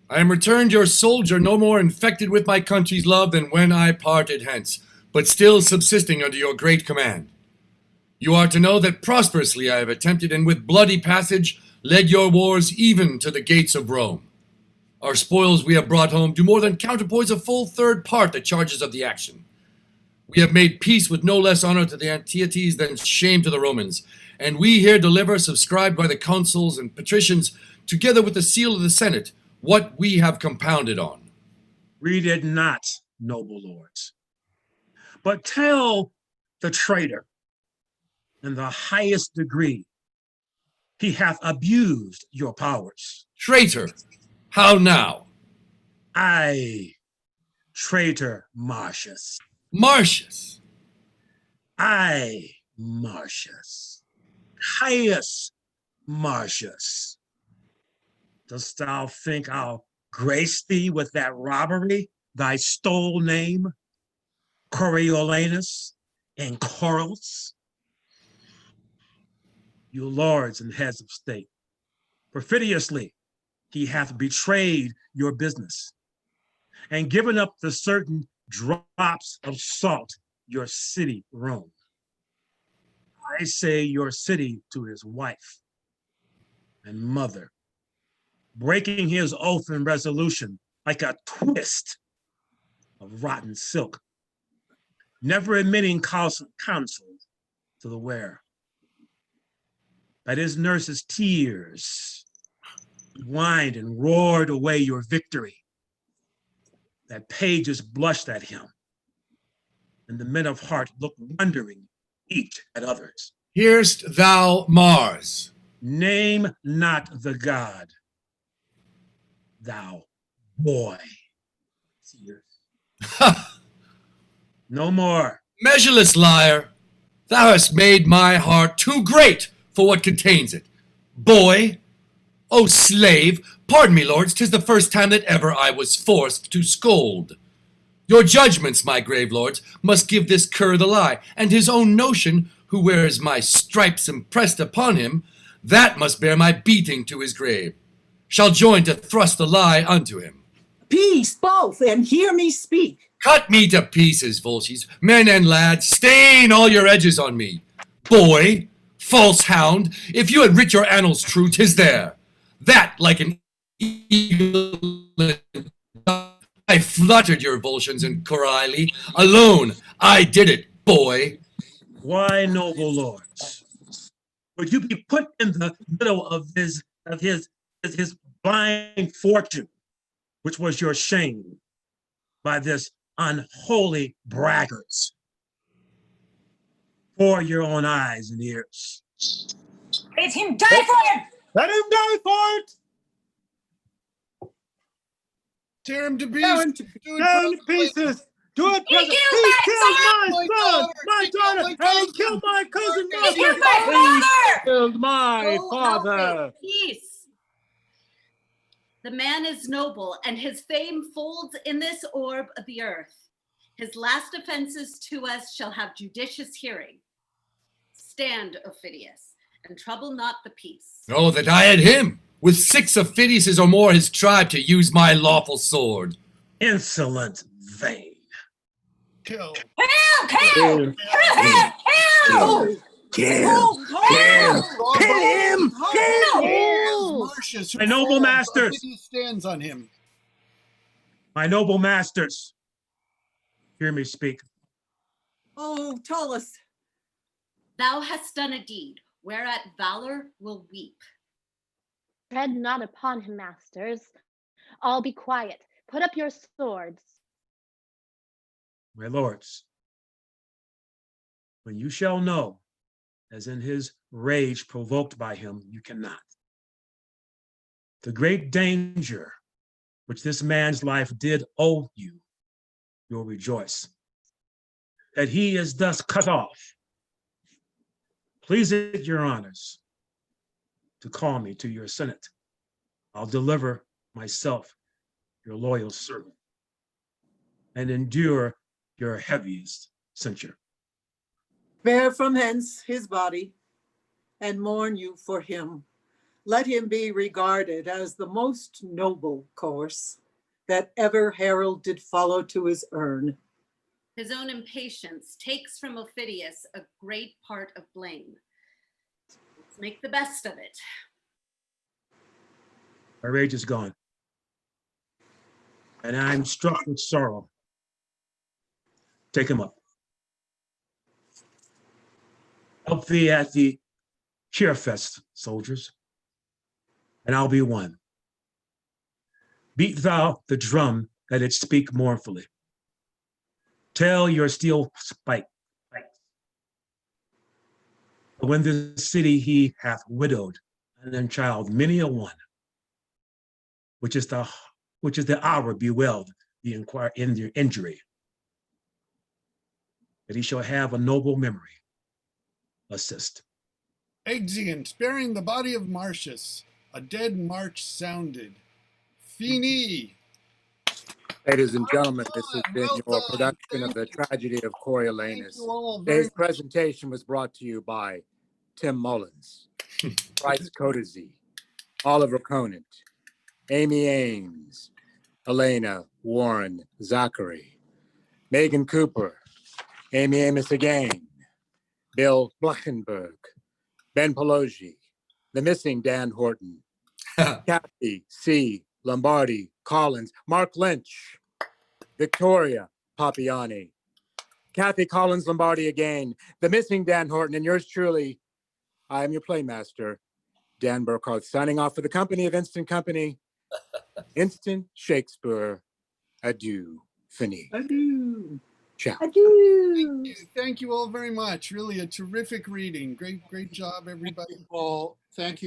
I am returned your soldier, no more infected with my country's love than when I parted hence, but still subsisting under your great command. You are to know that prosperously I have attempted, and with bloody passage led your wars even to the gates of Rome. Our spoils we have brought home do more than counterpoise a full third part the charges of the action. We have made peace with no less honor to the Antiotes than shame to the Romans, and we here deliver, subscribed by the consuls and patricians, together with the seal of the Senate, what we have compounded on. Read it not, noble lords, but tell the traitor in the highest degree he hath abused your powers. Traitor, how now? I, traitor Marcius. Marcius? I, Marcius. Caius Marcius. Dost thou think I'll grace thee with that robbery, thy stole name, Coriolanus and Corals? You lords and heads of state, perfidiously he hath betrayed your business and given up the certain drops of salt your city Rome. I say your city to his wife and mother, breaking his oath and resolution like a twist of rotten silk, never admitting counsel to the wearer. But his nurse's tears whined and roared away your victory. That pages blushed at him, and the men of heart looked wondering each at others. Hear'st thou Mars? Name not the god, thou boy. Ha! No more. Measureless liar, thou hast made my heart too great for what contains it. Boy, O slave, pardon me, lords, 'tis the first time that ever I was forced to scold. Your judgments, my grave lords, must give this cur the lie, and his own notion, who wears my stripes impressed upon him, that must bear my beating to his grave, shall join to thrust the lie unto him. Peace both, and hear me speak. Cut me to pieces, Volsces, men and lads, stain all your edges on me. Boy, false hound, if you had writ your annals true, 'tis there. That, like an eagle, I fluttered your Volscians and Corylli. Alone, I did it, boy. Why, noble lords, would you be put in the middle of his blind fortune, which was your shame, by this unholy braggarts? for your own eyes and ears. Let him die for it! Let him die for it! Tear him to Tear him pieces. tear him to pieces! Do it, He President! killed He my killed son! my son! My daughter! And he killed my cousin! He killed my father! Killed my Go father! away. Peace. The man is noble, and his fame folds in this orb of the earth. His last offenses to us shall have judicious hearing. Stand, Ophidius, and trouble not the peace. Oh, that I had him, with 6 Ophidiuses or more his tribe, to use my lawful sword. Insolent, vain. Kill. Kill! Kill! Kill! Kill him! Kill him! Marcius, who My noble falls, masters! Ophidius stands on him. My noble masters, hear me speak. Oh, Tullus, Thou hast done a deed, whereat valor will weep. Tread not upon him, masters. All be quiet. Put up your swords. My lords, when you shall know, as in his rage provoked by him, you cannot. The great danger which this man's life did owe you, you'll rejoice. That he is thus cut off. Please it your honors to call me to your senate. I'll deliver myself, your loyal servant, and endure your heaviest censure. bear from hence his body and mourn you for him. Let him be regarded as the most noble course that ever herald did follow to his urn. His own impatience takes from Ophidius a great part of blame. Let's make the best of it. My rage is gone, and I'm struck with sorrow. Take him up. Help thee at the cheer fest, soldiers, and I'll be one. Beat thou the drum that it speak mournfully. Tell your steel spike. When the city he hath widowed and then child many a one, which is the hour bewailed the inquire in the injury, that he shall have a noble memory. Assist. Exeunt, bearing the body of Marcius. A dead march sounded. Fini. Ladies and gentlemen, this has been Well your done. production of Thank the tragedy of Thank Coriolanus. you all very Today's presentation was brought to you by Tim Mullins, Bryce Codesy, Oliver Conant, Amy Ames, Elena Warren Zachary, Megan Cooper, Amy Amos again, Bill Blankenberg, Ben Pelosi, the missing Dan Horton, Kathy C. Lombardi Collins, Mark Lynch, Victoria Papiani, Kathy Collins Lombardi again, the missing Dan Horton, and yours truly, I am your playmaster, Dan Burkhardt, signing off for the company of Instant Company. Instant Shakespeare. Adieu. Fini. Adieu. Ciao. Adieu. Thank you all very much. Really a terrific reading. Great job, everybody. Paul, thank you